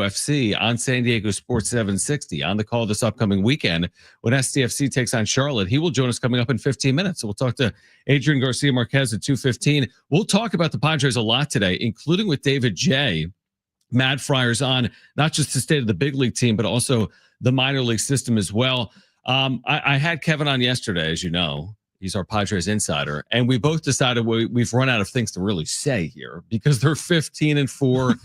FC on San Diego Sports 760 on the call this upcoming weekend when SDFC takes on Charlotte. He will join us coming up in 15 minutes. So we'll talk to Adrian Garcia-Marquez at 2:15. We'll talk about the Padres a lot today, including with David J. MadFriars on not just the state of the big league team, but also the minor league system as well. I had Kevin on yesterday, as you know. He's our Padres insider. And we both decided we've run out of things to really say here because they're 15-4.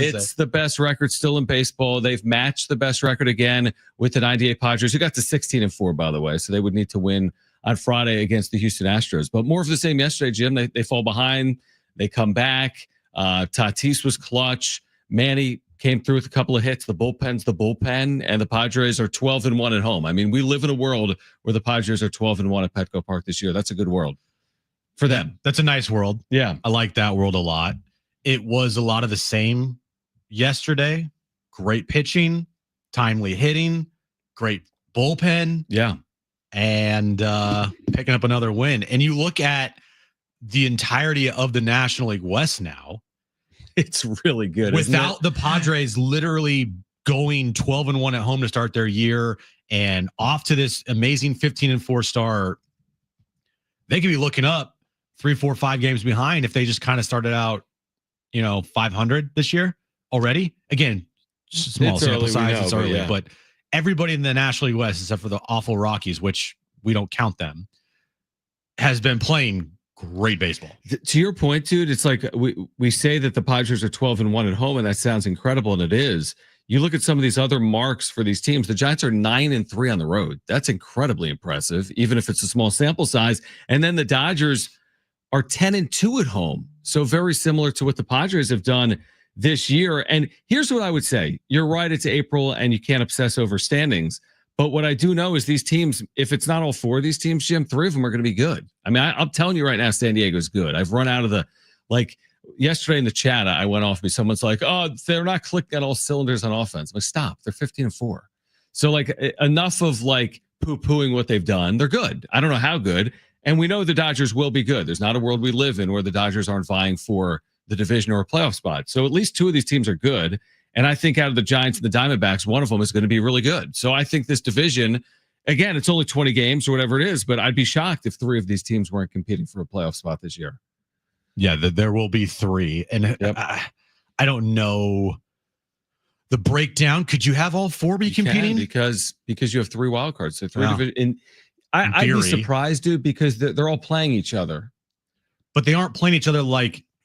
It's the best record still in baseball. They've matched the best record again with the 98 Padres, who got to 16-4, by the way. So they would need to win on Friday against the Houston Astros. But more of the same yesterday, Jim. They fall behind. They come back. Tatis was clutch. Manny came through with a couple of hits. The bullpen's the bullpen, and the Padres are 12-1 at home. I mean, we live in a world where the Padres are 12-1 at Petco Park this year. That's a good world for them. That's a nice world. Yeah. I like that world a lot. It was a lot of the same yesterday. Great pitching, timely hitting, great bullpen. Yeah. And picking up another win. And you look at the entirety of the National League West now. It's really good. Without the Padres literally going 12-1 at home to start their year and off to this amazing 15-4 start, they could be looking up 3, 4, 5 games behind if they just kind of started out, 500 this year already. Again, small sample size, it's early, but everybody in the National League West, except for the awful Rockies, which we don't count them, has been playing great baseball. To your point, dude, it's like we say that the Padres are 12-1 at home, and that sounds incredible, and it is. You look at some of these other marks for these teams. The Giants are 9-3 on the road. That's incredibly impressive, even if it's a small sample size. And then the Dodgers are 10-2 at home. So very similar to what the Padres have done this year. And here's what I would say. You're right, it's April, and you can't obsess over standings. But what I do know is these teams, if it's not all 4 of these teams, Jim, 3 of them are going to be good. I mean, I'm telling you right now, San Diego's good. I've run out of yesterday in the chat, I went off me. Someone's like, oh, they're not clicking at all cylinders on offense. I'm like, stop. They're 15-4. So enough of poo-pooing what they've done. They're good. I don't know how good. And we know the Dodgers will be good. There's not a world we live in where the Dodgers aren't vying for the division or a playoff spot. So at least 2 of these teams are good. And I think out of the Giants and the Diamondbacks, one of them is going to be really good. So I think this division, again, it's only 20 games or whatever it is, but I'd be shocked if 3 of these teams weren't competing for a playoff spot this year. Yeah, there will be 3. And I don't know the breakdown. Could you have all 4 be competing? Because you have 3 wild cards. So 3 division. I'd be surprised, dude, because they're all playing each other. But they aren't playing each other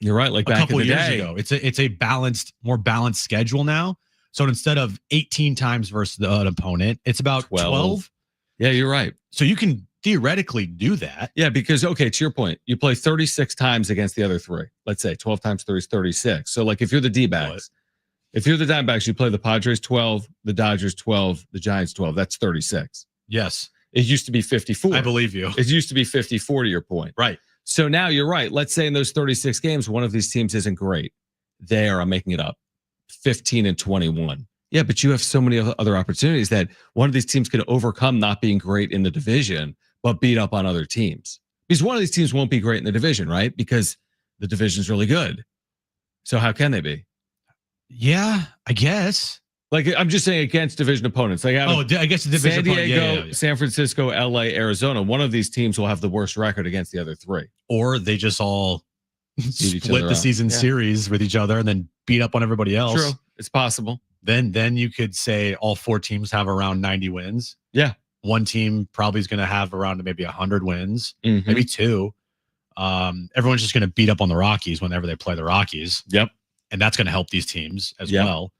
you're right, like a couple of years ago. It's a more balanced schedule now. So instead of 18 times versus an opponent, it's about 12. Yeah, you're right. So you can theoretically do that. Yeah, because, to your point, you play 36 times against the other 3. Let's say 12 times 3 is 36. So if you're the Dbacks, you play the Padres 12, the Dodgers 12, the Giants 12. That's 36. Yes. It used to be 54. I believe you. It used to be 54 to your point. Right. So now you're right. Let's say in those 36 games, one of these teams isn't great. I'm making it up, 15-21. Yeah, but you have so many other opportunities that one of these teams can overcome not being great in the division, but beat up on other teams. Because one of these teams won't be great in the division, right? Because the division's really good. So how can they be? Yeah, I guess. I'm just saying against division opponents. I guess the division San Diego, San Francisco, LA, Arizona. One of these teams will have the worst record against the other 3. Or they just all split the season series with each other and then beat up on everybody else. True. It's possible. Then you could say all 4 teams have around 90 wins. Yeah. One team probably is going to have around maybe 100 wins, maybe 2. Everyone's just going to beat up on the Rockies whenever they play the Rockies. Yep. And that's going to help these teams as well.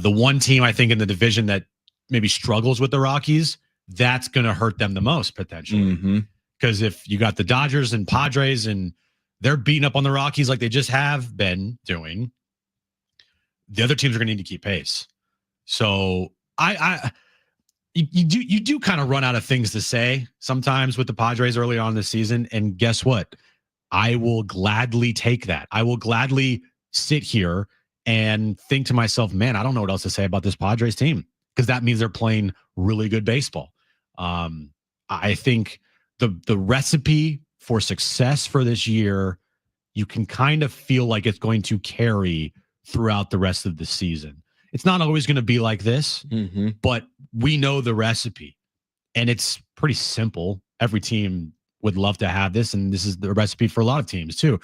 The one team I think in the division that maybe struggles with the Rockies, that's going to hurt them the most potentially. Because if you got the Dodgers and Padres and they're beating up on the Rockies like they just have been doing, the other teams are going to need to keep pace. So you do kind of run out of things to say sometimes with the Padres early on in the season. And guess what? I will gladly take that. I will gladly sit here and think to myself, man, I don't know what else to say about this Padres team, because that means they're playing really good baseball. I think the recipe for success for this year, you can kind of feel like it's going to carry throughout the rest of the season. It's not always going to be like this, Mm-hmm. but we know the recipe, and it's pretty simple. Every team would love to have this, and this is the recipe for a lot of teams too.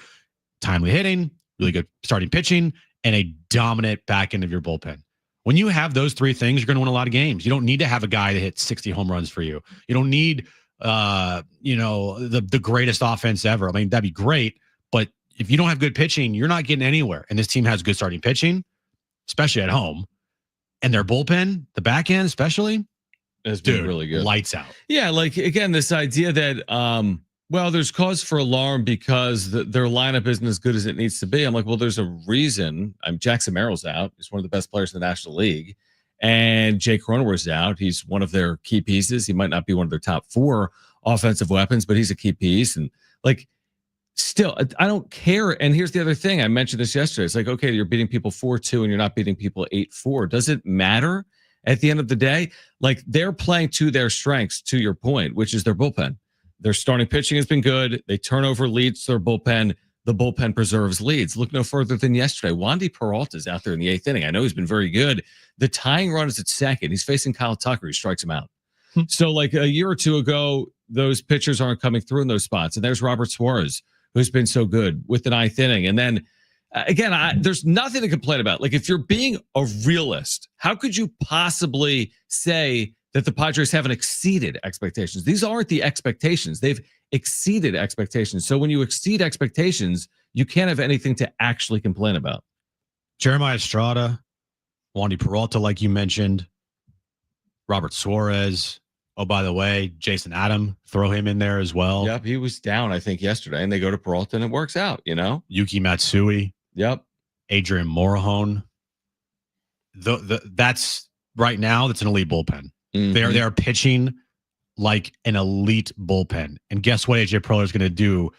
Timely hitting, really good starting pitching, and a dominant back end of your bullpen. When you have those three things, you're going to win a lot of games. You don't need to have a guy that hits 60 home runs for you. You don't need, the greatest offense ever. I mean, that'd be great, but if you don't have good pitching, you're not getting anywhere. And this team has good starting pitching, especially at home, and their bullpen, the back end especially, It's been really good. Lights out. Yeah, like again, this idea that there's cause for alarm because their lineup isn't as good as it needs to be. I'm like, well, there's a reason. Jackson Merrill's out. He's one of the best players in the National League. And Jake Cronenworth's out. He's one of their key pieces. He might not be one of their top 4 offensive weapons, but he's a key piece. And like, still, I don't care. And here's the other thing. I mentioned this yesterday. It's like, okay, you're beating people 4-2 and you're not beating people 8-4. Does it matter at the end of the day? Like, they're playing to their strengths, to your point, which is their bullpen. Their starting pitching has been good. They turn over leads to their bullpen. The bullpen preserves leads. Look no further than yesterday. Wandy Peralta's out there in the 8th inning. I know he's been very good. The tying run is at second. He's facing Kyle Tucker. He strikes him out. So like a year or two ago, those pitchers aren't coming through in those spots. And there's Robert Suarez, who's been so good with the 9th inning. And then again, there's nothing to complain about. Like, if you're being a realist, how could you possibly say that the Padres haven't exceeded expectations? These aren't the expectations. They've exceeded expectations. So when you exceed expectations, you can't have anything to actually complain about. Jeremiah Estrada, Wandy Peralta, like you mentioned, Robert Suarez. Oh, by the way, Jason Adam, throw him in there as well. Yep, he was down, I think, yesterday, and they go to Peralta, and it works out, Yuki Matsui. Yep. Adrian Morahone. That's right now, that's an elite bullpen. Mm-hmm. They are pitching like an elite bullpen. And guess what AJ Preller is going to do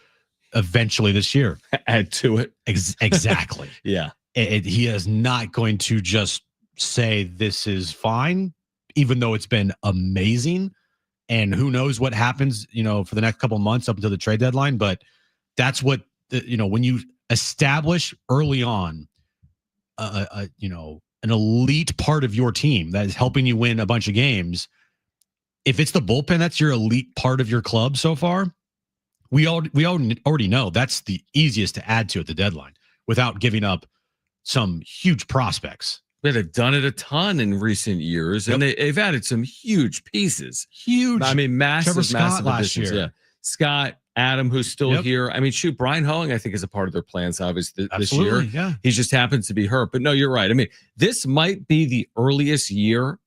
eventually this year? Add to it. Exactly. Yeah. He is not going to just say this is fine, even though it's been amazing. And who knows what happens, for the next couple of months up until the trade deadline. But that's what, when you establish early on, an elite part of your team that is helping you win a bunch of games. If it's the bullpen, that's your elite part of your club so far. We already know that's the easiest to add to at the deadline without giving up some huge prospects. They've done it a ton in recent years, and they've added some huge pieces. Huge. I mean, massive last additions. year. Yeah. Scott, Adam, who's still here. I mean, shoot, Brian Hoeing, I think, is a part of their plans, obviously, this year. Yeah. He just happens to be hurt. But no, you're right. I mean, this might be the earliest year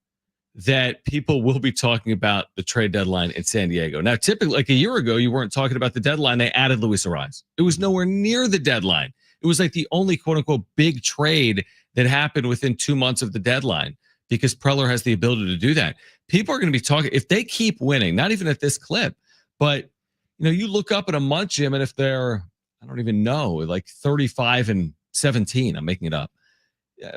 that people will be talking about the trade deadline in San Diego. Now, typically, like a year ago, you weren't talking about the deadline. They added Luis Ariz. It was nowhere near the deadline. It was like the only quote-unquote big trade that happened within 2 months of the deadline because Preller has the ability to do that. People are going to be talking, if they keep winning, not even at this clip, but you look up in a month, Jim, and if they're, I don't even know, like 35-17, I'm making it up.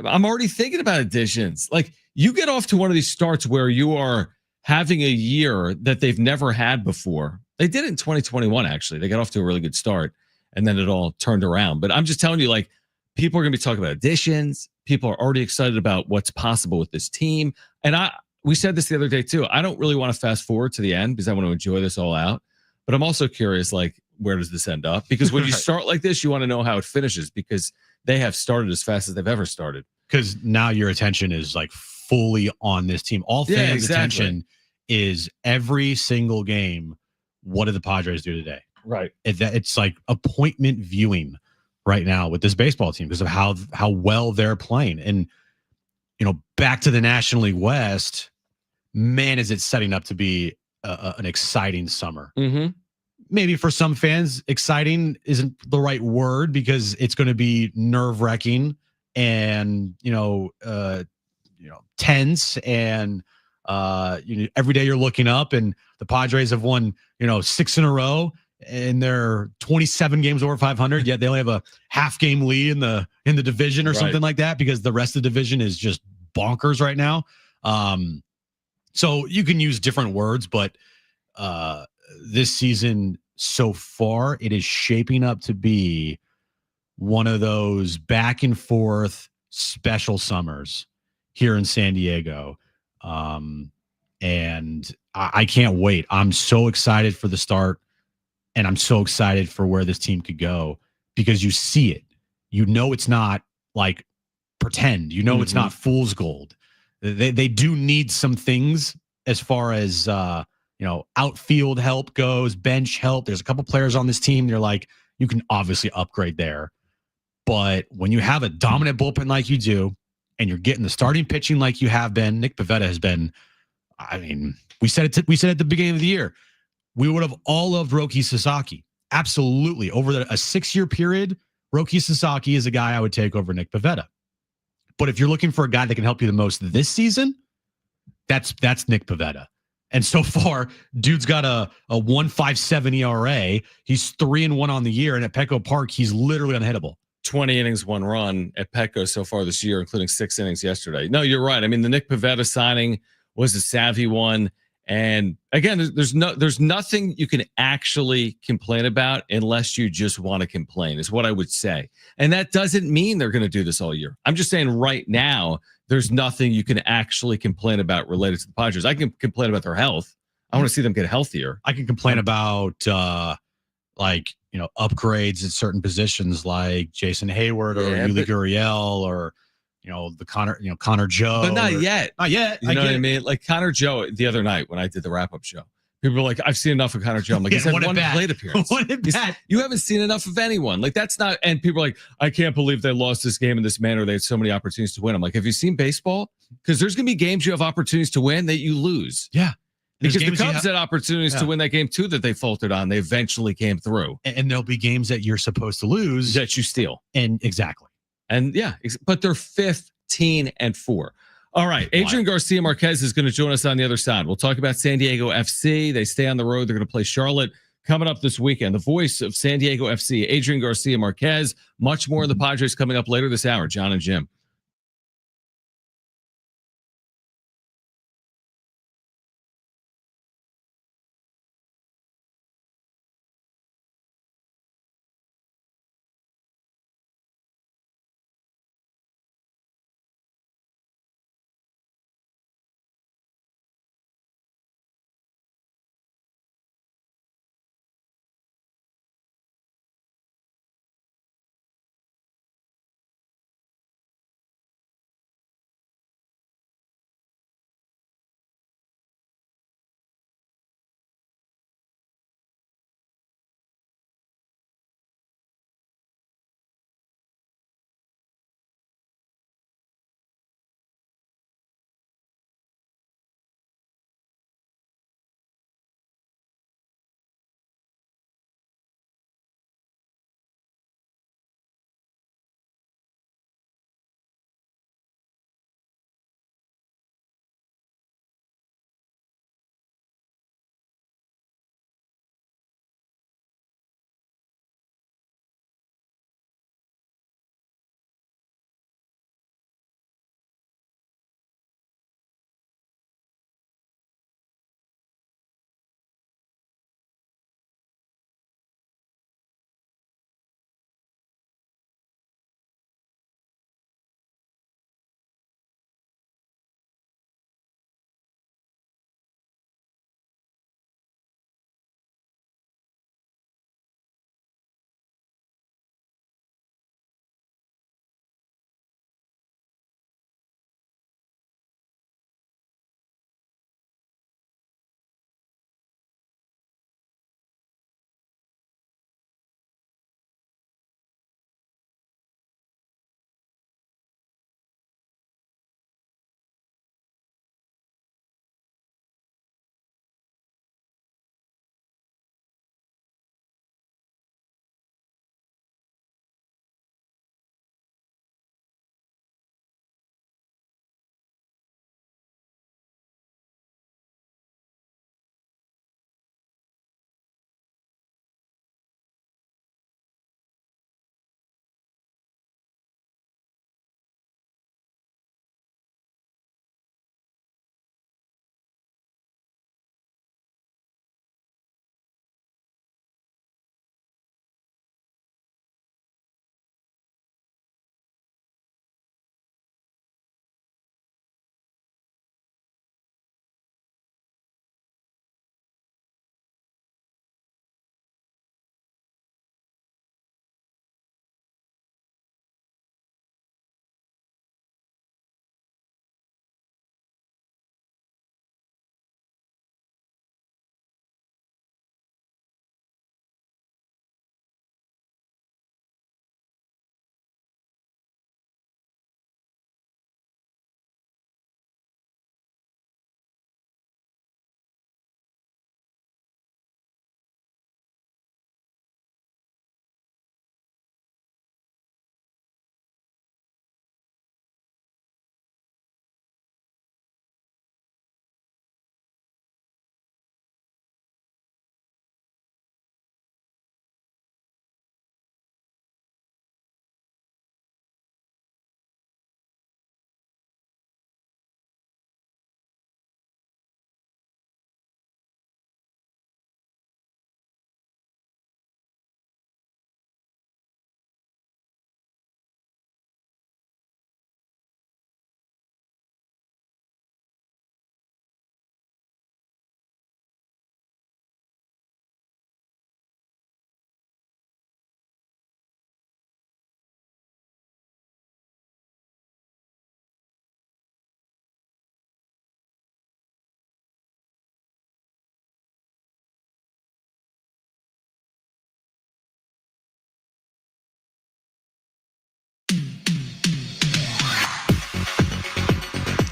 I'm already thinking about additions. Like, you get off to one of these starts where you are having a year that they've never had before. They did it in 2021, actually. They got off to a really good start, and then it all turned around. But I'm just telling you, like, people are going to be talking about additions. People are already excited about what's possible with this team. And we said this the other day, too. I don't really want to fast forward to the end because I want to enjoy this all out. But I'm also curious, like, where does this end up? Because when you start like this, you want to know how it finishes because they have started as fast as they've ever started. Because now your attention is like fully on this team. All fans' attention is every single game. What did the Padres do today? Right. It's like appointment viewing right now with this baseball team because of how well they're playing. And, back to the National League West, man, is it setting up to be an exciting summer. Mm-hmm. Maybe for some fans, exciting isn't the right word because it's going to be nerve-wracking and, tense and, every day you're looking up and the Padres have won, 6 in a row and they're 27 games over 500, yet they only have a half game lead in the division or something like that because the rest of the division is just bonkers right now. So you can use different words, but this season so far, it is shaping up to be one of those back and forth special summers. here in San Diego. And I can't wait. I'm so excited for the start, and I'm so excited for where this team could go because you see it. You know it's not like pretend. You know it's not fool's gold. They do need some things as far as outfield help goes, bench help. There's a couple players on this team. They're like, you can obviously upgrade there. But when you have a dominant bullpen like you do, and you're getting the starting pitching like you have been, Nick Pivetta has been. I mean, we said it at the beginning of the year. We would have all loved Roki Sasaki. Absolutely. Over a 6-year period, Roki Sasaki is a guy I would take over Nick Pivetta. But if you're looking for a guy that can help you the most this season, that's Nick Pivetta. And so far, dude's got a 1.57 ERA. He's 3-1 on the year, and at Petco Park, he's literally unhittable. 20 innings, 1 run at Petco so far this year, including 6 innings yesterday. No, you're right. I mean, the Nick Pivetta signing was a savvy one. And again, there's nothing you can actually complain about unless you just want to complain, is what I would say. And that doesn't mean they're going to do this all year. I'm just saying right now, there's nothing you can actually complain about related to the Padres. I can complain about their health. I want to see them get healthier. I can complain about upgrades at certain positions like Jason Hayward or Yuli Gurriel or Connor Joe. But not yet. Not yet. You know what I mean? Like Connor Joe the other night when I did the wrap-up show. People were like, I've seen enough of Connor Joe. I'm like, he's had one plate appearance. You haven't seen enough of anyone. Like, that's not, and people are like, I can't believe they lost this game in this manner. They had so many opportunities to win. I'm like, have you seen baseball? Because there's going to be games you have opportunities to win that you lose. Yeah. Because the Cubs had opportunities to win that game too that they faltered on. They eventually came through. And there'll be games that you're supposed to lose. That you steal. And exactly. And yeah, but they're 15-4. All right. Adrian Garcia-Marquez is going to join us on the other side. We'll talk about San Diego FC. They stay on the road. They're going to play Charlotte coming up this weekend. The voice of San Diego FC, Adrian Garcia-Marquez. Much more of the Padres coming up later this hour. Jon and Jim.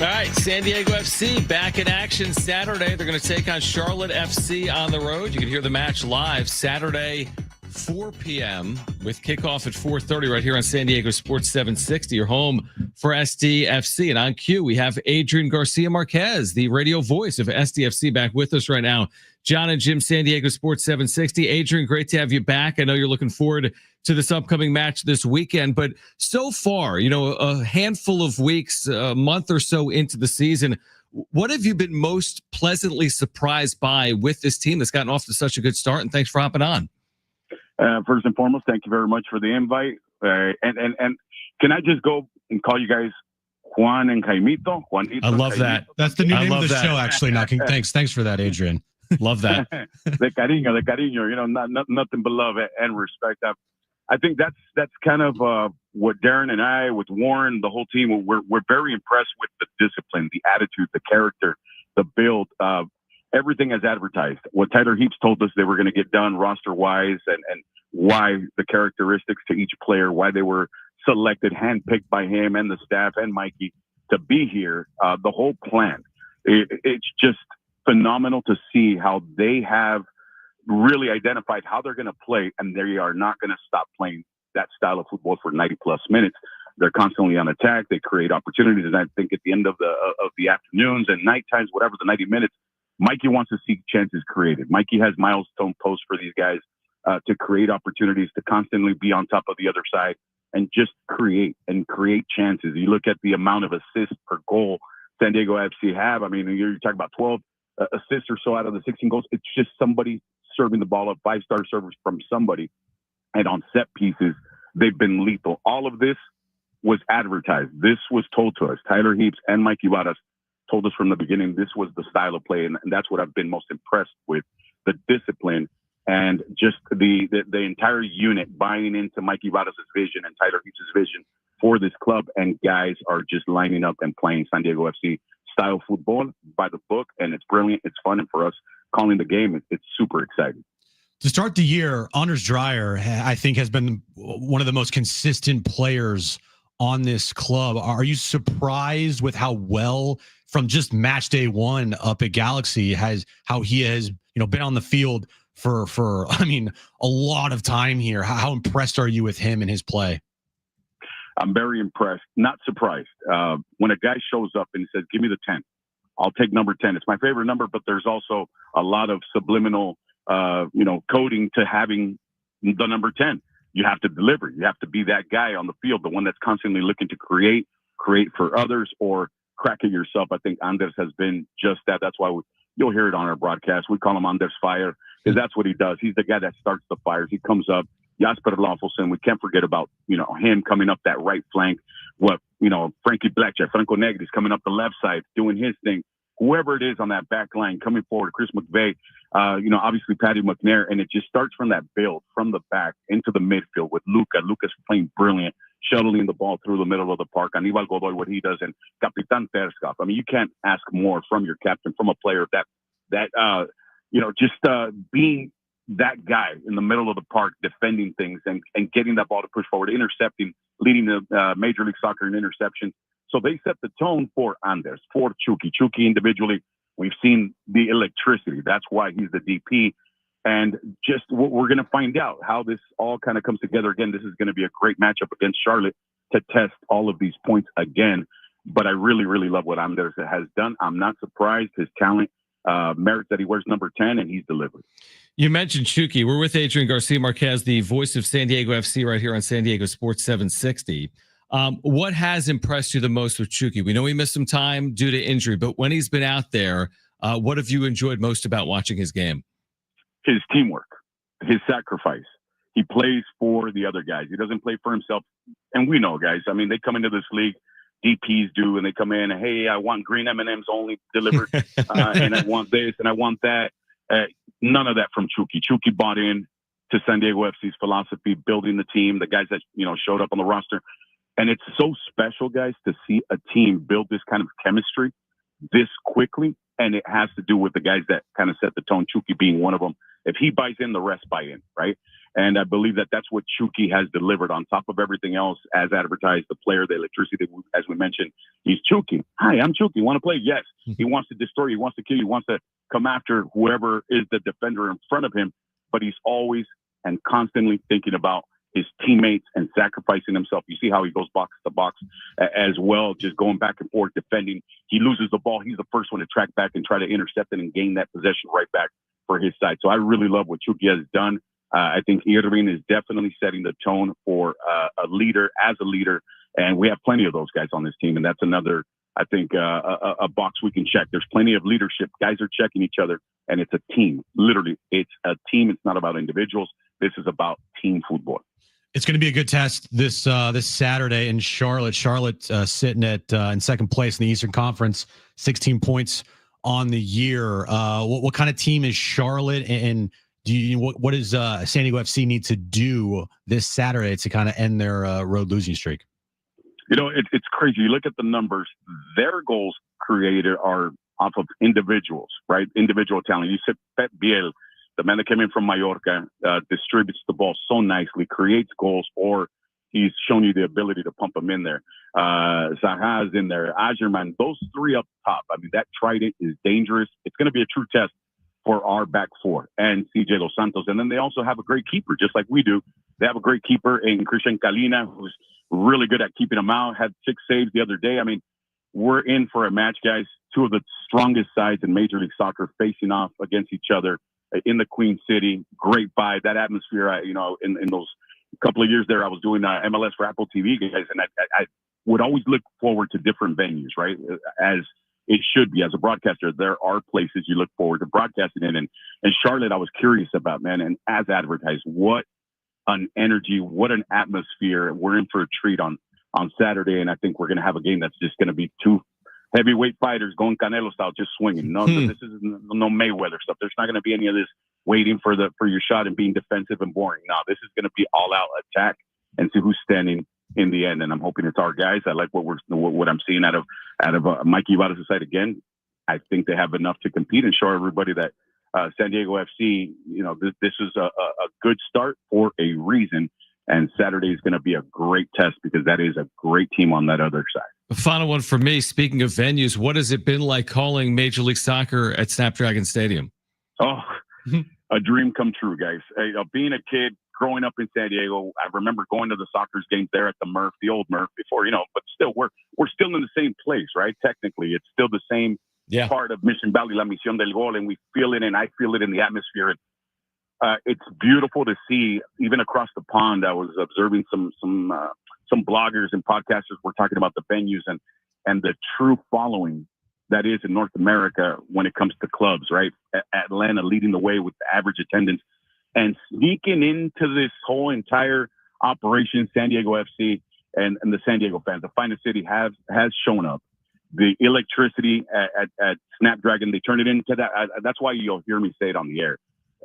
All right, San Diego FC back in action Saturday. They're going to take on Charlotte FC on the road. You can hear the match live Saturday, 4 p.m. with kickoff at 4:30 right here on San Diego Sports 760, your home for SDFC. And on cue, we have Adrian Garcia-Marquez, the radio voice of SDFC, back with us right now. Jon and Jim, San Diego Sports 760. Adrian, great to have you back. I know you're looking forward to this upcoming match this weekend, but so far, a handful of weeks, a month or so into the season, what have you been most pleasantly surprised by with this team that's gotten off to such a good start? And thanks for hopping on. First and foremost, thank you very much for the invite. And can I just go and call you guys Juan and Jaimito? Juanito, I love that. That's the new name of the show, actually. Thanks for that, Adrian. Love that. The cariño, nothing but love and respect. I think that's kind of what Darren and I, with Warren, the whole team, we're very impressed with the discipline, the attitude, the character, the build, everything as advertised. What Tyler Heaps told us they were going to get done roster-wise and why the characteristics to each player, why they were selected, handpicked by him and the staff and Mikey to be here, the whole plan. It's just phenomenal to see how they have really identified how they're going to play, and they are not going to stop playing that style of football for 90-plus minutes. They're constantly on attack. They create opportunities, and I think at the end of the afternoons and night times, whatever the 90 minutes, Mikey wants to see chances created. Mikey has milestone posts for these guys to create opportunities, to constantly be on top of the other side and just create chances. You look at the amount of assists per goal San Diego FC have. I mean, you're talking about 12 assists or so out of the 16 goals. It's just somebody serving the ball up, 5-star servers from somebody. And on set pieces, they've been lethal. All of this was advertised. This was told to us. Tyler Heaps and Mikey Varas told us from the beginning this was the style of play, and that's what I've been most impressed with, the discipline and just the entire unit buying into Mikey Varas' vision and Tyler Heaps' vision for this club, and guys are just lining up and playing San Diego FC style football by the book, and it's brilliant, it's fun, and for us calling the game, it's super exciting. To start the year, Anders Dreyer, I think, has been one of the most consistent players on this club. Are you surprised with how well, from just match day one up at Galaxy, how he has been on the field for a lot of time here? How impressed are you with him and his play? I'm very impressed, not surprised. When a guy shows up and says, "Give me the 10," I'll take number 10. It's my favorite number, but there's also a lot of subliminal coding to having the number 10. You have to deliver. You have to be that guy on the field, the one that's constantly looking to create for others, or crack it yourself. I think Anders has been just that. That's why you'll hear it on our broadcast. We call him Anders Fire, because that's what he does. He's the guy that starts the fires. He comes up. Jasper Lawfulson, we can't forget about, him coming up that right flank. Frankie Blackjack, Franco Negri's coming up the left side, doing his thing. Whoever it is on that back line coming forward, Chris McVeigh, obviously Patty McNair, and it just starts from that build, from the back into the midfield with Luca. Luca's playing brilliant, shuttling the ball through the middle of the park. Aníbal Godoy, what he does, and Capitan Terskov. I mean, you can't ask more from your captain, from a player being that guy in the middle of the park, defending things and getting that ball to push forward, intercepting, leading the Major League Soccer in interceptions. So they set the tone for Anders, for Chucky. Chucky individually, we've seen the electricity. That's why he's the DP. And just we're going to find out how this all kind of comes together. Again, this is going to be a great matchup against Charlotte to test all of these points again. But I really, really love what Anders has done. I'm not surprised. His talent merits that he wears number 10, and he's delivered. You mentioned Chucky. We're with Adrian Garcia-Marquez, the voice of San Diego FC right here on San Diego Sports 760. What has impressed you the most with Chucky? We know he missed some time due to injury, but when he's been out there, what have you enjoyed most about watching his game? His teamwork, his sacrifice. He plays for the other guys. He doesn't play for himself. And we know, guys, I mean, they come into this league, DPs do, and they come in, hey, I want green M&Ms only delivered, and I want this, and I want that. None of that from Chucky. Chucky bought in to San Diego FC's philosophy, building the team, the guys that, showed up on the roster. And it's so special, guys, to see a team build this kind of chemistry this quickly. And it has to do with the guys that kind of set the tone, Chucky being one of them. If he buys in, the rest buy in, right? And I believe that that's what Chucky has delivered on top of everything else as advertised, the player, the electricity, as we mentioned. He's Chucky. Hi, I'm Chucky. Want to play? Yes. He wants to destroy. He wants to kill. He wants to come after whoever is the defender in front of him. But he's always and constantly thinking about his teammates and sacrificing himself. You see how he goes box to box as well, just going back and forth, defending. He loses the ball. He's the first one to track back and try to intercept it and gain that possession right back for his side. So I really love what Chucky has done. I think Irving is definitely setting the tone for a leader, and we have plenty of those guys on this team, and that's another, I think, a box we can check. There's plenty of leadership. Guys are checking each other, and it's a team. Literally, it's a team. It's not about individuals. This is about team football. It's going to be a good test this Saturday in Charlotte. Charlotte sitting at in second place in the Eastern Conference, 16 points on the year. What kind of team is Charlotte, and what does San Diego FC need to do this Saturday to kind of end their road losing streak? You know, it's crazy. You look at the numbers. Their goals created are off of individuals, right? Individual talent. You said Pep Biel, the man that came in from Mallorca, distributes the ball so nicely, creates goals, or he's shown you the ability to pump them in there. Zaha is in there. Ajerman, those three up top. I mean, that trident is dangerous. It's going to be a true test for our back four and CJ Dos Santos. And then they also have a great keeper, just like we do. They have a great keeper in Christian Kalina, who's really good at keeping them out, had 6 saves the other day. I mean, we're in for a match, guys. Two of the strongest sides in Major League Soccer facing off against each other in the Queen City. Great vibe, that atmosphere. In those couple of years there, I was doing MLS for Apple TV, guys, and I would always look forward to different venues, right? As it should be. As a broadcaster, there are places you look forward to broadcasting in. And Charlotte, I was curious about, man, and as advertised, what an energy, what an atmosphere. We're in for a treat on Saturday, and I think we're going to have a game that's just going to be two heavyweight fighters going Canelo style, just swinging. No, this is no Mayweather stuff. There's not going to be any of this waiting for your shot and being defensive and boring. No, this is going to be all out attack and see who's standing in the end. And I'm hoping it's our guys. I like what I'm seeing out of Mikey Ibarra's side again. I think they have enough to compete and show everybody that San Diego FC, this is a good start for a reason. And Saturday is going to be a great test because that is a great team on that other side. The final one for me, speaking of venues, what has it been like calling Major League Soccer at Snapdragon Stadium? Oh, a dream come true, guys. Being a kid, growing up in San Diego, I remember going to the soccer games there at the Murph, the old Murph before, but still we're still in the same place, right? Technically, it's still the same part of Mission Valley, La Misión del Gol, and we feel it, and I feel it in the atmosphere. And it's beautiful to see. Even across the pond, I was observing some bloggers and podcasters were talking about the venues and the true following that is in North America when it comes to clubs, right? Atlanta leading the way with the average attendance. And sneaking into this whole entire operation, San Diego FC and the San Diego fans, the finest city has shown up. The electricity at Snapdragon, they turned it into that. That's why you'll hear me say it on the air.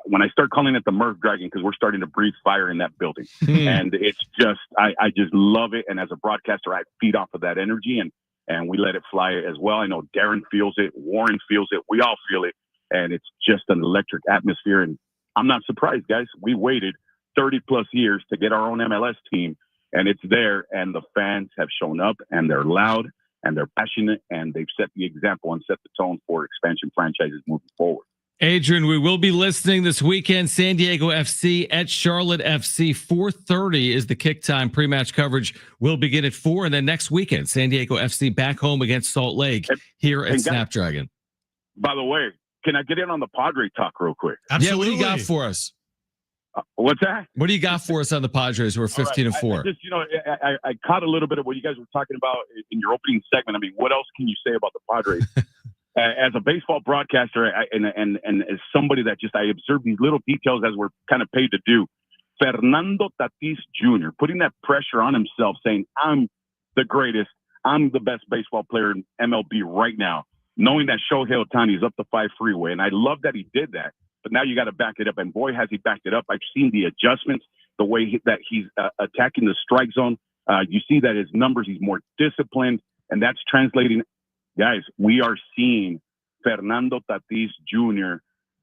When I start calling it the Murph Dragon, because we're starting to breathe fire in that building. And it's just, I just love it. And as a broadcaster, I feed off of that energy and we let it fly as well. I know Darren feels it. Warren feels it. We all feel it. And it's just an electric atmosphere. And I'm not surprised, guys. We waited 30 plus years to get our own MLS team, and it's there. And the fans have shown up, and they're loud, and they're passionate, and they've set the example and set the tone for expansion franchises moving forward. Adrian, we will be listening this weekend. San Diego FC at Charlotte FC. 4:30 is the kick time. Pre-match coverage will begin at 4, and then next weekend, San Diego FC back home against Salt Lake here at Snapdragon. By the way, can I get in on the Padre talk real quick? Absolutely. Yeah, what do you got for us? What's that? What do you got for us on the Padres who are 15-4? I caught a little bit of what you guys were talking about in your opening segment. I mean, what else can you say about the Padres? As a baseball broadcaster and as somebody that I observe these little details as we're kind of paid to do. Fernando Tatis Jr. putting that pressure on himself, saying, I'm the greatest. I'm the best baseball player in MLB right now. Knowing that Shohei Ohtani is up the 5 freeway. And I love that he did that. But now you got to back it up. And boy, has he backed it up. I've seen the adjustments, the way that he's attacking the strike zone. You see that his numbers, he's more disciplined. And that's translating. Guys, we are seeing Fernando Tatis Jr.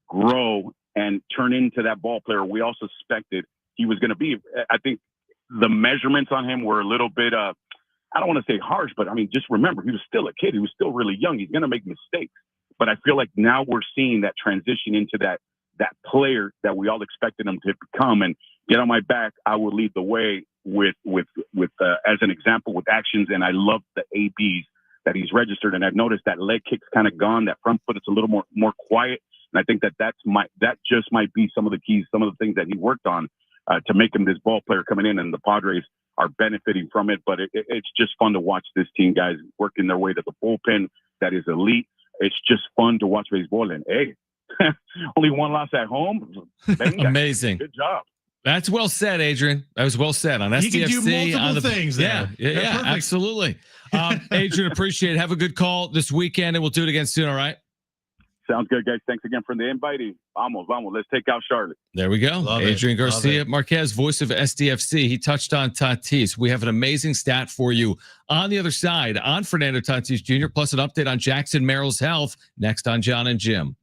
grow and turn into that ball player we all suspected he was going to be. I think the measurements on him were a little bit, I don't want to say harsh, but I mean, just remember, he was still a kid. He was still really young. He's going to make mistakes. But I feel like now we're seeing that transition into that player that we all expected him to become. And get on my back, I will lead the way with as an example with actions. And I love the ABs that he's registered. And I've noticed that leg kick's kind of gone. That front foot, it's a little more quiet. And I think that just might be some of the keys, some of the things that he worked on to make him this ball player coming in. And the Padres are benefiting from it. But it's just fun to watch this team, guys, working their way to the bullpen. That is elite. It's just fun to watch baseball. And hey, only one loss at home. Amazing. Good job. That's well said, Adrian. That was well said on SDFC. You can do multiple things there. Yeah, absolutely. Adrian, appreciate it. Have a good call this weekend, and we'll do it again soon, all right? Sounds good, guys. Thanks again for the invite. Vamos. Let's take out Charlotte. There we go. Love Adrian it. Garcia-Marquez, voice of SDFC. He touched on Tatis. We have an amazing stat for you on the other side on Fernando Tatis Jr., plus an update on Jackson Merrill's health next on Jon and Jim.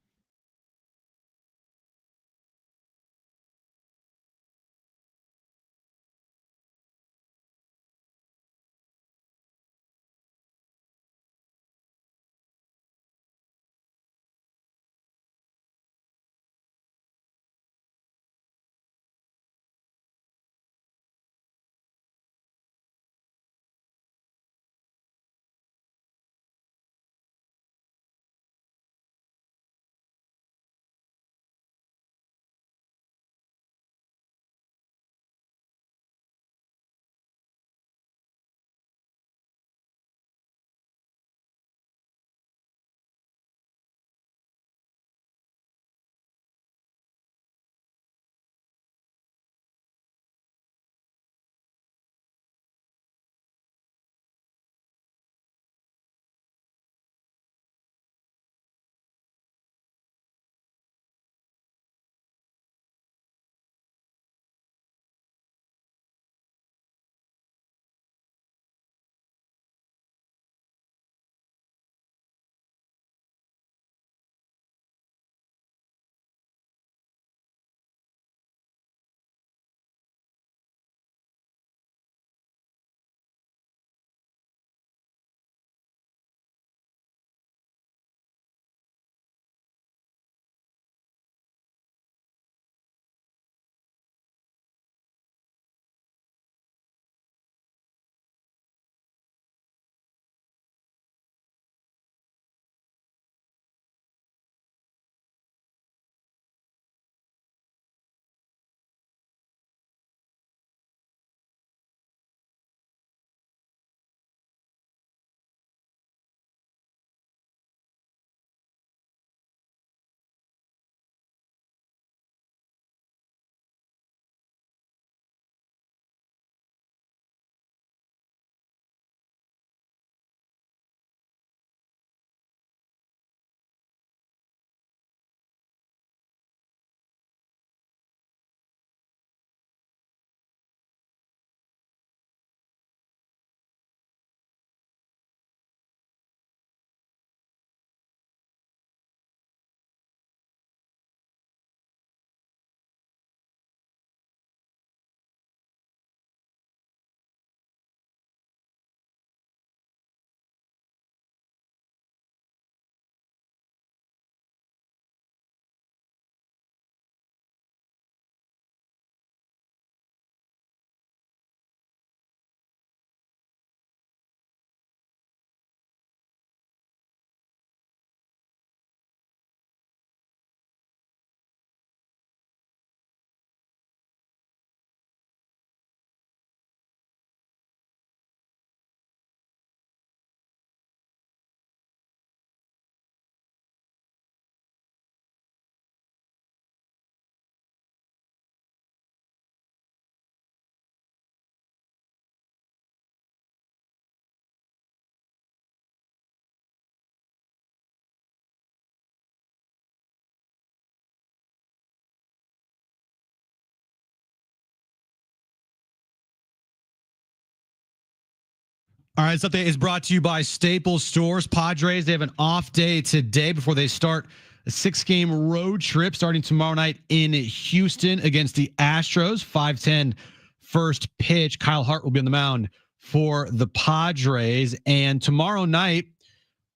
All right, this update is brought to you by Staples Stores. Padres, they have an off day today before they start A 6-game road trip starting tomorrow night in Houston against the Astros. 5:10 first pitch. Kyle Hart will be on the mound for the Padres. And tomorrow night,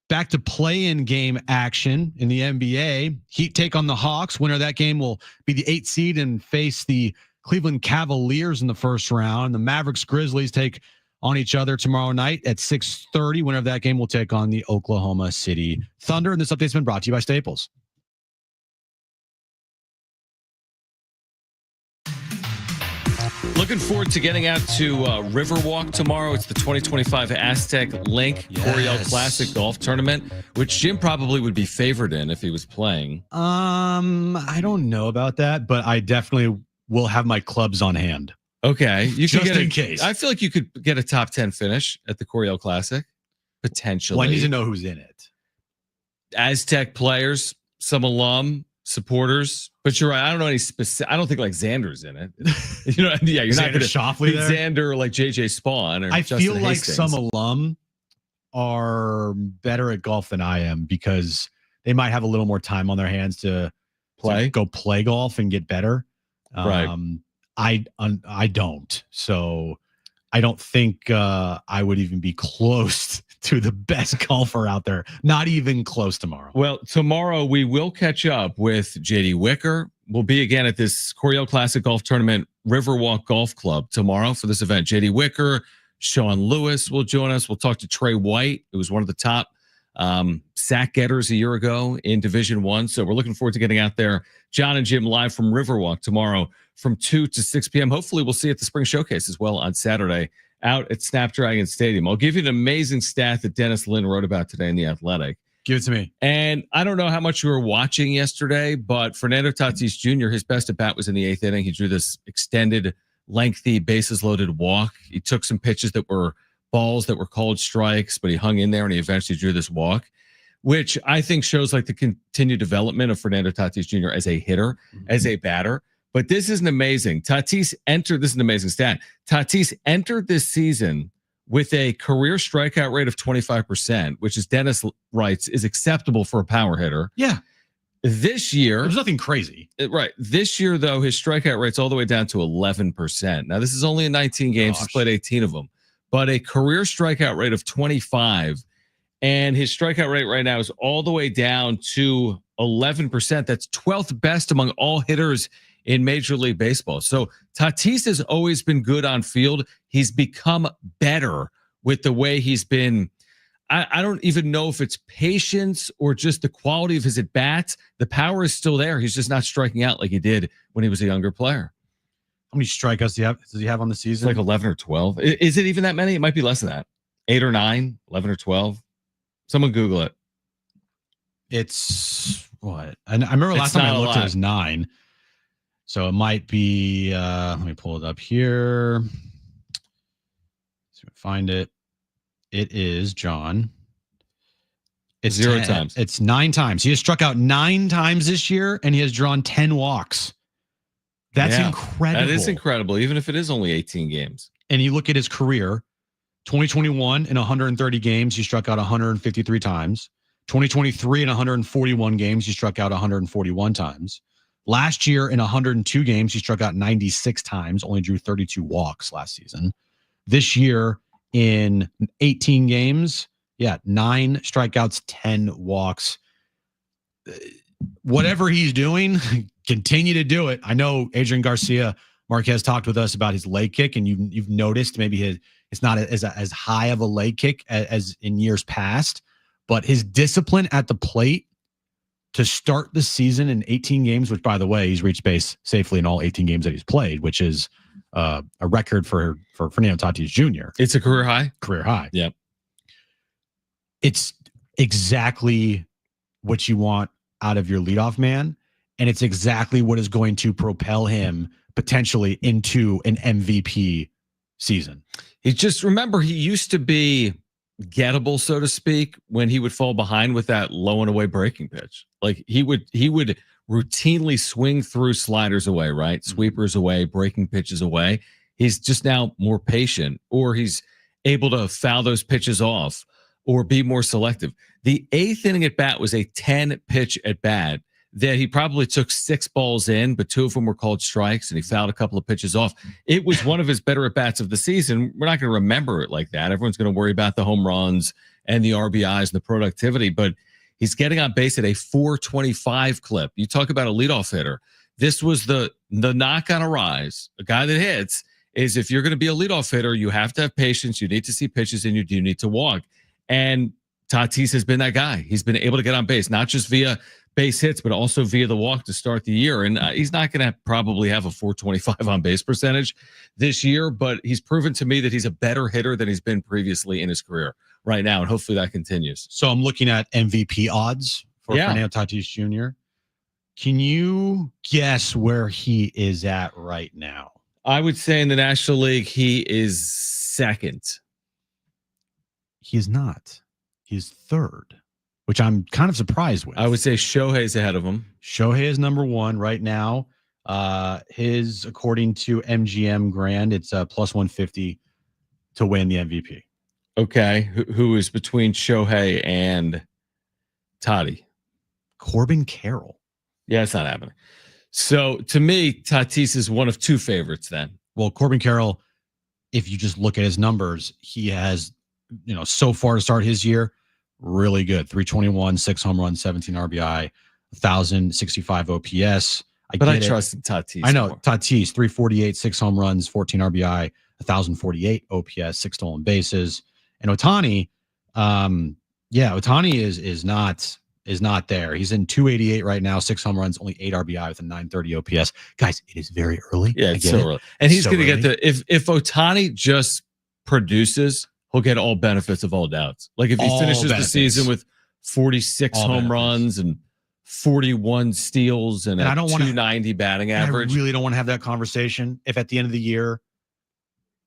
back to play-in game action in the NBA. Heat take on the Hawks. Winner of that game will be the 8th seed and face the Cleveland Cavaliers in the first round. The Mavericks Grizzlies take on each other tomorrow night at 6:30. Winner of that game will take on the Oklahoma City Thunder. And this update's been brought to you by Staples. Looking forward to getting out to Riverwalk tomorrow. It's the 2025 Aztec Link Coryell Classic Golf Tournament, which Jim probably would be favored in if he was playing. I don't know about that, but I definitely will have my clubs on hand. Okay, you could get in case. I feel like you could get a top 10 finish at the Coryell Classic, potentially. Well, I need to know who's in it. Aztec players, some alum supporters, but you're right. I don't know any specific. I don't think like Xander's in it. You know, yeah, you're not going to Shoffley there. Xander or like JJ Spawn. Or I Justin feel like Hastings. some alum are better at golf than I am because they might have a little more time on their hands to go play golf and get better. Right. I don't. So I don't think I would even be close to the best golfer out there. Not even close tomorrow. Well, tomorrow we will catch up with JD Wicker. We'll be again at this Coryell Classic Golf Tournament, Riverwalk Golf Club tomorrow for this event. JD Wicker, Sean Lewis will join us. We'll talk to Trey White, who was one of the top sack getters a year ago in Division I. So we're looking forward to getting out there. Jon and Jim live from Riverwalk tomorrow from 2 to 6 p.m. Hopefully we'll see you at the Spring Showcase as well on Saturday out at Snapdragon Stadium. I'll give you an amazing stat that Dennis Lynn wrote about today in The Athletic. Give it to me. And I don't know how much you were watching yesterday, but Fernando Tatis Jr., his best at bat was in the 8th inning. He drew this extended, lengthy, bases loaded walk. He took some pitches that were balls that were called strikes, but he hung in there and he eventually drew this walk, which I think shows like the continued development of Fernando Tatis Jr. as a hitter, as a batter. But this is an amazing. This is an amazing stat. Tatis entered this season with a career strikeout rate of 25%, which, as Dennis writes, is acceptable for a power hitter. Yeah. This year, there's nothing crazy. Right. This year, though, his strikeout rate's all the way down to 11%. Now, this is only in 19 games. He's played 18 of them. But a career strikeout rate of 25, and his strikeout rate right now is all the way down to 11%. That's 12th best among all hitters in Major League Baseball. So Tatis has always been good on field. He's become better with the way he's been. I don't even know if it's patience or just the quality of his at-bats. The power is still there. He's just not striking out like he did when he was a younger player. How many strikeouts does he have on the season? It's like 11 or 12. Is it even that many? It might be less than that. 8 or 9, 11 or 12. Someone Google it. It's what? I remember last time I looked, it was 9. So it might be, let me pull it up here. So find it. It is, John. It's 0 times. It's 9 times. He has struck out 9 times this year, and he has drawn 10 walks. That's incredible. That is incredible, even if it is only 18 games. And you look at his career, 2021 in 130 games, he struck out 153 times. 2023 in 141 games, he struck out 141 times. Last year in 102 games, he struck out 96 times, only drew 32 walks last season. This year in 18 games, 9 strikeouts, 10 walks. Whatever he's doing, continue to do it. I know Adrian Garcia-Marquez talked with us about his leg kick, and you've noticed maybe it's not as high of a leg kick as in years past, but his discipline at the plate to start the season in 18 games, which, by the way, he's reached base safely in all 18 games that he's played, which is a record for Fernando Tatis Jr. It's a career high? Career high. Yep. It's exactly what you want out of your leadoff man, and it's exactly what is going to propel him potentially into an MVP season. He used to be gettable, so to speak, when he would fall behind with that low and away breaking pitch. Like he would routinely swing through sliders away, right? Sweepers away, breaking pitches away. He's just now more patient, or he's able to foul those pitches off. or be more selective. The 8th inning at bat was a 10-pitch at bat that he probably took 6 balls in, but 2 of them were called strikes, and he fouled a couple of pitches off. It was one of his better at-bats of the season. We're not going to remember it like that. Everyone's going to worry about the home runs and the RBIs and the productivity, but he's getting on base at a 425 clip. You talk about a leadoff hitter. This was the knock on a rise. A guy that hits is, if you're going to be a leadoff hitter, you have to have patience. You need to see pitches, and you do need to walk. And Tatis has been that guy. He's been able to get on base, not just via base hits, but also via the walk to start the year. And he's not going to probably have a 425 on base percentage this year, but he's proven to me that he's a better hitter than he's been previously in his career right now. And hopefully that continues. So I'm looking at MVP odds for Fernando Tatis Jr. Can you guess where he is at right now? I would say in the National League, he is 2nd. He is not. He's 3rd, which I'm kind of surprised with. I would say Shohei's ahead of him. Shohei is number 1 right now. His, according to MGM Grand, it's plus 150 to win the MVP. Okay. Who is between Shohei and Toddy? Corbin Carroll. Yeah, it's not happening. So to me, Tatis is one of 2 favorites then. Well, Corbin Carroll, if you just look at his numbers, he has, so far to start his year, really good. 321, 6 home runs, 17 RBI, 1,065 OPS. I trust Tatis. I know more. Tatis, 348, 6 home runs, 14 RBI, 1,048 OPS, 6 stolen bases. And Ohtani, Ohtani is not there. He's in 288 right now, 6 home runs, only 8 RBI with a 930 OPS. Guys, it is very early. Yeah, it's so early. And he's going to get if Ohtani just produces, he'll get all benefits of all doubts. Like if he finishes the season with 46 home runs and 41 steals and a 290 batting average. I really don't want to have that conversation. If at the end of the year,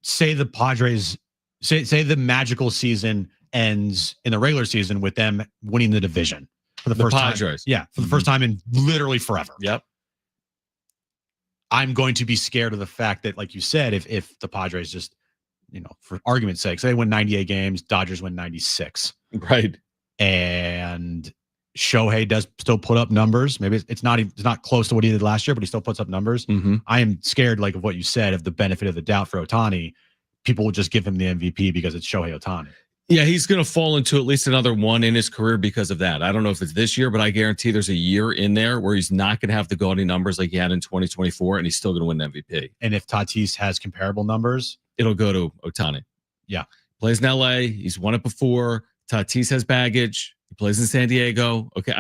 say the Padres, say the magical season ends in the regular season with them winning the division for the first Padres. time. Yeah, for the first time in literally forever. Yep. I'm going to be scared of the fact that, like you said, if the Padres just, for argument's sake, say they win 98 games, Dodgers win 96. Right. And Shohei does still put up numbers. Maybe it's not close to what he did last year, but he still puts up numbers. Mm-hmm. I am scared, like of what you said, of the benefit of the doubt for Ohtani. People will just give him the MVP because it's Shohei Ohtani. Yeah, he's going to fall into at least another one in his career because of that. I don't know if it's this year, but I guarantee there's a year in there where he's not going to have the gaudy numbers like he had in 2024, and he's still going to win the MVP. And if Tatis has comparable numbers, it'll go to Ohtani. Yeah. Plays in LA. He's won it before. Tatis has baggage. He plays in San Diego. Okay.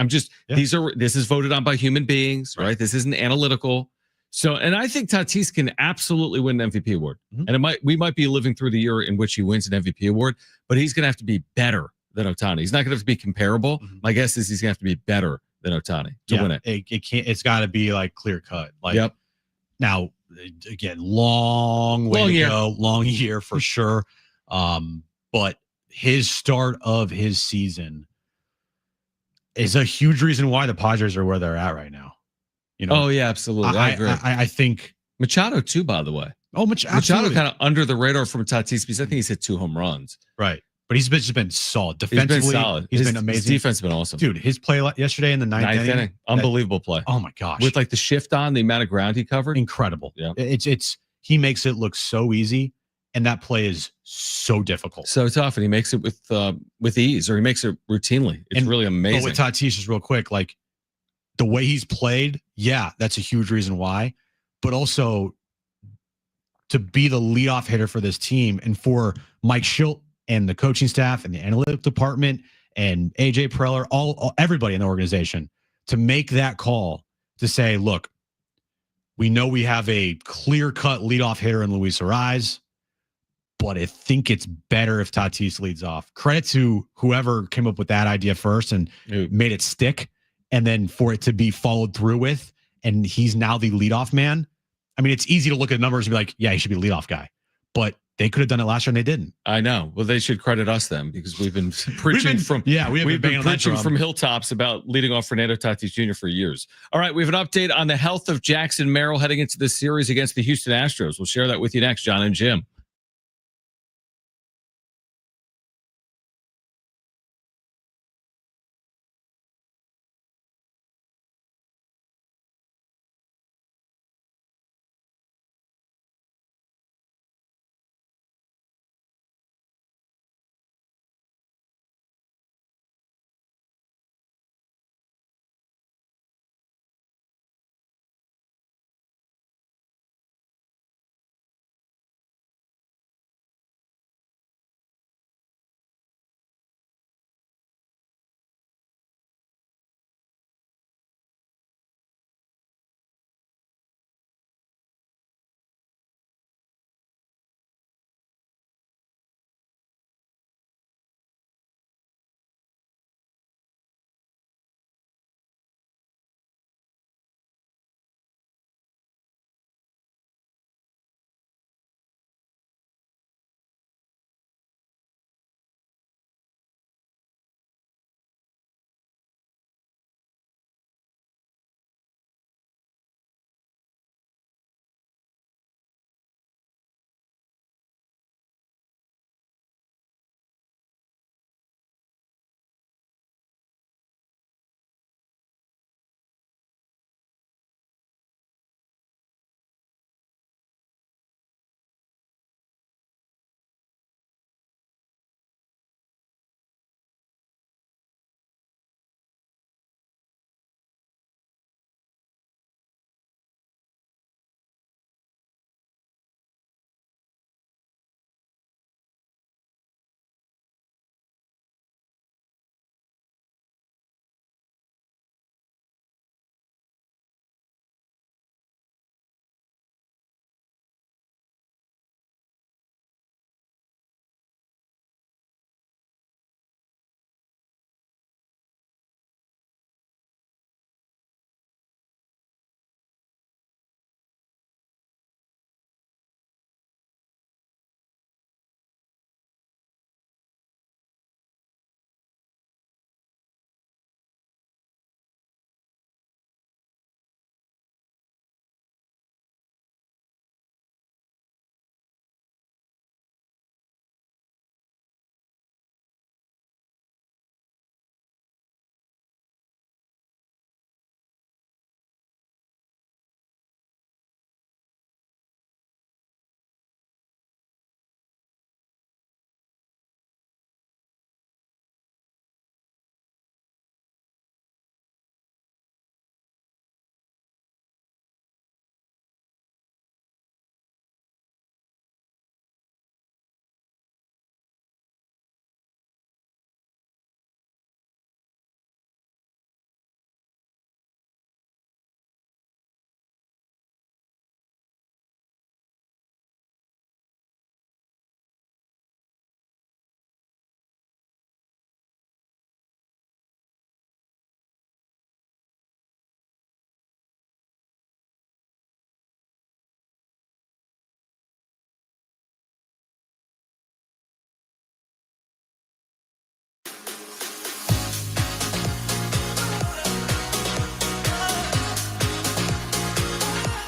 This is voted on by human beings, right? This isn't analytical. So, and I think Tatis can absolutely win an MVP award. Mm-hmm. And we might be living through the year in which he wins an MVP award, but he's going to have to be better than Ohtani. He's not going to have to be comparable. Mm-hmm. My guess is he's going to have to be better than Ohtani to win it. It's got to be like clear cut. Like, now, again, long year for sure. But his start of his season is a huge reason why the Padres are where they're at right now. Oh yeah, absolutely. I agree. I think Machado too, by the way. Oh, Machado kind of under the radar from Tatis because I think he's hit 2 home runs. Right. But he's just been solid. Defensively, he's been solid. He's been amazing. His defense has been awesome. Dude, his play yesterday in the ninth inning. Unbelievable play. Oh my gosh. With like the shift on, the amount of ground he covered. Incredible. Yeah. He makes it look so easy, and that play is so difficult. So tough, and he makes it with ease, or he makes it routinely. It's really amazing. But with Tatis, just real quick, like the way he's played, yeah, that's a huge reason why. But also to be the leadoff hitter for this team, and for Mike Schilt and the coaching staff and the analytic department and AJ Preller, everybody in the organization, to make that call to say, look, we know we have a clear-cut leadoff hitter in Luis Arraez, but I think it's better if Tatis leads off. Credit to whoever came up with that idea first and made it stick, and then for it to be followed through with, and he's now the leadoff man. I mean, it's easy to look at numbers and be like, yeah, he should be the leadoff guy. But they could have done it last year and they didn't. I know. Well, they should credit us then, because we've been preaching we've been preaching from hilltops about leading off Fernando Tatis Jr. for years. All right, we have an update on the health of Jackson Merrill heading into this series against the Houston Astros. We'll share that with you next, Jon and Jim.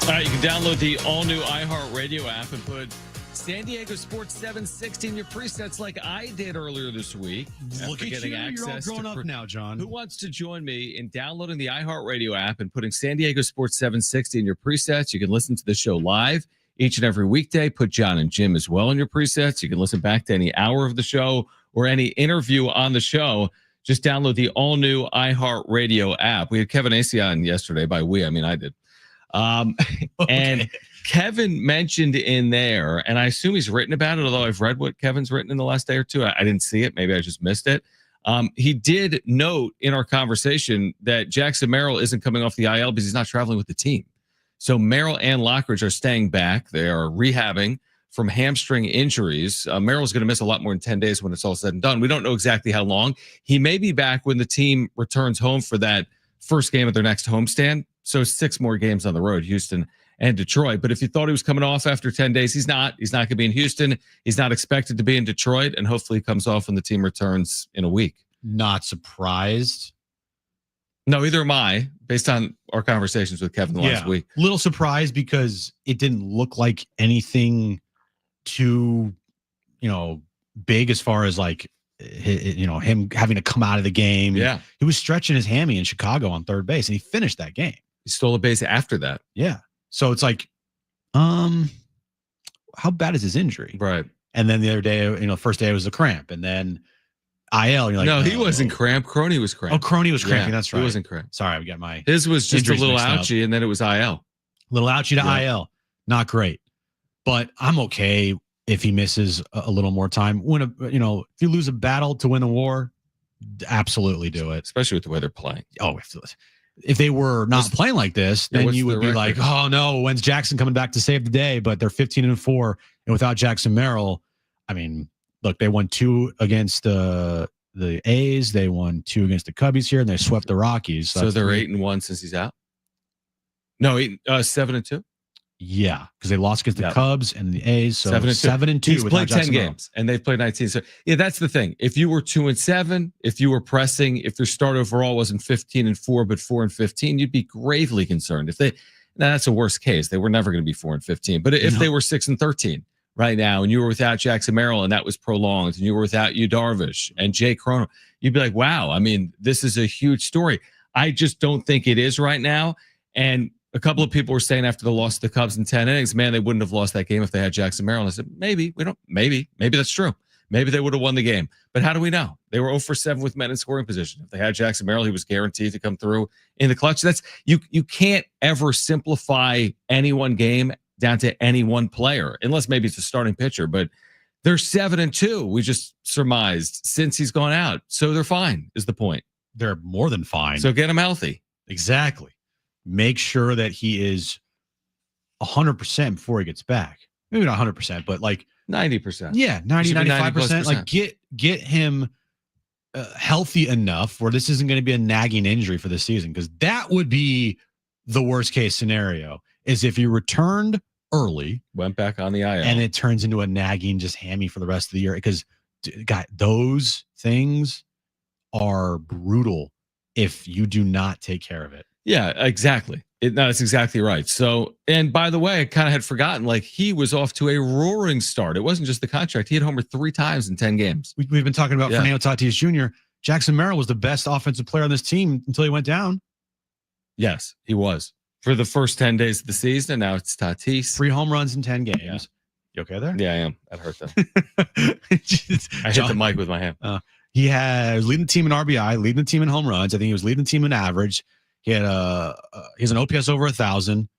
All right, you can download the all-new iHeartRadio app and put San Diego Sports 760 in your presets like I did earlier this week. Look at you. You're all grown up now, John. Who wants to join me in downloading the iHeartRadio app and putting San Diego Sports 760 in your presets? You can listen to the show live each and every weekday. Put Jon and Jim as well in your presets. You can listen back to any hour of the show or any interview on the show. Just download the all-new iHeartRadio app. We had Kevin Acey on yesterday. By we, I mean I did. Okay. And Kevin mentioned in there, and I assume he's written about it, although I've read what Kevin's written in the last day or two. I didn't see it. Maybe I just missed it. He did note in our conversation that Jackson Merrill isn't coming off the IL because he's not traveling with the team. So Merrill and Lockridge are staying back. They are rehabbing from hamstring injuries. Merrill's going to miss a lot more than 10 days when it's all said and done. We don't know exactly how long. He may be back when the team returns home for that first game of their next homestand. So 6 more games on the road, Houston and Detroit. But if you thought he was coming off after 10 days, he's not. He's not going to be in Houston. He's not expected to be in Detroit. And hopefully he comes off when the team returns in a week. Not surprised. No, either am I, based on our conversations with Kevin last week. Little surprised because it didn't look like anything too, big as far as like, him having to come out of the game. Yeah. He was stretching his hammy in Chicago on third base and he finished that game. He stole a base after that. Yeah. So it's like, how bad is his injury? Right. And then the other day, first day was a cramp and then IL. You're like, no, he wasn't cramp. Crony was cramp. Oh, Crony was cramping. That's right. He wasn't cramp. Sorry, I got my. His was just a little ouchy, up. and then it was IL. Little ouchie to IL. Not great, but I'm okay if he misses a little more time. When if you lose a battle to win a war, absolutely do it. Especially with the way they're playing. Oh, if they were not playing like this, then you would be like, oh no, when's Jackson coming back to save the day? But they're 15-4, and without Jackson Merrill, I mean, look, they won 2 against the A's, they won 2 against the Cubbies here, and they swept the Rockies. So they're 8-1 since he's out. No, 7-2. Yeah, because they lost against the Cubs and the A's. So 7-2. He's played 10 games, and they've played 19. So yeah, that's the thing. If you were 2-7, if you were pressing, if your start overall wasn't 15-4 but 4-15, you'd be gravely concerned. That's a worst case. They were never going to be 4-15. But if they were 6-13 right now, and you were without Jackson Merrill, and that was prolonged, and you were without Yu Darvish and Jay Crono, you'd be like, wow. I mean, this is a huge story. I just don't think it is right now. And a couple of people were saying after the loss to the Cubs in 10 innings, man, they wouldn't have lost that game if they had Jackson Merrill. And I said, maybe that's true. Maybe they would have won the game. But how do we know? They were 0-for-7 with men in scoring position. If they had Jackson Merrill, he was guaranteed to come through in the clutch. That's you can't ever simplify any one game down to any one player, unless maybe it's a starting pitcher. But they're 7-2. We just surmised since he's gone out. So they're fine, is the point. They're more than fine. So get him healthy. Exactly. Make sure that he is 100% before he gets back. Maybe not 100%, but like 90%. Yeah, 90, 95%. Like get him healthy enough where this isn't going to be a nagging injury for the season, because that would be the worst case scenario, is if he returned early, went back on the IL, and it turns into a nagging just hammy for the rest of the year. Because those things are brutal if you do not take care of it. Yeah, exactly. That's exactly right. So, and by the way, I kind of had forgotten, like, he was off to a roaring start. It wasn't just the contract. He had homered 3 times in 10 games. We've been talking about Fernando Tatis Jr. Jackson Merrill was the best offensive player on this team until he went down. Yes, he was. For the first 10 days of the season, and now it's Tatis. 3 home runs in 10 games. Yeah. You okay there? Yeah, I am. That hurt, though. I hit the mic with my hand. He was leading the team in RBI, leading the team in home runs. I think he was leading the team in average. He had he has an OPS over 1,000.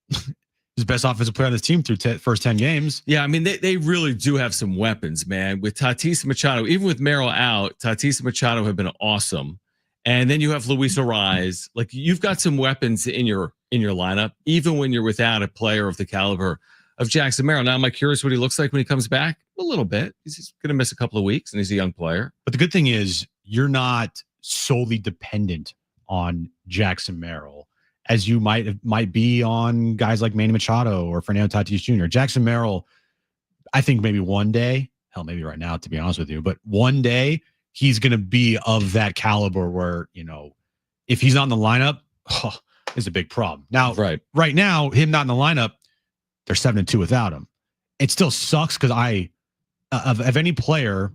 He's the best offensive player on this team through first 10 games. Yeah, I mean, they really do have some weapons, man. With Tatis and Machado, even with Merrill out, Tatis and Machado have been awesome. And then you have Luis Ariz. Like, you've got some weapons in your lineup, even when you're without a player of the caliber of Jackson Merrill. Now, am I curious what he looks like when he comes back? A little bit. He's going to miss a couple of weeks, and he's a young player. But the good thing is you're not solely dependent on Jackson Merrill as you might be on guys like Manny Machado or Fernando Tatis Jr. Jackson Merrill, I think maybe one day, hell, maybe right now, to be honest with you, but one day he's going to be of that caliber where, if he's on the lineup, is a big problem. Now, Right. right now, him not in the lineup, they're 7-2 without him. It still sucks because of any player,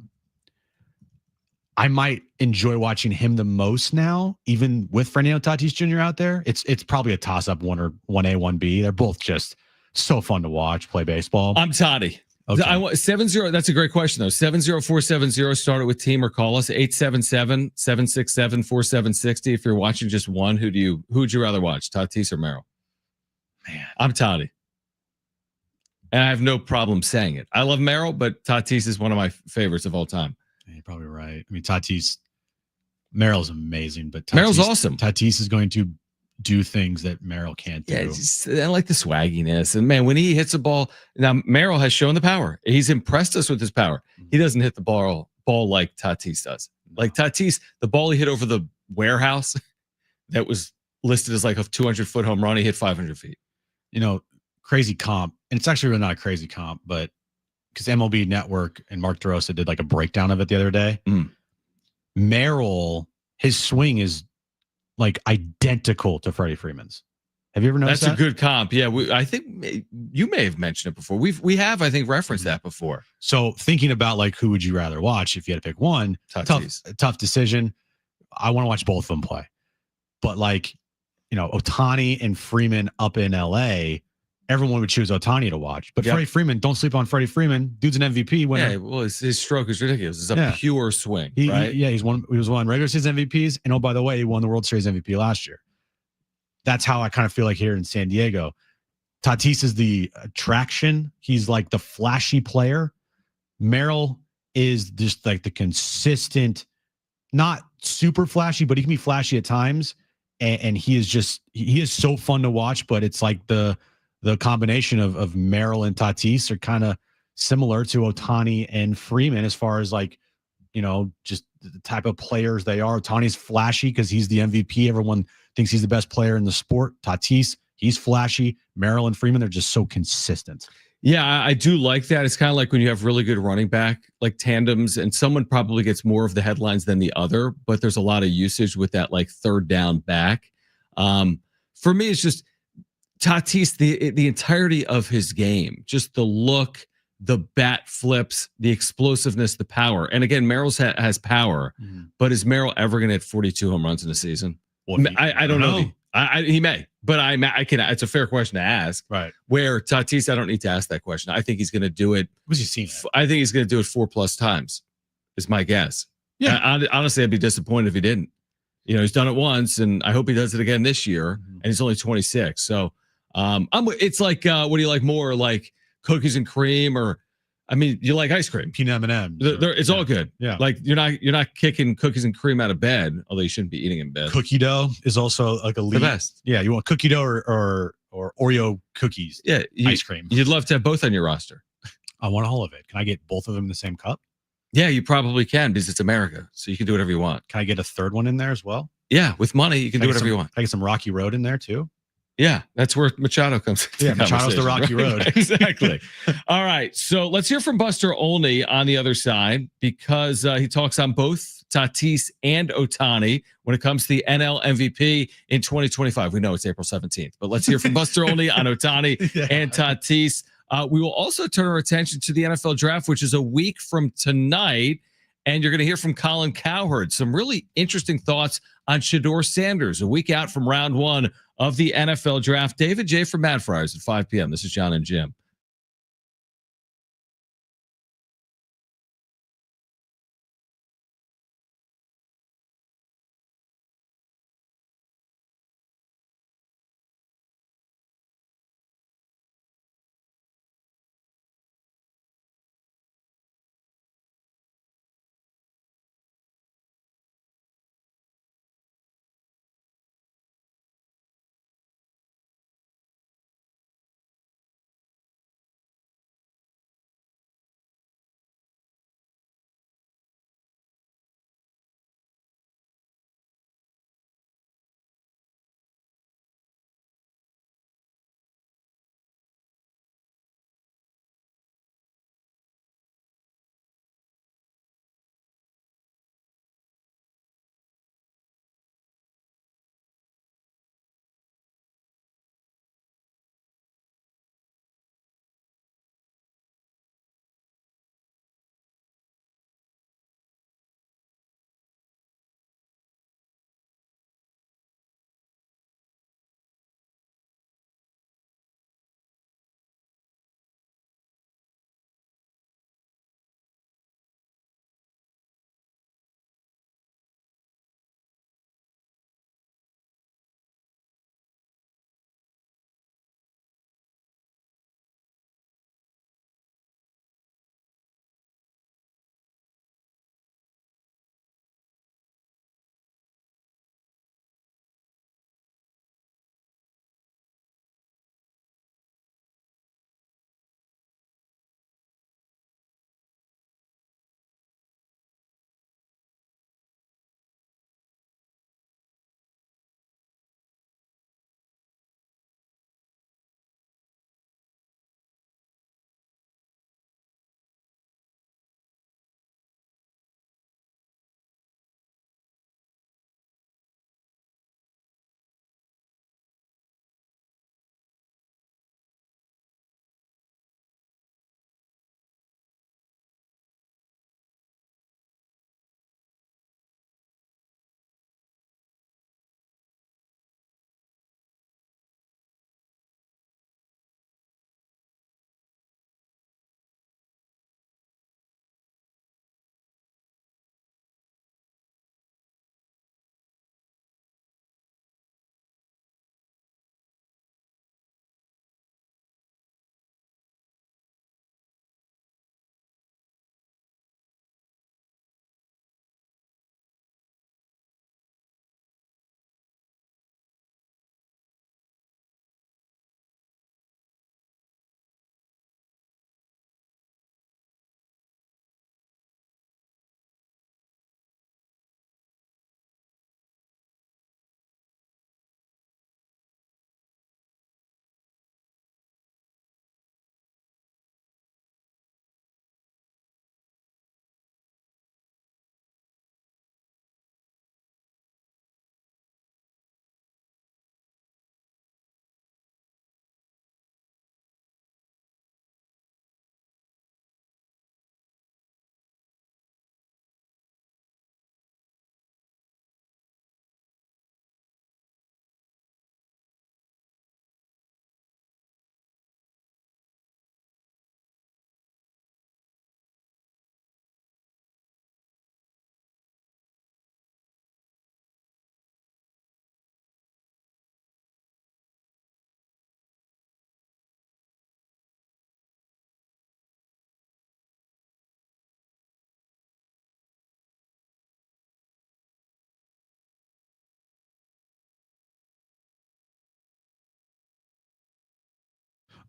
I might enjoy watching him the most now, even with Fernando Tatis Jr. out there. It's probably a toss-up 1A, 1B. They're both just so fun to watch play baseball. I'm Toddy. Okay. I want 70. That's a great question though. 70470. Start it with team or call us 877-767-4760. If you're watching just one, who'd you rather watch, Tatis or Merrill? Man, I'm Toddy, and I have no problem saying it. I love Merrill, but Tatis is one of my favorites of all time. you're probably right. I mean, Merrill's amazing, but Merrill's awesome. Tatis is going to do things that Merrill can't do. Yeah, I like the swagginess. And man, when he hits a ball, now Merrill has shown the power. He's impressed us with his power. He doesn't hit the ball like Tatis does. Like Tatis, the ball he hit over the warehouse that was listed as like a 200-foot home run, he hit 500 feet. Crazy comp. And it's actually really not a crazy comp, but because MLB Network and Mark DeRosa did like a breakdown of it the other day. Merrill, his swing is like identical to Freddie Freeman's. Have you ever noticed That's that? a good comp. Yeah, I think you may have mentioned it before. We have, I think, referenced that before. So thinking about like who would you rather watch if you had to pick one? Tough decision. I want to watch both of them play. But like, Ohtani and Freeman up in LA, everyone would choose Ohtani to watch. But Freddie Freeman, don't sleep on Freddie Freeman. Dude's an MVP winner. Yeah, well, his stroke is ridiculous. It's a pure swing, right? He was one regular season MVPs. And oh, by the way, he won the World Series MVP last year. That's how I kind of feel like here in San Diego. Tatis is the attraction. He's like the flashy player. Merrill is just like the consistent, not super flashy, but he can be flashy at times. And he is so fun to watch, but it's like the combination of Merrill and Tatis are kind of similar to Ohtani and Freeman as far as like, just the type of players they are. Ohtani's flashy because he's the MVP. Everyone thinks he's the best player in the sport. Tatis, he's flashy. Merrill and Freeman, they're just so consistent. Yeah, I do like that. It's kind of like when you have really good running back like tandems, and someone probably gets more of the headlines than the other, but there's a lot of usage with that like third down back. For me, it's just Tatis, the entirety of his game, just the look, the bat flips, the explosiveness, the power. And again, Merrill has power, but is Merrill ever going to hit 42 home runs in a season? Well, I don't know. He may, but I can. It's a fair question to ask. Right. Where Tatis, I don't need to ask that question. I think he's going to do it. What's he seen? I think he's going to do it 4+ times. Is my guess. Yeah. Honestly, I'd be disappointed if he didn't. He's done it once, and I hope he does it again this year. And he's only 26. So, it's like, what do you like more, like cookies and cream, or? I mean, you like ice cream, peanut M&Ms. It's all good. Yeah, like you're not kicking cookies and cream out of bed, although you shouldn't be eating in bed. Cookie dough is also like the best. Yeah, you want cookie dough or Oreo cookies. Yeah, ice cream. You'd love to have both on your roster. I want all of it. Can I get both of them in the same cup? Yeah, you probably can because it's America, so you can do whatever you want. Can I get a third one in there as well? Yeah, with money you can do whatever you want. Can I get some Rocky Road in there too? Yeah, that's where Machado comes. Yeah, Machado's the Rocky Road. Exactly. All right, so let's hear from Buster Olney on the other side because he talks on both Tatis and Ohtani when it comes to the NL MVP in 2025. We know it's April 17th, but let's hear from Buster Olney on Ohtani and Tatis. We will also turn our attention to the NFL draft, which is a week from tonight. And you're going to hear from Colin Cowherd. Some really interesting thoughts on Shedeur Sanders, a week out from round one of the NFL draft. David J. from MadFriars at 5 p.m. This is Jon and Jim.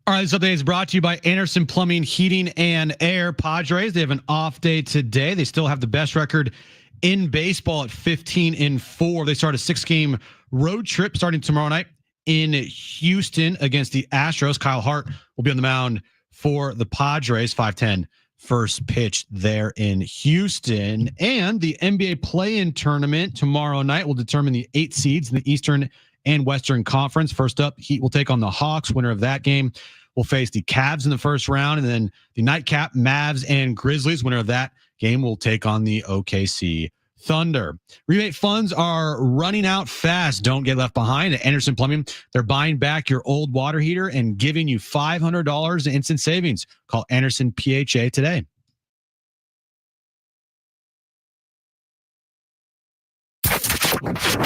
All right, this update is brought to you by Anderson Plumbing, Heating, and Air. Padres, they have an off day today. They still have the best record in baseball at 15-4. They start a 6-game road trip starting tomorrow night in Houston against the Astros. Kyle Hart will be on the mound for the Padres. 5:10 first pitch there in Houston. And the NBA play-in tournament tomorrow night will determine the 8 seeds in the Eastern and Western Conference. First up, Heat will take on the Hawks. Winner of that game will face the Cavs in the first round. And then the nightcap, Mavs and Grizzlies. Winner of that game will take on the OKC Thunder. Rebate funds are running out fast. Don't get left behind. At Anderson Plumbing, they're buying back your old water heater and giving you $500 in instant savings. Call Anderson PHA today.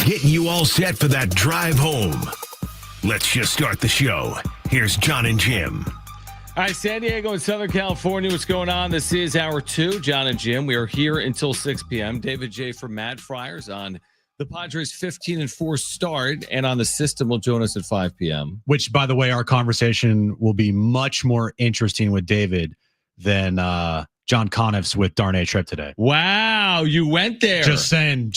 Getting you all set for that drive home. Let's just start the show. Here's Jon and Jim. All right, San Diego and Southern California, what's going on? This is hour 2. Jon and Jim, we are here until 6 p.m. David J. from MadFriars on the Padres 15-4 start, and on the system will join us at 5 p.m. Which, by the way, our conversation will be much more interesting with David than John Conniff's with Darnay Tripp today. Wow, you went there. Just saying.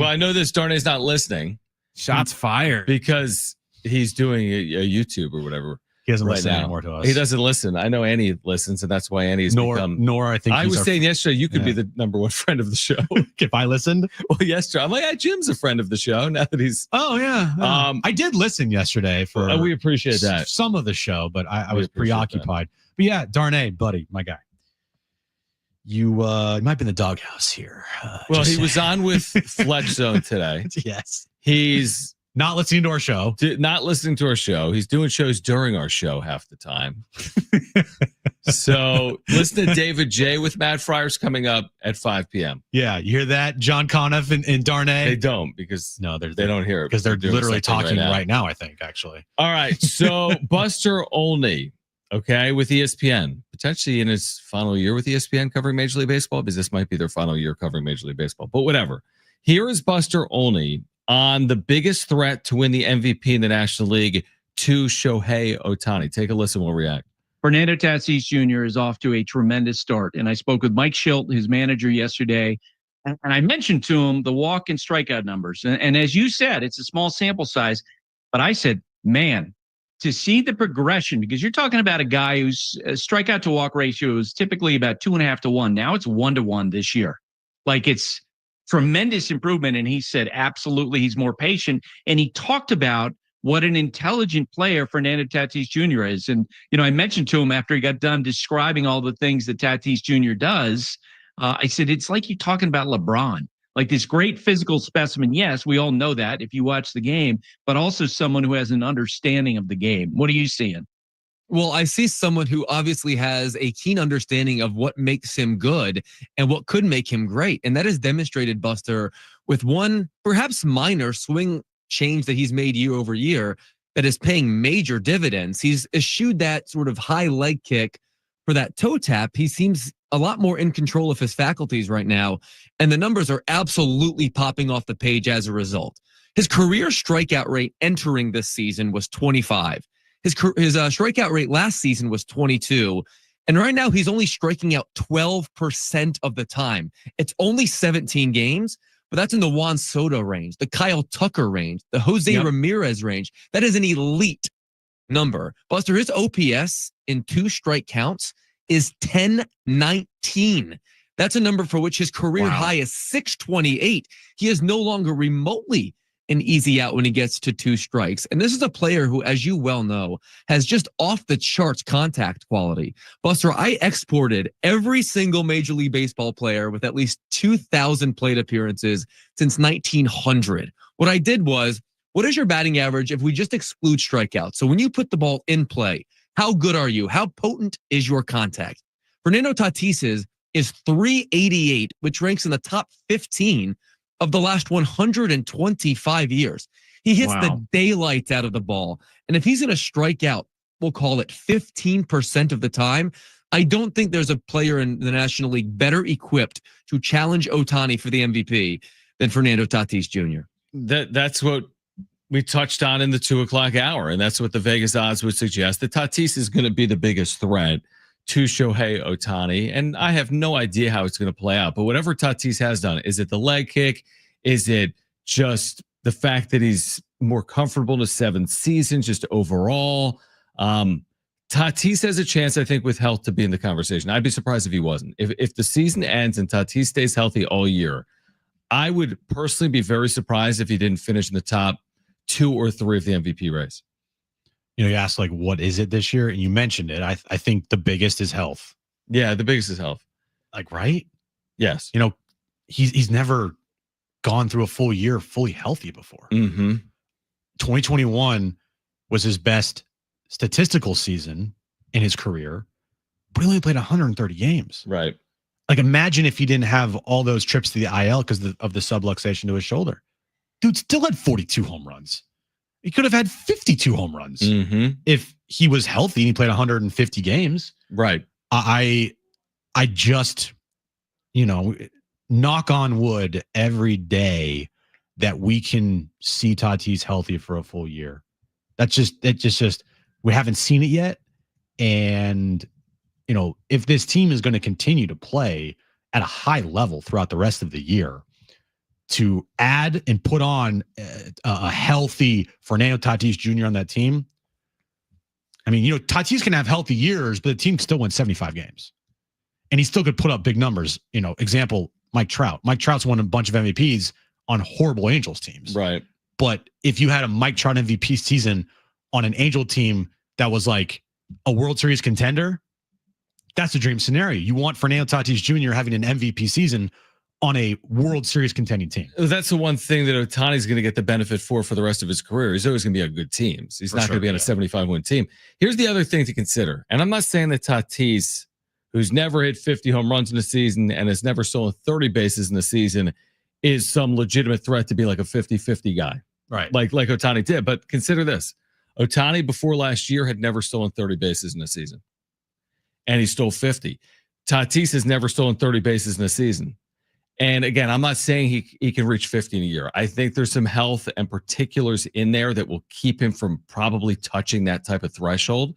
Well, I know this Darnay's not listening. Shots fired. Because he's doing a YouTube or whatever. He doesn't listen anymore to us. He doesn't listen. I know Annie listens, and that's why Annie's become. Nor I think I was saying yesterday you could be the number 1 friend of the show if I listened. Well, yesterday I'm like, Jim's a friend of the show now that he's. Oh yeah. I did listen yesterday for. We appreciate that. Some of the show, but I was preoccupied. But yeah, Darnay, buddy, my guy. You might be in the doghouse here. Well, he was on with Fletch Zone today. Yes. He's not listening to our show. Not listening to our show. He's doing shows during our show half the time. So listen to David J. with MadFriars coming up at 5 p.m. Yeah, you hear that, John Conniff and Darnay? They don't, because they don't hear it. Because they're literally talking right now, I think, actually. All right, so Buster Olney, okay, with ESPN, potentially in his final year with ESPN covering Major League Baseball, because this might be their final year covering Major League Baseball, but whatever. Here is Buster Olney on the biggest threat to win the MVP in the National League to Shohei Ohtani. Take a listen, we'll react. Fernando Tatis Jr. is off to a tremendous start. And I spoke with Mike Schilt, his manager, yesterday, and I mentioned to him the walk and strikeout numbers. And as you said, it's a small sample size, but I said, man, to see the progression, because you're talking about a guy whose strikeout to walk ratio is typically about 2.5 to 1. Now it's 1 to 1 this year. Like, it's tremendous improvement. And he said, absolutely, he's more patient. And he talked about what an intelligent player Fernando Tatis Jr. is. And, I mentioned to him after he got done describing all the things that Tatis Jr. does, I said, it's like you're talking about LeBron, like this great physical specimen. Yes, we all know that if you watch the game, but also someone who has an understanding of the game. What are you seeing? Well, I see someone who obviously has a keen understanding of what makes him good and what could make him great. And that is demonstrated, Buster, with one perhaps minor swing change that he's made year over year that is paying major dividends. He's eschewed that sort of high leg kick for that toe tap. He seems a lot more in control of his faculties right now. And the numbers are absolutely popping off the page as a result. His career strikeout rate entering this season was 25. His strikeout rate last season was 22. And right now he's only striking out 12% of the time. It's only 17 games, but that's in the Juan Soto range, the Kyle Tucker range, the Jose Ramirez range. That is an elite number. Buster, his OPS in 2 strike counts is 1019. That's a number for which his career high is 628. He is no longer remotely an easy out when he gets to 2 strikes. And this is a player who, as you well know, has just off the charts contact quality. Buster, I exported every single Major League Baseball player with at least 2,000 plate appearances since 1900. What I did was, what is your batting average if we just exclude strikeouts? So when you put the ball in play, how good are you? How potent is your contact? Fernando Tatis's is 388, which ranks in the top 15 of the last 125 years. He hits the daylights out of the ball. And if he's going to strike out, we'll call it 15% of the time, I don't think there's a player in the National League better equipped to challenge Ohtani for the MVP than Fernando Tatis Jr. That's what we touched on in the 2:00 hour, and that's what the Vegas odds would suggest. That Tatis is going to be the biggest threat to Shohei Ohtani, and I have no idea how it's going to play out. But whatever Tatis has done, is it the leg kick? Is it just the fact that he's more comfortable in his 7th season, just overall? Tatis has a chance, I think, with health to be in the conversation. I'd be surprised if he wasn't. If the season ends and Tatis stays healthy all year, I would personally be very surprised if he didn't finish in the top 2 or 3 of the MVP race. You asked like, what is it this year? And you mentioned it. I think the biggest is health. Yeah, the biggest is health. Like, right? Yes. He's never gone through a full year fully healthy before. 2021 was his best statistical season in his career, but he only played 130 games. Right. Like, imagine if he didn't have all those trips to the IL because of the subluxation to his shoulder. Dude still had 42 home runs. He could have had 52 home runs if he was healthy and he played 150 games. Right. I just, knock on wood every day that we can see Tatis healthy for a full year. That's just we haven't seen it yet. And, if this team is going to continue to play at a high level throughout the rest of the year, to add and put on a healthy Fernando Tatis Jr. on that team. I mean, Tatis can have healthy years, but the team can still win 75 games. And he still could put up big numbers. Example, Mike Trout. Mike Trout's won a bunch of MVPs on horrible Angels teams. Right. But if you had a Mike Trout MVP season on an Angel team that was like a World Series contender, that's a dream scenario. You want Fernando Tatis Jr. having an MVP season on a World Series contending team. That's the one thing that Ohtani's going to get the benefit for the rest of his career. He's always going to be on good teams. He's not going to be on a 75-win team. Here's the other thing to consider. And I'm not saying that Tatis, who's never hit 50 home runs in a season and has never stolen 30 bases in a season, is some legitimate threat to be like a 50-50 guy. Right. Like Ohtani did. But consider this. Ohtani before last year had never stolen 30 bases in a season. And he stole 50. Tatis has never stolen 30 bases in a season. And again, I'm not saying he can reach 50 in a year. I think there's some health and particulars in there that will keep him from probably touching that type of threshold.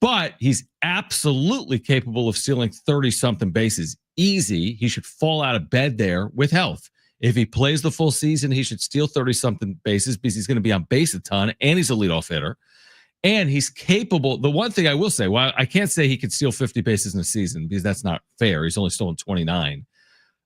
But he's absolutely capable of stealing 30-something bases. Easy. He should fall out of bed there with health. If he plays the full season, he should steal 30-something bases because he's going to be on base a ton, and he's a leadoff hitter. And he's capable. The one thing I will say, well, I can't say he could steal 50 bases in a season because that's not fair. He's only stolen 29.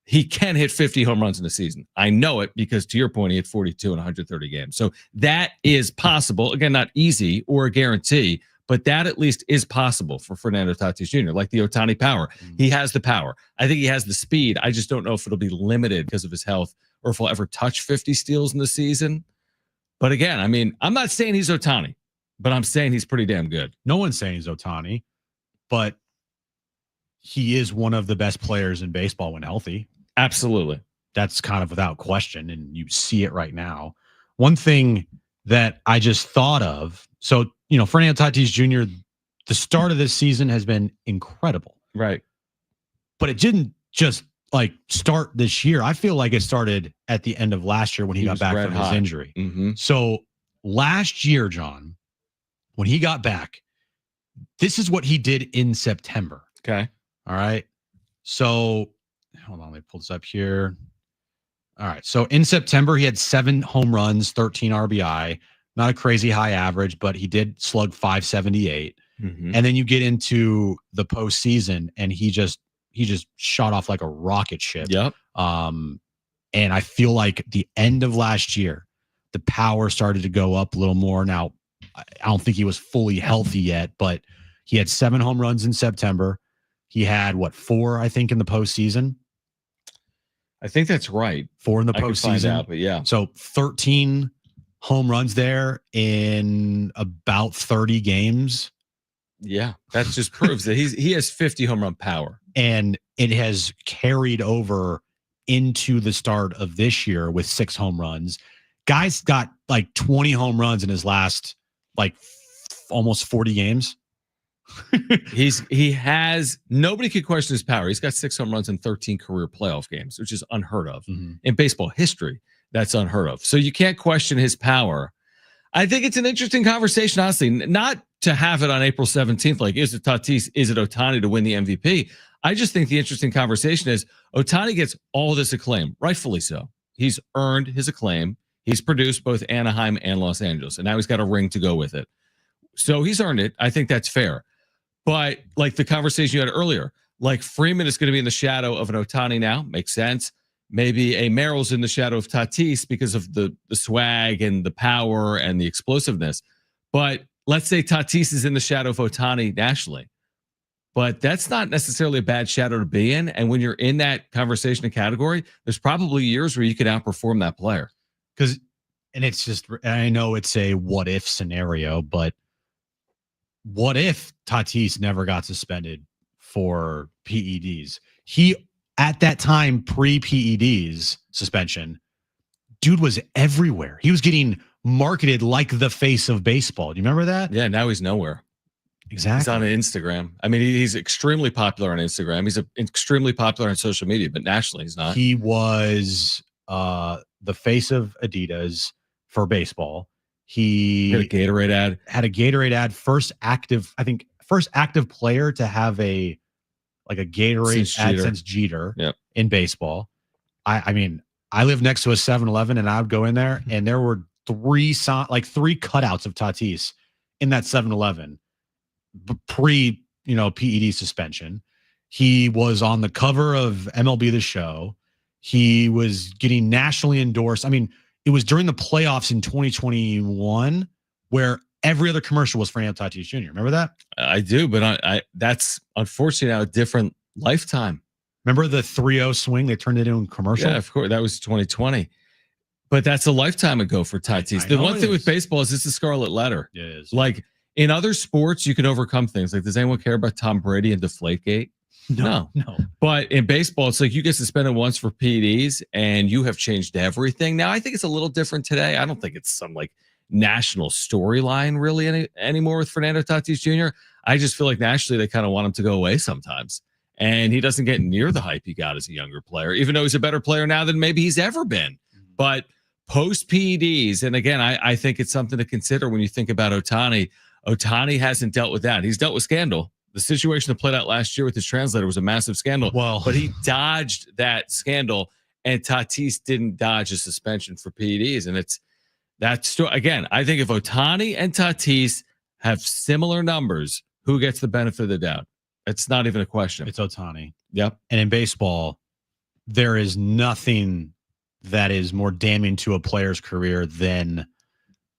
He can hit 50 home runs in a season. I know it because, to your point, he hit 42 in 130 games. So that is possible. Again, not easy or a guarantee, but that at least is possible for Fernando Tatis Jr., like the Ohtani power. He has the power. I think he has the speed. I just don't know if it'll be limited because of his health or if he'll ever touch 50 steals in the season. But again, I mean, I'm not saying he's Ohtani, but I'm saying he's pretty damn good. No one's saying he's Ohtani, but he is one of the best players in baseball when healthy. Absolutely. That's kind of without question, and you see it right now. One thing that I just thought of, so, Fernando Tatis Jr., the start of this season has been incredible. Right. But it didn't just start this year. I feel like it started at the end of last year when he got back from his injury. So last year, John, when he got back, this is what he did in September. Okay. All right. So hold on, let me pull this up here. All right. So in September, he had 7 home runs, 13 RBI, not a crazy high average, but he did slug 578. And then you get into the postseason and he just shot off like a rocket ship. Yep. And I feel like the end of last year, the power started to go up a little more. Now, I don't think he was fully healthy yet, but he had 7 home runs in September. He had 4, I think, in the postseason. I think that's right. 4 in the I can find postseason. out, but yeah. So 13 home runs there in about 30 games. Yeah, that just proves that he has 50 home run power. And it has carried over into the start of this year with 6 home runs. Guy's got 20 home runs in his last almost 40 games. He has nobody could question his power. He's got 6 home runs in 13 career playoff games, which is unheard of in baseball history. That's unheard of. So you can't question his power. I think it's an interesting conversation, honestly. Not to have it on April 17th, like, is it Tatis, is it Ohtani to win the MVP? I just think the interesting conversation is Ohtani gets all this acclaim, rightfully so. He's earned his acclaim. He's produced both Anaheim and Los Angeles, and now he's got a ring to go with it. So he's earned it. I think that's fair. But like the conversation you had earlier, like Freeman is going to be in the shadow of an Ohtani now. Makes sense. Maybe a Merrill's in the shadow of Tatis because of the swag and the power and the explosiveness. But let's say Tatis is in the shadow of Ohtani nationally. But that's not necessarily a bad shadow to be in. And when you're in that conversation and category, there's probably years where you could outperform that player. And it's just, I know it's a what if scenario, but what if Tatis never got suspended for PEDs? He, at that time, pre-PEDs suspension, dude was everywhere. He was getting marketed like the face of baseball. Do you remember that? Yeah, now he's nowhere. Exactly. He's on Instagram. I mean, he's extremely popular on Instagram. He's extremely popular on social media, but nationally he's not. He was the face of Adidas for baseball. He had a Gatorade ad. First active player to have a Gatorade ad since Jeter in baseball. I mean, I live next to a 7-Eleven and I would go in there and there were three cutouts of Tatis in that 7-Eleven pre, PED suspension. He was on the cover of MLB The Show. He was getting nationally endorsed. I mean, it was during the playoffs in 2021 where every other commercial was Fernando Tatis Jr. Remember that? I do, but I that's unfortunately now a different lifetime. Remember the 3-0 swing? They turned it into a commercial. Yeah, of course. That was 2020. But that's a lifetime ago for Tatis. The one thing with baseball is it's a scarlet letter. Yeah, it is. Like in other sports, you can overcome things. Like, does anyone care about Tom Brady and Deflategate? No. But in baseball, it's like you get suspended once for PEDs and you have changed everything. Now, I think it's a little different today. I don't think it's some like national storyline really anymore with Fernando Tatis Jr. I just feel like nationally they kind of want him to go away sometimes. And he doesn't get near the hype he got as a younger player, even though he's a better player now than maybe he's ever been. But post PEDs, and again, I think it's something to consider when you think about Ohtani. Ohtani hasn't dealt with that. He's dealt with scandal. The situation that played out last year with his translator was a massive scandal. Well, but he dodged that scandal, and Tatis didn't dodge a suspension for PEDs. And again, I think if Ohtani and Tatis have similar numbers, who gets the benefit of the doubt? It's not even a question. It's Ohtani. Yep. And in baseball, there is nothing that is more damning to a player's career than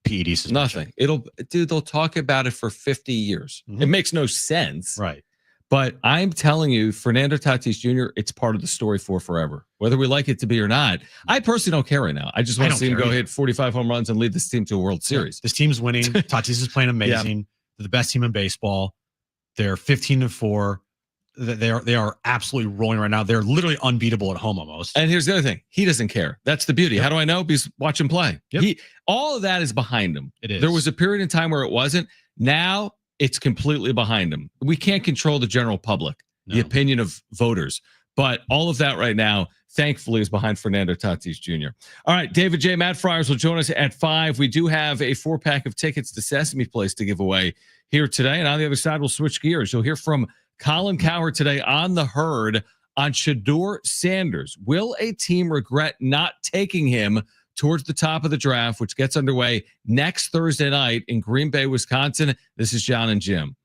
PED suspension. Nothing. They'll talk about it for 50 years. Mm-hmm. It makes no sense. Right. But I'm telling you, Fernando Tatis Jr., it's part of the story for forever, whether we like it to be or not. I personally don't care right now. I just want to see him go hit 45 home runs and lead this team to a World Series. This team's winning. Tatis is playing amazing. Yeah. They're the best team in baseball. They're 15-4. They are absolutely rolling right now. They're literally unbeatable at home almost. And here's the other thing. He doesn't care. That's the beauty. Yep. How do I know? Because watch him play. Yep. All of that is behind him. It is. There was a period in time where it wasn't. Now it's completely behind him. We can't control the general public, the opinion of voters. But all of that right now, thankfully, is behind Fernando Tatis Jr. All right, David J. MadFriars will join us at 5. We do have a 4-pack of tickets to Sesame Place to give away here today. And on the other side, we'll switch gears. You'll hear from Colin Cowherd today on The Herd on Shedeur Sanders. Will a team regret not taking him towards the top of the draft, which gets underway next Thursday night in Green Bay, Wisconsin? This is Jon and Jim.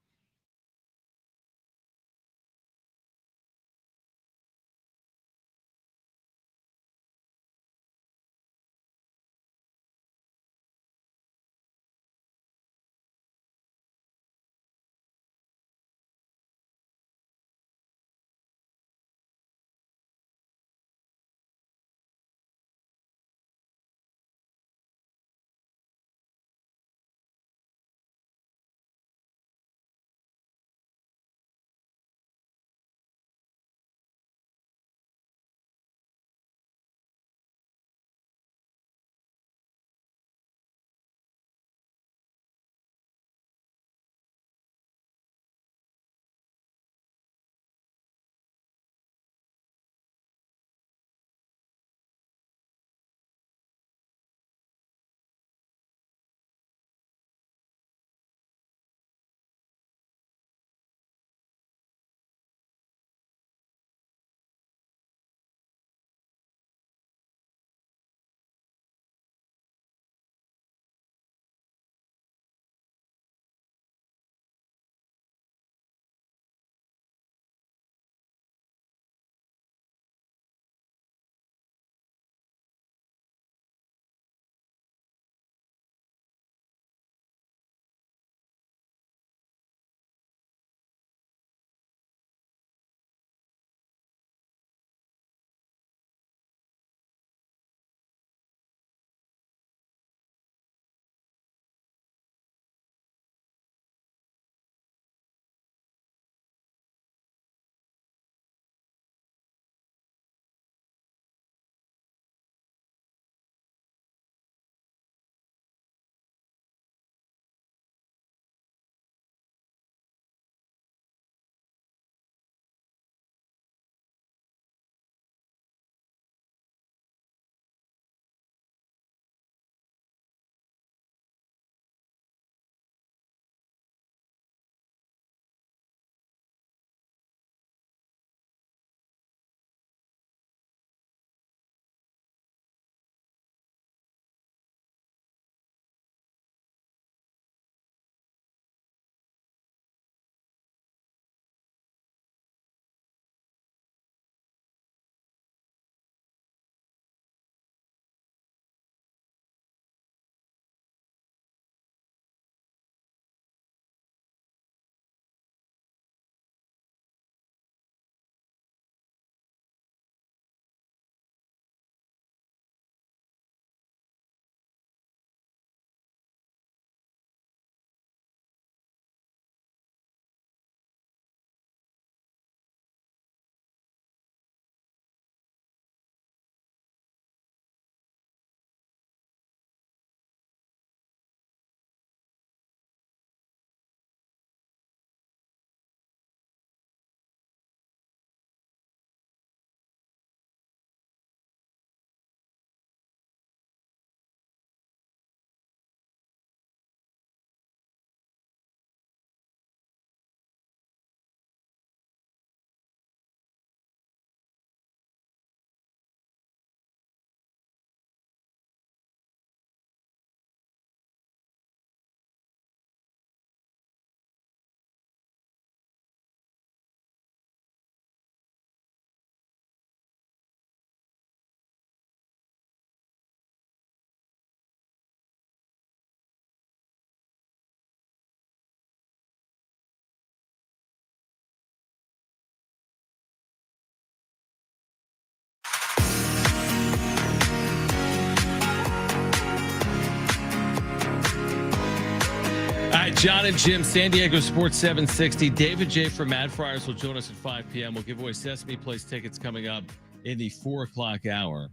right, Jon and Jim, San Diego Sports 760. David J. from MadFriars will join us at 5 p.m. We'll give away Sesame Place tickets coming up in the 4 o'clock hour.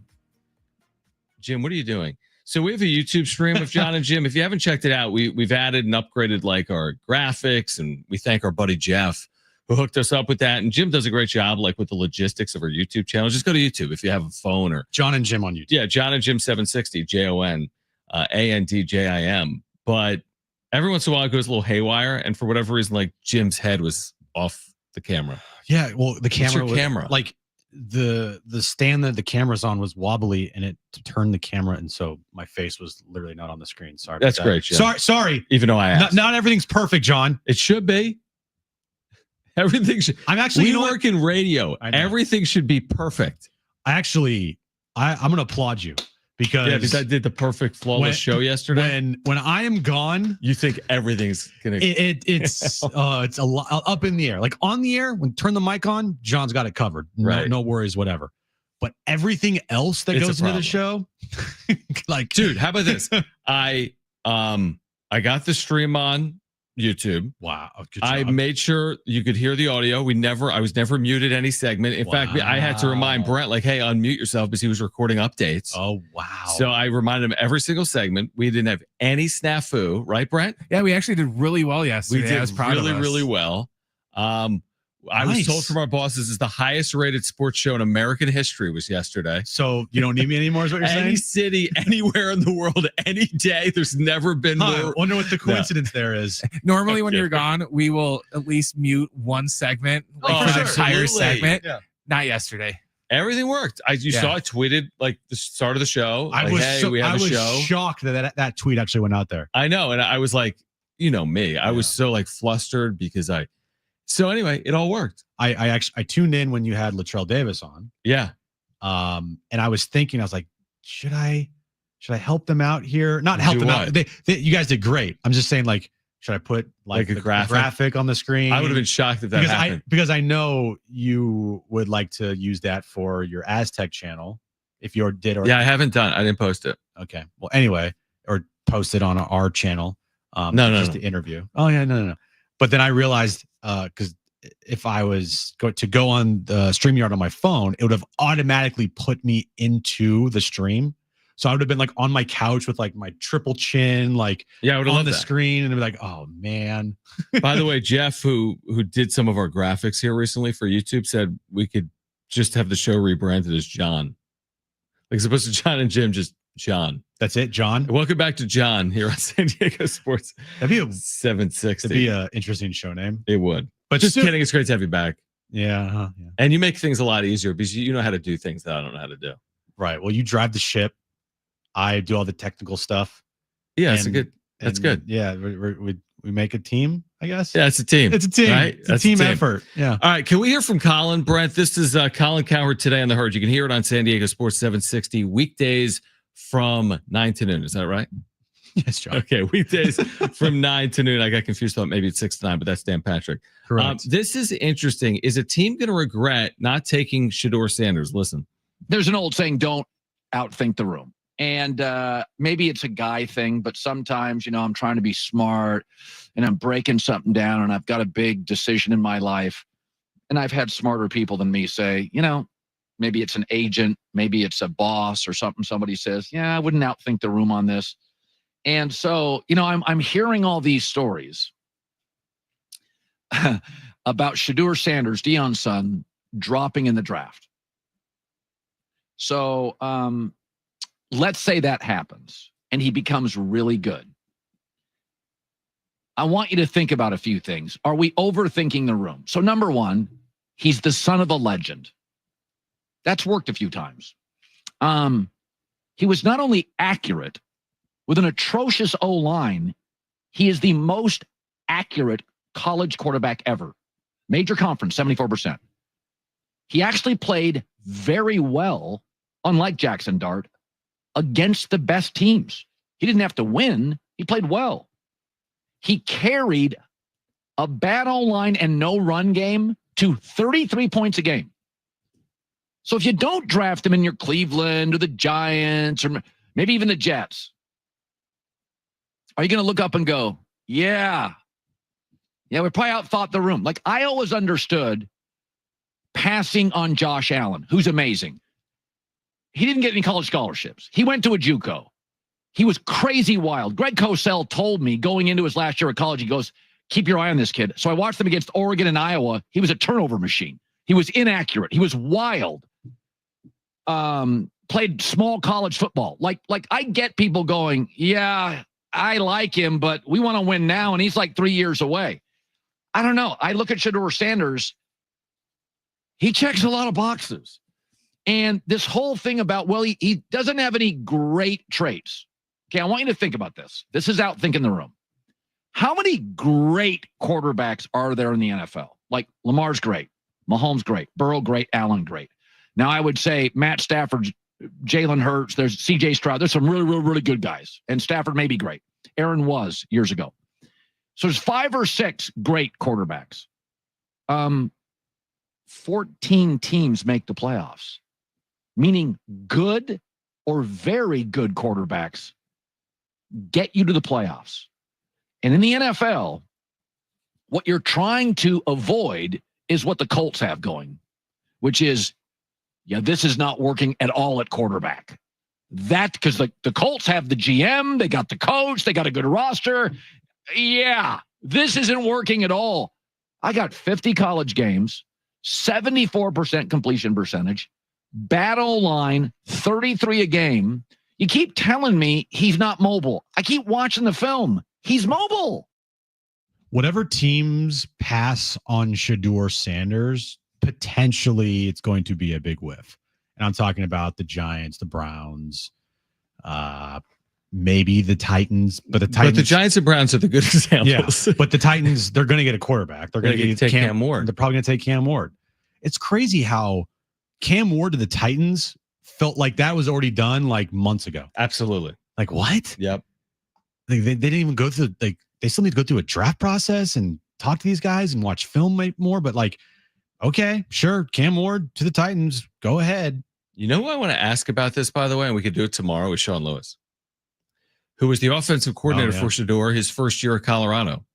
Jim, what are you doing? So we have a YouTube stream of Jon and Jim. If you haven't checked it out, we've added and upgraded like our graphics, and we thank our buddy Jeff who hooked us up with that. And Jim does a great job like with the logistics of our YouTube channel. Just go to YouTube if you have a phone or Jon and Jim on YouTube. Yeah, Jon and Jim 760, JON ANDJIM. But every once in a while it goes a little haywire, and for whatever reason, like Jim's head was off the camera. Yeah, well, the camera, camera? Like the stand that the camera's on was wobbly, and it turned the camera, and so my face was literally not on the screen. Sorry. That's great, Jim. Sorry. Even though I asked. Not everything's perfect, Jon. It should be. Everything should. I'm actually. We work in radio. Everything should be perfect. I'm going to applaud you because I did the perfect flawless show yesterday. When I am gone, you think everything's gonna. It's a lot up in the air. Like on the air, when turn the mic on, Jon's got it covered. No worries, whatever. But everything else that goes into the show, like, dude, how about this? I got the stream on YouTube. Wow. I made sure you could hear the audio. I was never muted any segment. In fact, I had to remind Brent, like, hey, unmute yourself, because he was recording updates. Oh, wow. So I reminded him every single segment. We didn't have any snafu, right, Brent? Yeah, we actually did really well yesterday. We did I was proud of us. really well. I was told from our bosses is the highest rated sports show in American history was yesterday. So you don't need me anymore is what you're saying? Any city, anywhere in the world, any day, there's never been more. I wonder what the coincidence there is. Normally when you're gone, we will at least mute one segment for the entire segment. Yeah. Not yesterday. Everything worked. You saw I tweeted like the start of the show. I was shocked that tweet actually went out there. I know. And I was like, you know me, I was so like flustered because so anyway, it all worked. I tuned in when you had Latrell Davis on. Yeah. And I was thinking, I was like, should I help them out here? Not help them out. You guys did great. I'm just saying, like, should I put like a graphic on the screen? I would have been shocked if that happened. Because I know you would like to use that for your Aztec channel. If you did, or I haven't done. I didn't post it. Okay. Well, anyway, or post it on our channel. No. The interview. Oh yeah, no. But then I realized, because if I was to go on the StreamYard on my phone, it would have automatically put me into the stream. So I would have been like on my couch with like my triple chin, like I would have on the screen, and it'd be like, oh man. By the way, Jeff, who did some of our graphics here recently for YouTube, said we could just have the show rebranded as Jon. Like, as opposed to Jon and Jim, just Jon. That's it, Jon. Welcome back to Jon here on San Diego Sports. That'd be 760. That'd be an interesting show name. It would. But just kidding. It's great to have you back. Yeah. And you make things a lot easier because you know how to do things that I don't know how to do. Right. Well, you drive the ship. I do all the technical stuff. Yeah, that's good. Yeah, we make a team, I guess. Yeah, it's a team. It's a team. Right? It's a team effort. Yeah. All right. Can we hear from Colin, Brent? This is Colin Cowherd today on the Herd. You can hear it on San Diego Sports 760 weekdays from 9 to noon. Is that right? Yes, Jon. Okay, weekdays from 9 to noon. I got confused about maybe it's 6 to 9, but that's Dan Patrick. Correct. This is interesting. Is a team going to regret not taking Shedeur Sanders? Listen. There's an old saying, don't outthink the room. And maybe it's a guy thing, but sometimes, I'm trying to be smart and I'm breaking something down and I've got a big decision in my life. And I've had smarter people than me say, maybe it's an agent, maybe it's a boss or something. Somebody says, I wouldn't outthink the room on this. And so, I'm hearing all these stories about Shedeur Sanders, Deion's son, dropping in the draft. So let's say that happens and he becomes really good. I want you to think about a few things. Are we overthinking the room? So number one, he's the son of a legend. That's worked a few times. He was not only accurate with an atrocious O-line, he is the most accurate college quarterback ever. Major conference, 74%. He actually played very well, unlike Jackson Dart, against the best teams. He didn't have to win. He played well. He carried a bad O-line and no run game to 33 points a game. So if you don't draft him in your Cleveland or the Giants or maybe even the Jets, are you going to look up and go, Yeah. Yeah, we probably outthought the room. Like, I always understood passing on Josh Allen, who's amazing. He didn't get any college scholarships. He went to a JUCO. He was crazy wild. Greg Cosell told me going into his last year of college, he goes, keep your eye on this kid. So I watched them against Oregon and Iowa. He was a turnover machine. He was inaccurate. He was wild. Played small college football. Like I get people going, yeah, I like him, but we want to win now. And he's like 3 years away. I don't know. I look at Shedeur Sanders. He checks a lot of boxes. And this whole thing about, well, he doesn't have any great traits. Okay, I want you to think about this. This is out thinking the room. How many great quarterbacks are there in the NFL? Like Lamar's great, Mahomes great, Burrow great, Allen great. Now I would say Matt Stafford, Jalen Hurts, there's CJ Stroud. There's some really, really, really good guys. And Stafford may be great. Aaron was years ago. So there's 5 or 6 great quarterbacks. 14 teams make the playoffs, meaning good or very good quarterbacks get you to the playoffs. And in the NFL, what you're trying to avoid is what the Colts have going, which is, yeah, this is not working at all at quarterback. That because the Colts have the GM, they got the coach, they got a good roster. Yeah, this isn't working at all. I got 50 college games, 74% completion percentage, bad O-line, 33 a game. You keep telling me he's not mobile. I keep watching the film. He's mobile. Whatever teams pass on Shedeur Sanders, potentially it's going to be a big whiff. And I'm talking about the Giants, the Browns, maybe the Titans, but the Giants and Browns are the good examples. Yeah, but the Titans, they're going to get a quarterback. They're going to take Cam Ward. They're probably going to take Cam Ward. It's crazy how Cam Ward to the Titans felt like that was already done like months ago. Absolutely. Like what? Yep. They didn't even go through they still need to go through a draft process and talk to these guys and watch film more. But like, okay, sure, Cam Ward to the Titans, go ahead. You know who I want to ask about this, by the way, and we could do it tomorrow with Sean Lewis, who was the offensive coordinator for Shedeur his first year at Colorado.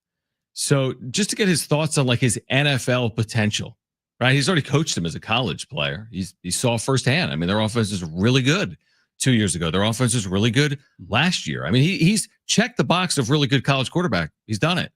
So just to get his thoughts on like his NFL potential, right? He's already coached him as a college player. He saw firsthand. I mean, their offense is really good 2 years ago. Their offense was really good last year. I mean, he's checked the box of really good college quarterback. He's done it.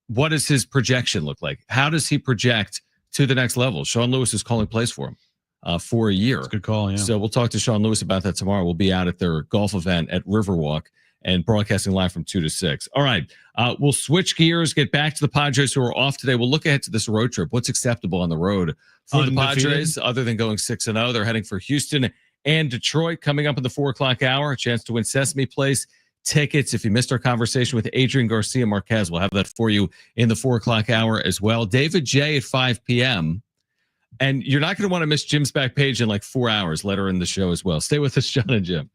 What does his projection look like? How does he project to the next level? Sean Lewis is calling plays for him for a year. That's a good call, yeah. So we'll talk to Sean Lewis about that tomorrow. We'll be out at their golf event at Riverwalk and broadcasting live from 2 to 6. All right. We'll switch gears, get back to the Padres who are off today. We'll look ahead to this road trip. What's acceptable on the road for the Padres other than going 6-0? They're heading for Houston and Detroit coming up in the 4 o'clock hour. A chance to win Sesame Place tickets. If you missed our conversation with Adrian Garcia-Marquez, we'll have that for you in the 4 o'clock hour as well. David J at 5 p.m. And you're not going to want to miss Jim's Backpage in like 4 hours later in the show as well. Stay with us, Jon and Jim.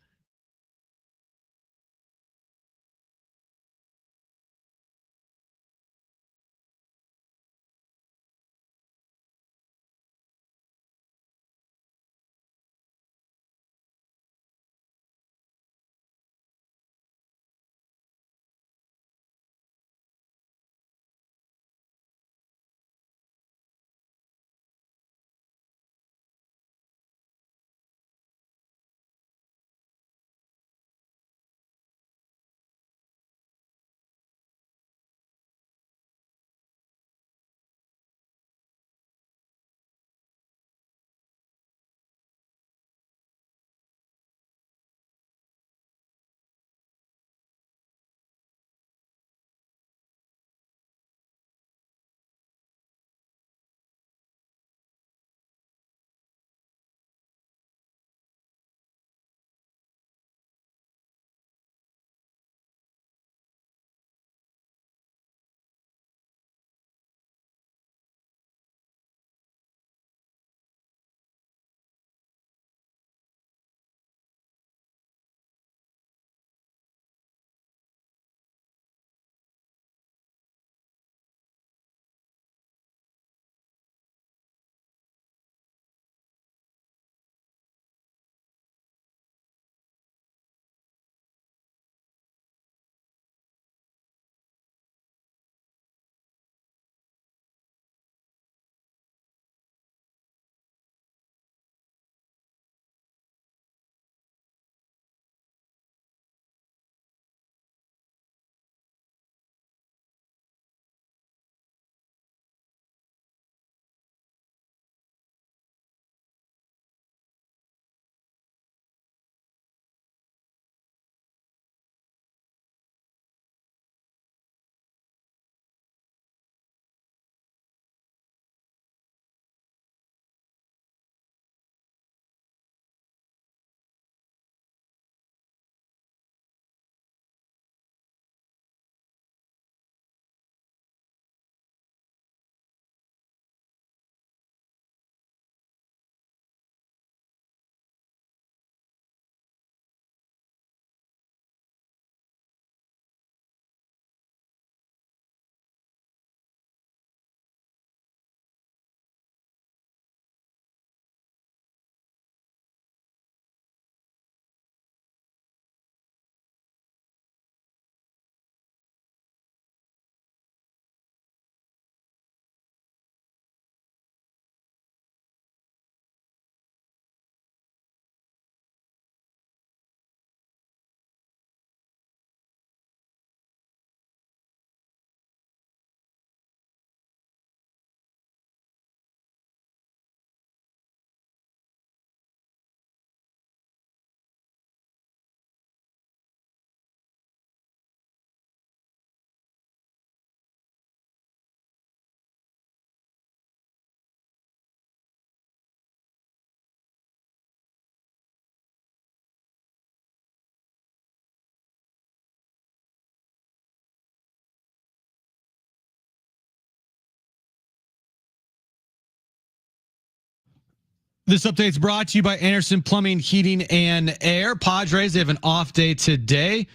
This update's brought to you by Anderson Plumbing, Heating, and Air. Padres, they have an off day today.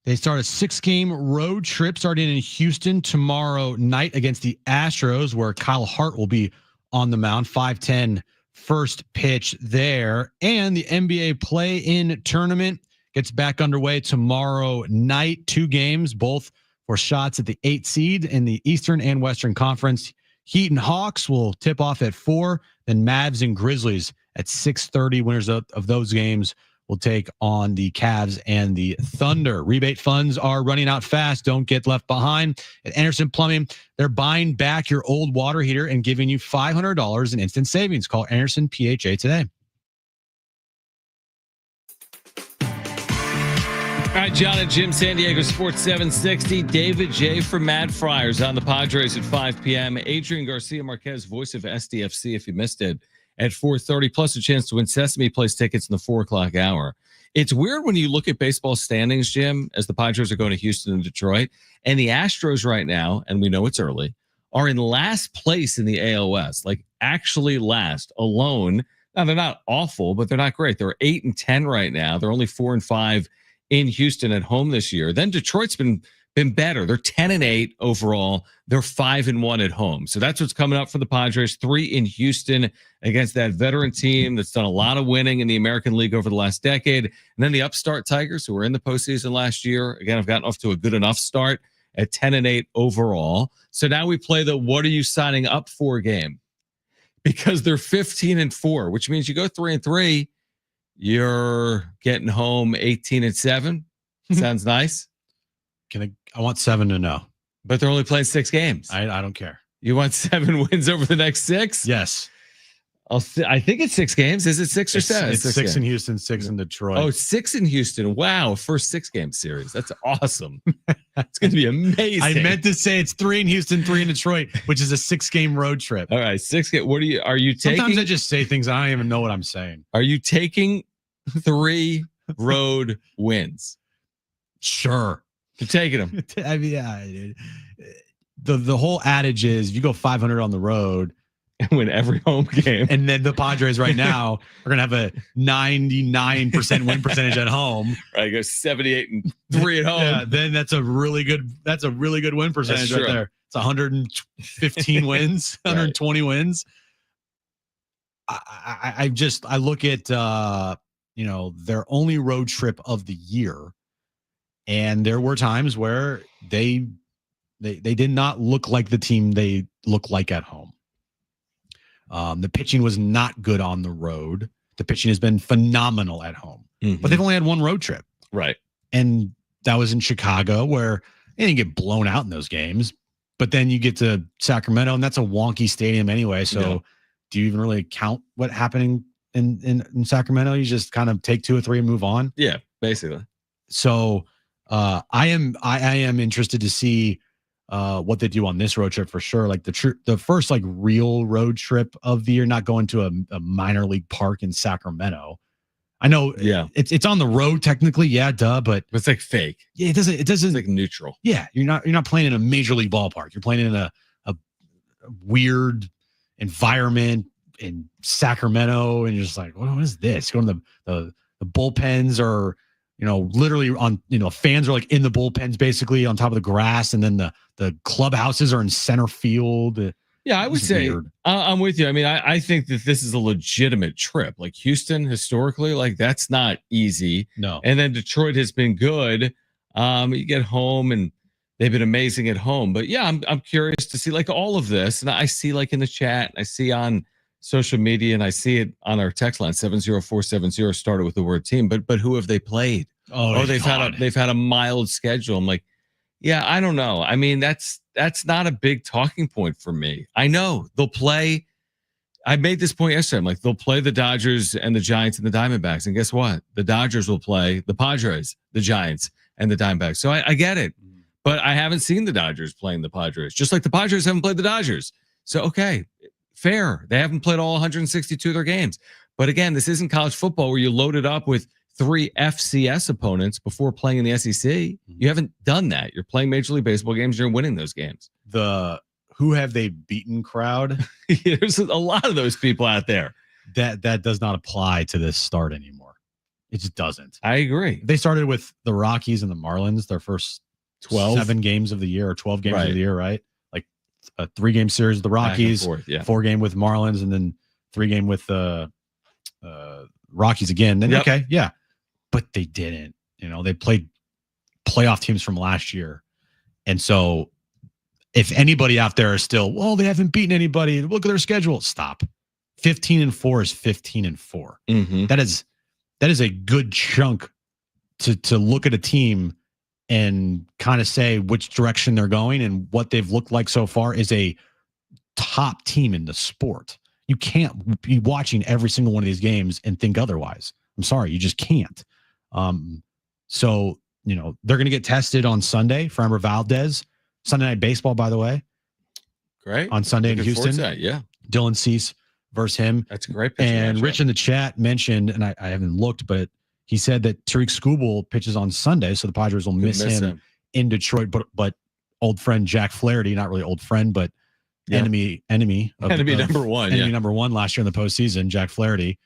They start a 6-game road trip starting in Houston tomorrow night against the Astros, where Kyle Hart will be on the mound. 5:10 first pitch there. And the NBA play-in tournament gets back underway tomorrow night. 2 games, both for shots at the 8th seed in the Eastern and Western Conference. Heat and Hawks will tip off at 4. Then Mavs and Grizzlies at 6:30. Winners of those games will take on the Cavs and the Thunder. Rebate funds are running out fast. Don't get left behind. At Anderson Plumbing, they're buying back your old water heater and giving you $500 in instant savings. Call Anderson PHA today. All right, Jon and Jim, San Diego Sports 760. David J. from MadFriars on the Padres at 5 p.m. Adrian Garcia-Marquez, voice of SDFC, if you missed it, at 4:30, plus a chance to win Sesame Place tickets in the 4 o'clock hour. It's weird when you look at baseball standings, Jim, as the Padres are going to Houston and Detroit, and the Astros right now, and we know it's early, are in last place in the ALS, like actually last, alone. Now, they're not awful, but they're not great. They're 8-10 right now. They're only 4-5 in Houston at home this year. Then Detroit's been better. They're 10-8 overall. They're 5-1 at home. So that's what's coming up for the Padres. 3 in Houston against that veteran team that's done a lot of winning in the American League over the last decade. And then the upstart Tigers, who were in the postseason last year, again, have gotten off to a good enough start at 10-8 overall. So now we play the what are you signing up for game, because they're 15-4, which means you go 3-3. You're getting home 18-7. Sounds nice. I want 7 to know. But they're only playing 6 games. I don't care. You want 7 wins over the next 6? Yes. I think it's 6 games. Is it 6 or 7? It's 6 in Houston, 6 in Detroit. Oh, 6 in Houston. Wow. First 6-game series. That's awesome. It's going to be amazing. I meant to say it's 3 in Houston, 3 in Detroit, which is a 6-game road trip. All right. 6 games. Are you taking? Sometimes I just say things. I don't even know what I'm saying. Are you taking 3 road wins? Sure. You're taking them. I mean, yeah, the whole adage is you go 500 on the road and win every home game. And then the Padres right now are going to have a 99% win percentage at home. Right, go 78-3 at home. Yeah, then that's a really good win percentage right there. It's 115 wins, 120 wins. I look at their only road trip of the year, and there were times where they did not look like the team they look like at home. The pitching was not good on the road. The pitching has been phenomenal at home, but they've only had 1 road trip. Right. And that was in Chicago, where they didn't get blown out in those games, but then you get to Sacramento, and that's a wonky stadium anyway. So do you even really count what happening in Sacramento? You just kind of take 2 or 3 and move on. Yeah, basically. So I am interested to see what they do on this road trip for sure. Like the first like real road trip of the year, not going to a minor league park in Sacramento. I know, it's on the road technically, but it's like fake. Yeah, it doesn't. It's like neutral. Yeah, you're not playing in a major league ballpark. You're playing in a weird environment in Sacramento, and you're just like, what is this? Going to the bullpens, or literally on fans are like in the bullpens basically on top of the grass, and then the clubhouses are in center field. Yeah, I would say I'm with you. I mean, I think that this is a legitimate trip. Like Houston historically, like that's not easy. No. And then Detroit has been good. You get home and they've been amazing at home. But yeah, I'm curious to see like all of this. And I see like in the chat, I see on social media, and I see it on our text line 70470 started with the word team. But who have they played? Oh, they've had a mild schedule. I'm like, yeah, I don't know. I mean, that's not a big talking point for me. I know they'll play. I made this point yesterday. I'm like, they'll play the Dodgers and the Giants and the Diamondbacks. And guess what? The Dodgers will play the Padres, the Giants, and the Diamondbacks. So I get it. But I haven't seen the Dodgers playing the Padres, just like the Padres haven't played the Dodgers. So, okay, fair. They haven't played all 162 of their games. But again, this isn't college football where you load it up with 3 FCS opponents before playing in the SEC. You haven't done that. You're playing Major League Baseball games. You're winning those games. The who have they beaten crowd. There's a lot of those people out there. that does not apply to this start anymore. It just doesn't. I agree. They started with the Rockies and the Marlins, their first 7 games of the year or 12 games of the year, right? Like a 3-game series with the Rockies, 4-game with Marlins, and then 3-game with the Rockies again. Then okay, yeah. But they didn't. They played playoff teams from last year. And so if anybody out there is still, well, they haven't beaten anybody, look at their schedule. Stop. 15-4 is 15-4. Mm-hmm. That is a good chunk to look at a team and kind of say which direction they're going, and what they've looked like so far is a top team in the sport. You can't be watching every single one of these games and think otherwise. I'm sorry, you just can't. So, they're going to get tested on Sunday. Framber Valdez, Sunday Night Baseball, by the way. Great. On Sunday in Houston. Yeah. Dylan Cease versus him. That's a great. And Rich in the chat mentioned, and I haven't looked, but he said that Tariq Skubal pitches on Sunday, so the Padres will miss him in Detroit. But old friend Jack Flaherty, not really old friend, but enemy number one last year in the postseason. Jack Flaherty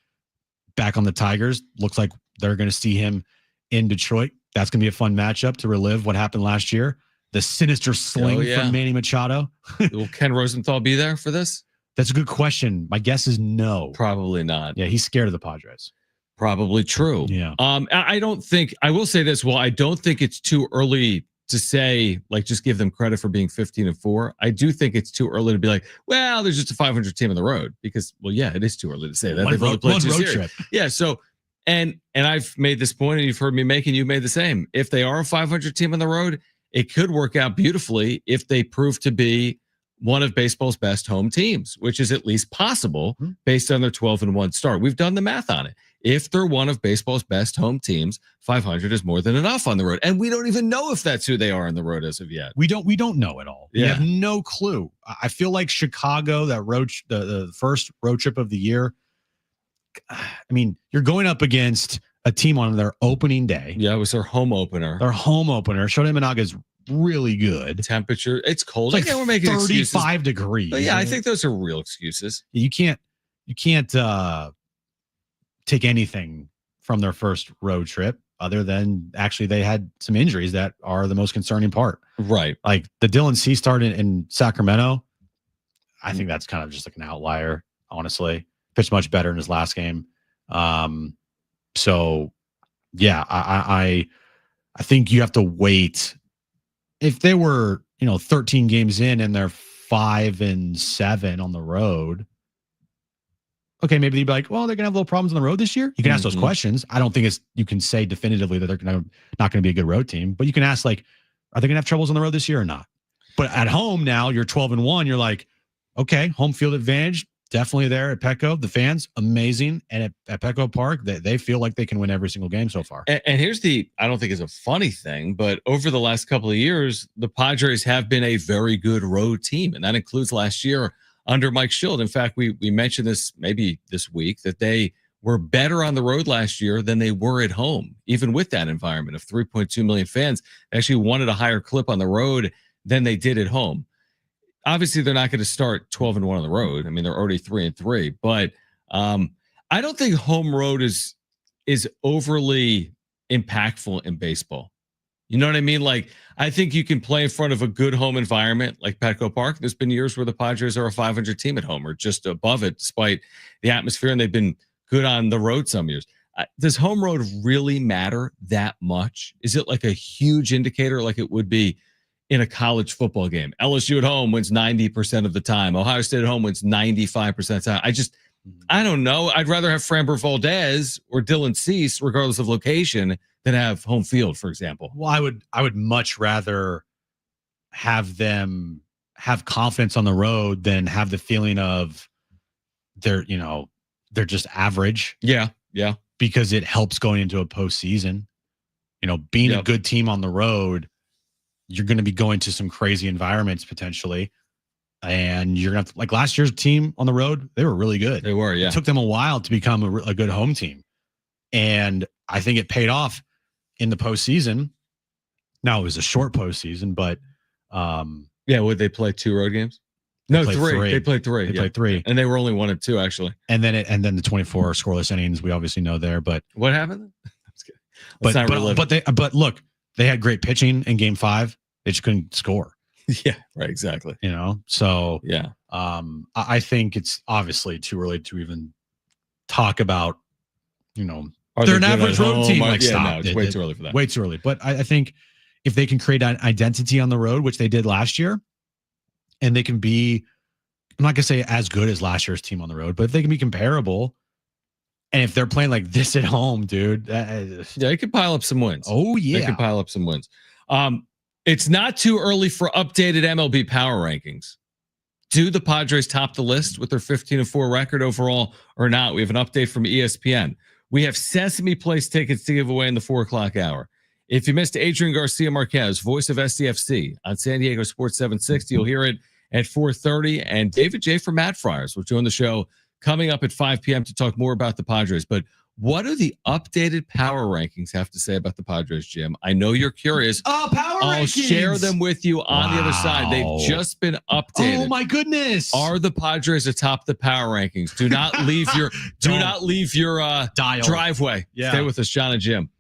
back on the Tigers. Looks like they're going to see him in Detroit. That's going to be a fun matchup to relive what happened last year. The sinister sling from Manny Machado. Will Ken Rosenthal be there for this? That's a good question. My guess is no. Probably not. Yeah, he's scared of the Padres. Probably true. Yeah. I don't think, I will say this. Well, I don't think it's too early to say, like, just give them credit for being 15-4. I do think it's too early to be like, well, there's just a 500 team on the road, because, well, yeah, it is too early to say that. They've only played 2 series. Trip. Yeah. So, and I've made this point, and you've heard me make, and you've made the same. If they are a 500 team on the road, it could work out beautifully if they prove to be one of baseball's best home teams, which is at least possible based on their 12-1 start. We've done the math on it. If they're one of baseball's best home teams, 500 is more than enough on the road. And we don't even know if that's who they are on the road as of yet. We don't know at all. We have no clue. I feel like Chicago, that road, the first road trip of the year, I mean, you're going up against a team on their opening day. Yeah, it was their home opener. Shota Imanaga is really good. Temperature, it's cold. It's like we're making 35 degrees. But yeah, I think those are real excuses. You can't take anything from their first road trip, other than actually they had some injuries that are the most concerning part. Right. Like the Dylan C start in Sacramento. I think that's kind of just like an outlier, honestly. Pitched much better in his last game. So yeah, I think you have to wait. If they were, 13 games in and they're 5-7 on the road, okay, maybe you'd be like, well, they're gonna have little problems on the road this year. You can ask those questions. I don't think you can say definitively that they're not gonna be a good road team, but you can ask, like, are they gonna have troubles on the road this year or not? But at home now, you're 12-1. You're like, okay, home field advantage. Definitely there at Petco. The fans, amazing. And at Petco Park, they feel like they can win every single game so far. And here's I don't think it's a funny thing, but over the last couple of years, the Padres have been a very good road team. And that includes last year under Mike Shildt. In fact, we mentioned this maybe this week, that they were better on the road last year than they were at home, even with that environment of 3.2 million fans. They actually wanted a higher clip on the road than they did at home. Obviously, they're not going to start 12-1 on the road. I mean, they're already 3-3. But I don't think home road is overly impactful in baseball. You know what I mean? Like, I think you can play in front of a good home environment like Petco Park. There's been years where the Padres are a 500 team at home or just above it, despite the atmosphere, and they've been good on the road some years. Does home road really matter that much? Is it like a huge indicator like it would be in a college football game? LSU at home wins 90% of the time. Ohio State at home wins 95% of the time. I don't know. I'd rather have Framber Valdez or Dylan Cease, regardless of location, than have home field, for example. Well, I would much rather have them have confidence on the road than have the feeling of they're just average. Yeah. Because it helps going into a postseason. Being a good team on the road, you're going to be going to some crazy environments potentially. And you're going to have like last year's team on the road, they were really good. They were, yeah. It took them a while to become a good home team. And I think it paid off in the postseason. Now, it was a short postseason, but would they play 2 road games? No, three. They played three. They played 3, and they were only 1 and 2 actually. And then the 24 scoreless innings we obviously know there. But what happened? But look, they had great pitching in Game 5. They just couldn't score. Yeah, right. Exactly. So yeah. I think it's obviously too early to even talk about. They're an average road team. Stop. It's way too early for that. Way too early. But I think if they can create an identity on the road, which they did last year, and they can be, I'm not gonna say as good as last year's team on the road, but if they can be comparable, and if they're playing like this at home, dude, they could pile up some wins. Oh yeah, they could pile up some wins. It's not too early for updated MLB power rankings. Do the Padres top the list with their 15-4 record overall or not? We have an update from ESPN. We have Sesame Place tickets to give away in the 4:00 hour. If you missed Adrian Garcia-Marquez, voice of SDFC on San Diego Sports 760, you'll hear it at 4:30. And David J. from MadFriars will join the show coming up at 5 p.m. to talk more about the Padres. But what do the updated power rankings have to say about the Padres, Jim? I know you're curious. Oh, power rankings! I'll share them with you on the other side. They've just been updated. Oh my goodness! Are the Padres atop the power rankings? Do not leave your dial driveway. Yeah. Stay with us, Jon and Jim.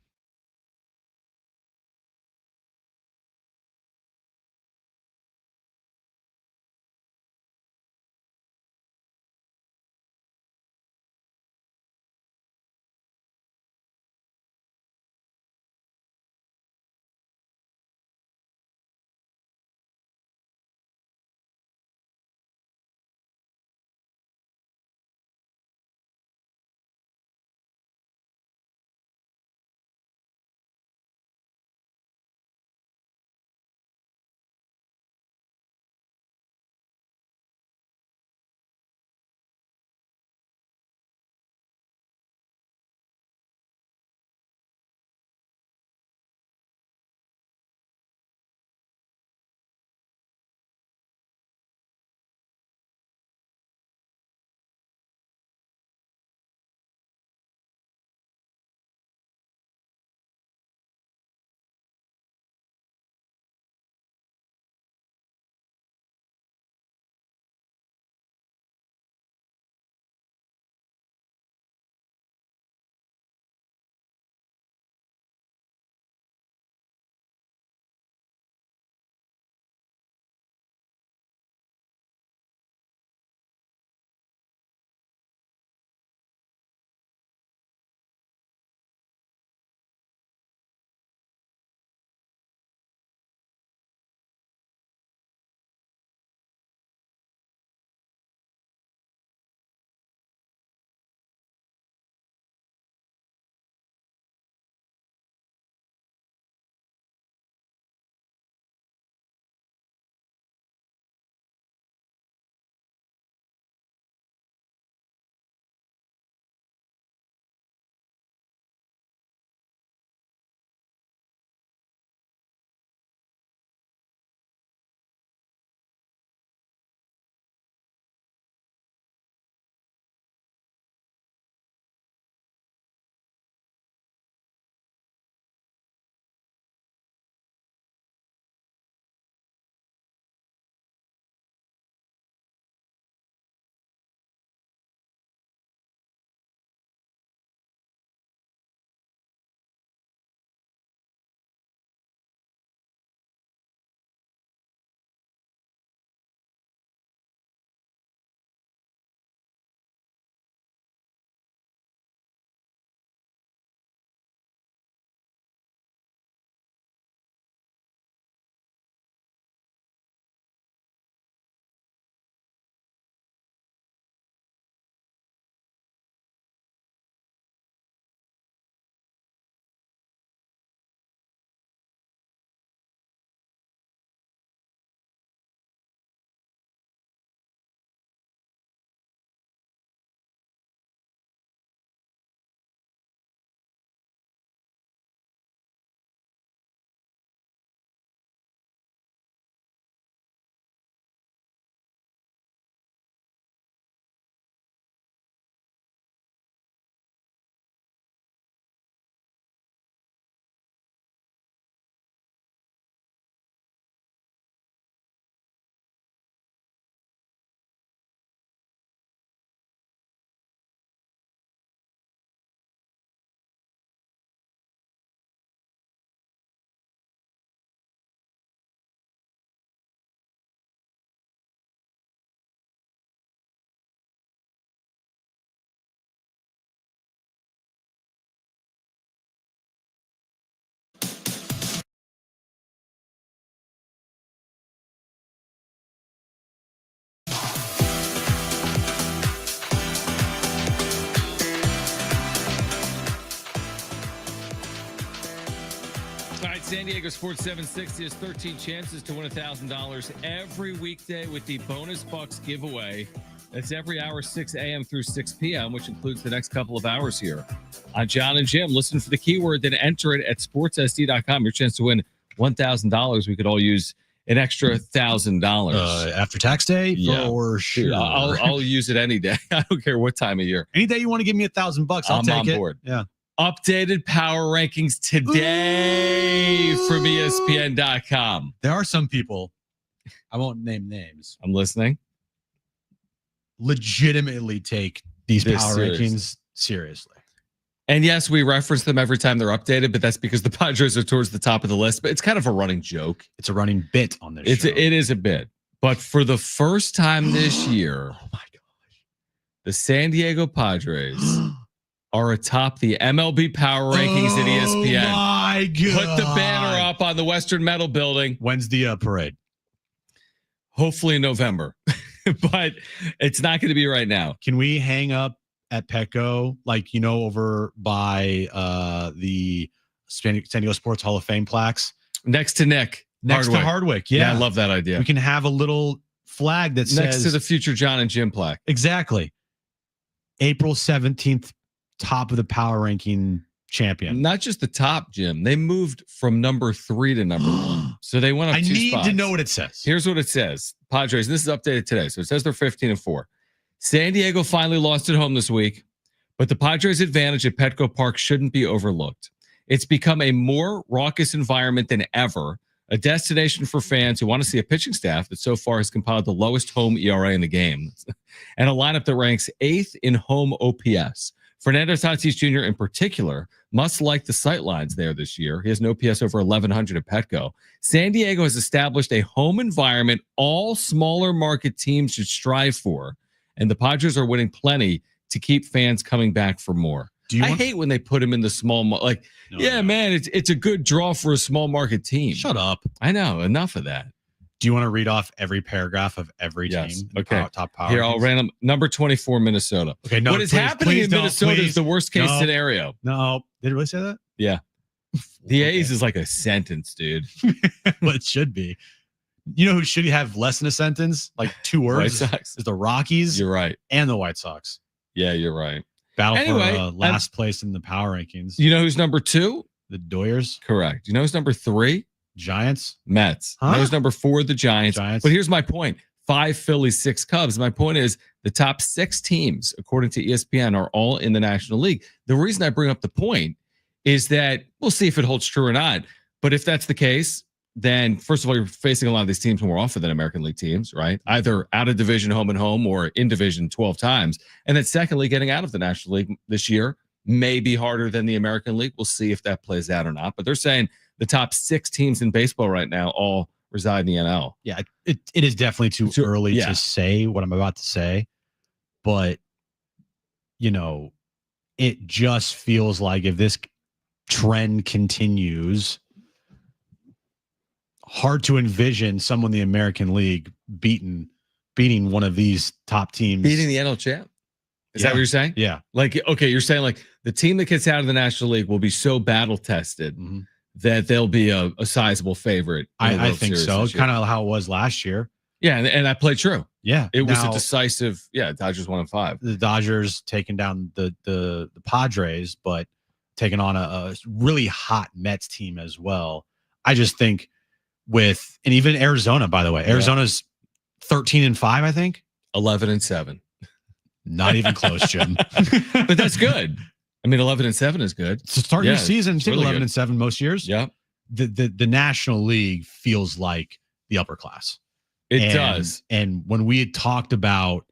San Diego Sports 760 has 13 chances to win $1,000 every weekday with the Bonus Bucks giveaway. That's every hour, 6 a.m. through 6 p.m., which includes the next couple of hours here on Jon and Jim. Listen for the keyword, then enter it at sportssd.com. Your chance to win $1,000. We could all use an extra $1,000 after tax day, for sure. Dude, I'll use it any day. I don't care what time of year. Any day you want to give me $1,000, I'll take I'm it. on board. Yeah. Updated power rankings today from ESPN.com. There are some people, I won't name names, I'm listening. legitimately take these power rankings seriously. And yes, we reference them every time they're updated, but that's because the Padres are towards the top of the list. But it's kind of a running joke. It's a running bit on this show. It is a bit. But for the first time this year, oh my gosh, the San Diego Padres are atop the MLB power rankings at ESPN. Oh my God. Put the banner up on the Western Metal Building. When's the parade? Hopefully in November. But it's not going to be right now. Can we hang up at Petco, like, over by the San Diego Sports Hall of Fame plaques? Next to Nick. Next to Hardwick. Yeah. I love that idea. We can have a little flag that says next to the future Jon and Jim plaque. Exactly. April 17th, top of the power ranking champion. Not just the top, Jim. They moved from number 3 to number 1. So they went up 2 spots. I need to know what it says. Here's what it says. Padres, this is updated today. So it says they're 15-4. San Diego finally lost at home this week, but the Padres' advantage at Petco Park shouldn't be overlooked. It's become a more raucous environment than ever, a destination for fans who want to see a pitching staff that so far has compiled the lowest home ERA in the game, and a lineup that ranks 8th in home OPS. Fernando Tatis Jr. in particular must like the sightlines there this year. He has an OPS over 1,100 at Petco. San Diego has established a home environment all smaller market teams should strive for, and the Padres are winning plenty to keep fans coming back for more. I hate when they put him in the small, man, it's a good draw for a small market team. Shut up. I know. Enough of that. Do you want to read off every paragraph of every team? Okay. Top power. Here, I'll random. Number 24, Minnesota. Okay. No, what is happening in Minnesota is the worst case scenario. No. Did it really say that? Yeah. The A's is like a sentence, dude. Well, it should be. You know who should have less than a sentence? Like 2 words. White Sox. Is the Rockies. You're right. And the White Sox. Yeah, you're right. Battle for last place in the power rankings. You know who's number 2? The Doyers. Correct. You know who's number 3? Giants. Mets. Huh? You know who's number 4? The Giants. Giants. But here's my point. 5 Phillies, 6 Cubs. My point is the top 6 teams, according to ESPN, are all in the National League. The reason I bring up the point is that we'll see if it holds true or not. But if that's the case, then first of all, you're facing a lot of these teams more often than American League teams, right? Either out of division, home and home, or in division 12 times. And then secondly, getting out of the National League this year may be harder than the American League. We'll see if that plays out or not. But they're saying the top 6 teams in baseball right now all reside in the NL. Yeah, it is definitely too early to say what I'm about to say. But, it just feels like if this trend continues, hard to envision someone in the American League beating one of these top teams. Beating the NL champ? Is that what you're saying? Yeah. Like, okay, you're saying like the team that gets out of the National League will be so battle tested that they'll be a sizable favorite. I think so. It's kind of how it was last year. Yeah, and that played true. Yeah. It was a decisive, Dodgers 1-5. The Dodgers taking down the Padres, but taking on a really hot Mets team as well. I just think and even Arizona, by the way, Arizona's 13-5, I think. 11-7. Not even close, Jim. But that's good. I mean, 11-7 is good. To start your season, really 11-7 most years. Yeah. The National League feels like the upper class. It does. And when we had talked about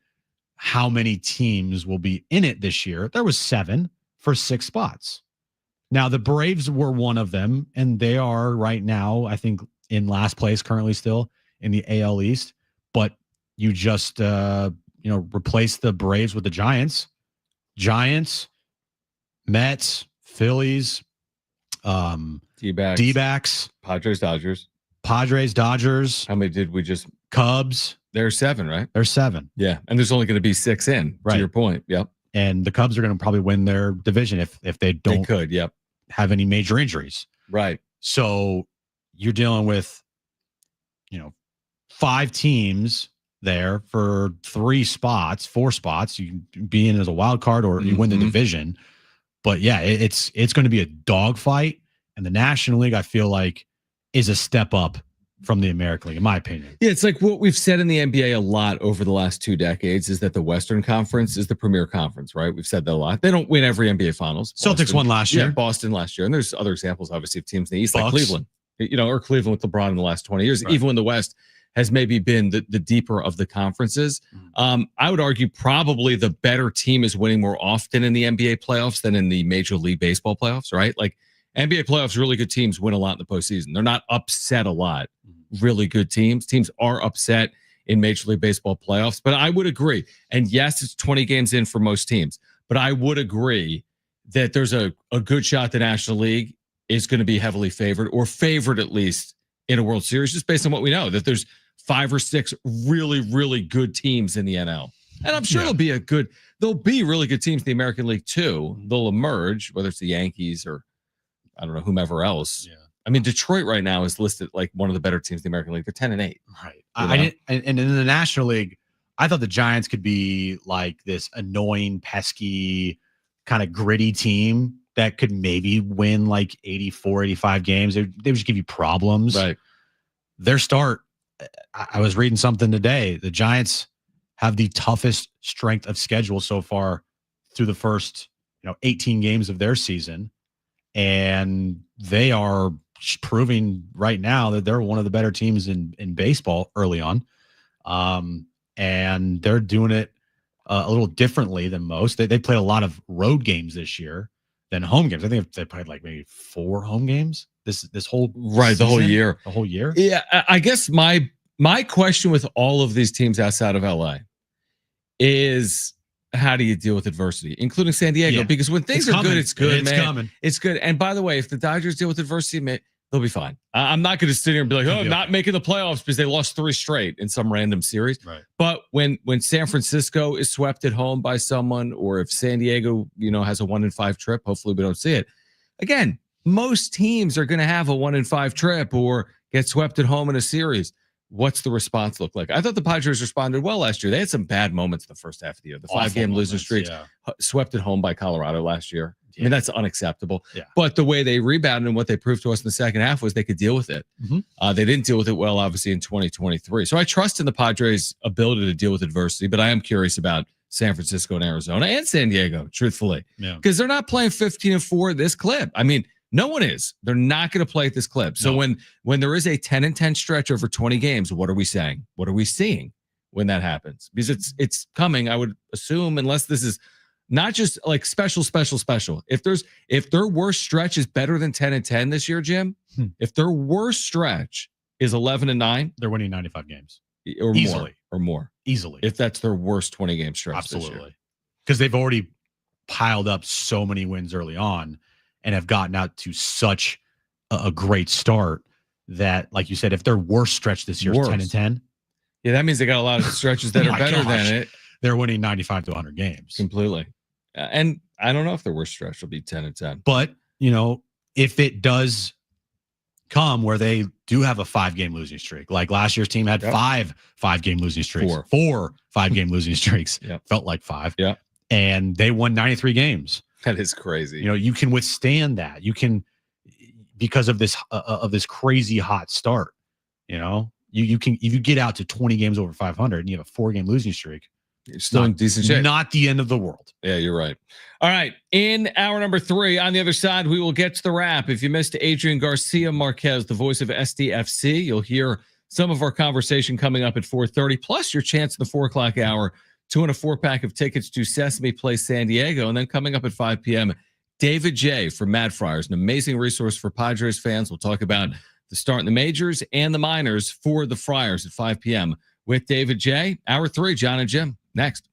how many teams will be in it this year, there was 7 for 6 spots. Now, the Braves were one of them, and they are right now, I think, in last place currently still in the AL East. But you just, replace the Braves with the Giants, Mets, Phillies, D-backs, Padres, Dodgers. How many did we just? Cubs. There's 7, right? There's 7. Yeah, and there's only going to be 6 in. Right. To your point. Yep. And the Cubs are going to probably win their division if they don't. They could. Yep. Have any major injuries. Right. So you're dealing with, 5 teams there for 4 spots. You can be in as a wild card or you win the division. But yeah, it's going to be a dogfight. And the National League, I feel like, is a step up from the American League, in my opinion. Yeah, it's like what we've said in the NBA a lot over the last 2 decades is that the Western Conference is the premier conference, right? We've said that a lot. They don't win every NBA Finals. Celtics won last year. Yeah, Boston last year. And there's other examples, obviously, of teams in the East, Bucks. like Cleveland, or Cleveland with LeBron in the last 20 years. Right. Even when the West has maybe been the deeper of the conferences. I would argue probably the better team is winning more often in the NBA playoffs than in the Major League Baseball playoffs, right? Like NBA playoffs, really good teams win a lot in the postseason. They're not upset a lot. Really good teams. Teams are upset in Major League Baseball playoffs, but I would agree. And yes, it's 20 games in for most teams, but I would agree that there's a good shot the National League is going to be heavily favored or favored at least in a World Series, just based on what we know, that there's 5 or 6 really, really good teams in the NL. And I'm sure there'll be really good teams in the American League too. They'll emerge, whether it's the Yankees or I don't know, whomever else. Yeah. I mean, Detroit right now is listed like one of the better teams in the American League. They're 10-8. Right. And in the National League, I thought the Giants could be like this annoying, pesky, kind of gritty team that could maybe win like 84, 85 games. They would just give you problems. Right. Their start, I was reading something today. The Giants have the toughest strength of schedule so far through the first 18 games of their season. And they are proving right now that they're one of the better teams in baseball early on. And they're doing it a little differently than most. They played a lot of road games this year than home games. I think they played like maybe 4 home games this whole season, the whole year. Yeah, I guess my question with all of these teams outside of LA is, how do you deal with adversity, including San Diego? Yeah. Because when things are good, it's good, man. Coming. It's good. And by the way, if the Dodgers deal with adversity, man, they'll be fine. I'm not going to sit here and be like, not making the playoffs because they lost 3 straight in some random series. Right. But when San Francisco is swept at home by someone, or if San Diego, has a 1-5 trip, hopefully we don't see it. Again, most teams are going to have a 1-5 trip or get swept at home in a series. What's the response look like? I thought the Padres responded well last year. They had some bad moments in the first half of the year. The 5-game losing streaks, swept at home by Colorado last year. Yeah. I mean, that's unacceptable. Yeah. But the way they rebounded and what they proved to us in the second half was they could deal with it. They didn't deal with it well, obviously, in 2023. So I trust in the Padres' ability to deal with adversity, but I am curious about San Francisco and Arizona and San Diego, truthfully, because they're not playing 15-4 at this clip. I mean, no one is. They're not going to play at this clip. So when there is a 10-10 stretch over 20 games, what are we saying? What are we seeing when that happens? Because it's coming, I would assume, unless this is not just like special. If their worst stretch is better than 10-10 this year, Jim, if their worst stretch is 11-9, they're winning 95 games or easily. more. Easily. If that's their worst 20-game stretch. Absolutely. Because they've already piled up so many wins early on and have gotten out to such a great start that, like you said, if their worst stretch this year is 10-10. Yeah, that means they got a lot of stretches that are better than it. They're winning 95 to 100 games. Completely. And I don't know if their worst stretch will be 10-10. But, if it does come where they do have a 5-game losing streak, like last year's team had 5-game losing streaks. 4 5-game losing streaks. Felt like 5. Yeah. And they won 93 games. That is crazy. You can withstand that. You can, because of this crazy hot start. You can, if you get out to 20 games over 500 and you have a 4-game losing streak, you're still in decent shape. Not the end of the world. Yeah, you're right. All right. In hour number 3, on the other side, we will get to the wrap. If you missed Adrian Garcia-Marquez, the voice of SDFC, you'll hear some of our conversation coming up at 4:30, plus your chance at the 4 o'clock hour to win a 4-pack of tickets to Sesame Place San Diego. And then coming up at 5 p.m., David J. from MadFriars, an amazing resource for Padres fans. We'll talk about the start in the majors and the minors for the Friars at 5 p.m. with David J. Hour 3, Jon and Jim. Next.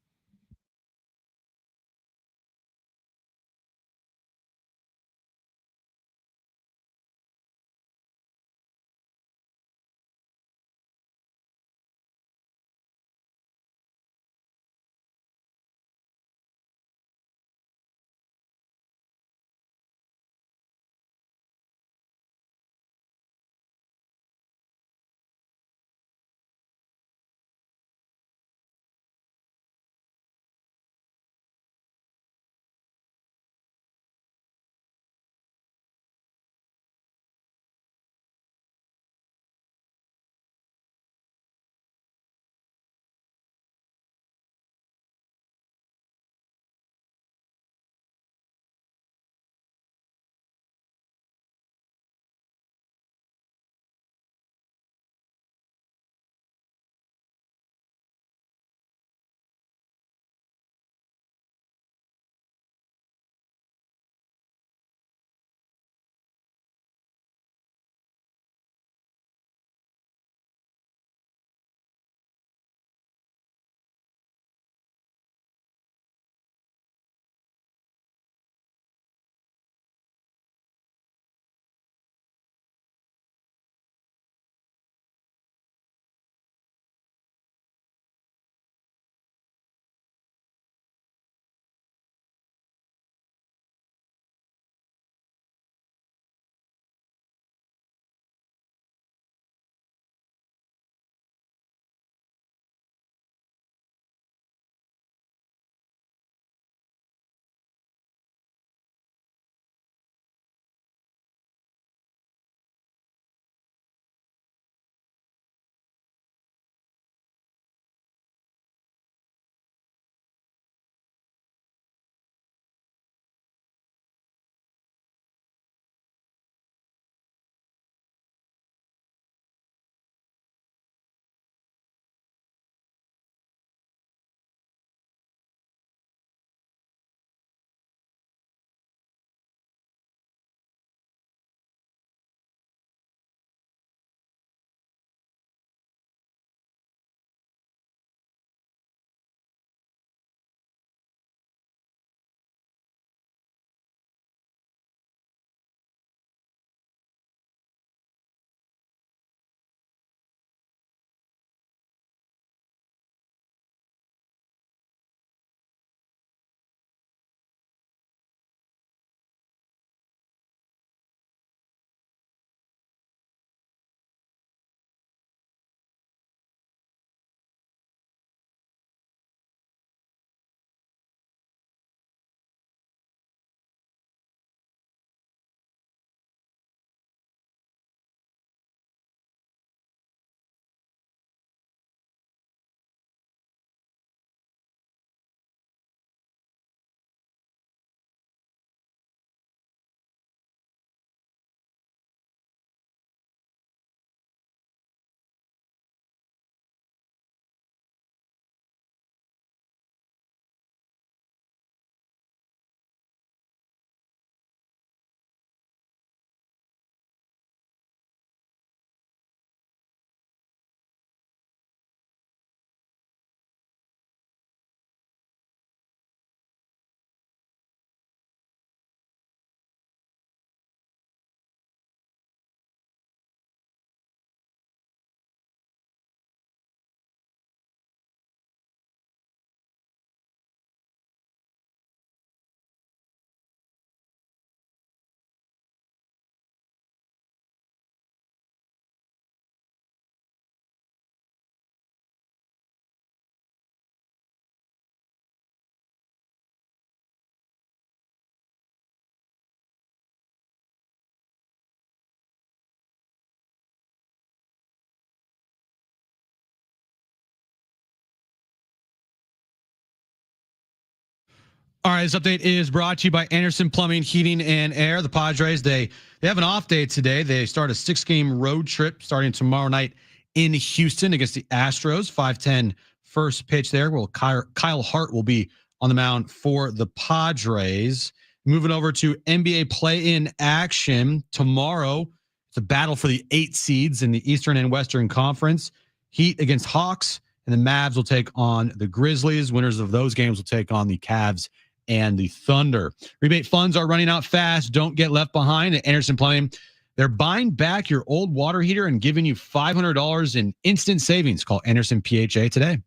All right, this update is brought to you by Anderson Plumbing, Heating, and Air. The Padres, they have an off day today. They start a 6-game road trip starting tomorrow night in Houston against the Astros. 5:10 first pitch there. Well, Kyle Hart will be on the mound for the Padres. Moving over to NBA play-in action tomorrow. It's a battle for the 8 seeds in the Eastern and Western Conference. Heat against Hawks, and the Mavs will take on the Grizzlies. Winners of those games will take on the Cavs and the Thunder. Rebate funds are running out fast. Don't get left behind at Anderson Plumbing. They're buying back your old water heater and giving you $500 in instant savings. Call Anderson PHA today.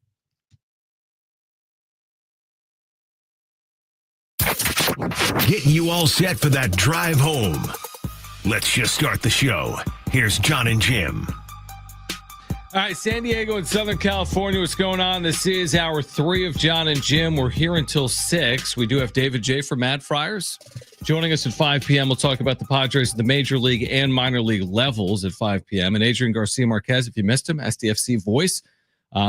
Getting you all set for that drive home. Let's just start the show. Here's Jon and Jim. All right, San Diego and Southern California, what's going on? This is hour 3 of Jon and Jim. We're here until 6. We do have David J. from MadFriars joining us at 5 p.m. We'll talk about the Padres at the major league and minor league levels at 5 p.m. And Adrian Garcia-Marquez, if you missed him, SDFC voice.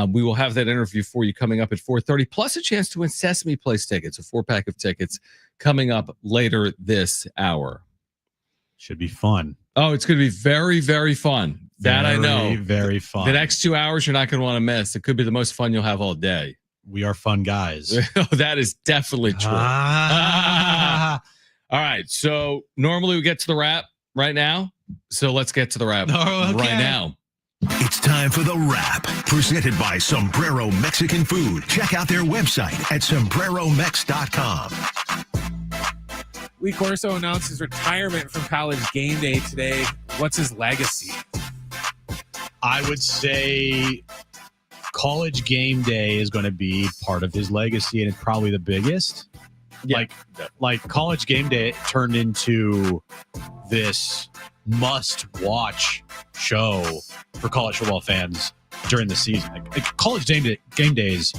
We will have that interview for you coming up at 4:30, plus a chance to win Sesame Place tickets, a 4-pack of tickets coming up later this hour. Should be fun. Oh, it's going to be very, very fun. That I know. Very fun. The next 2 hours you're not going to want to miss. It could be the most fun you'll have all day. We are fun guys. That is definitely true. All right. So normally we get to the wrap right now. So let's get to the wrap right now. It's time for the wrap, presented by Sombrero Mexican Food. Check out their website at sombreromex.com. Lee Corso announced his retirement from College Game Day today. What's his legacy? I would say College Game Day is going to be part of his legacy, and it's probably the biggest. Yeah. Like College Game Day turned into this must-watch show for college football fans during the season. Like College Game Day is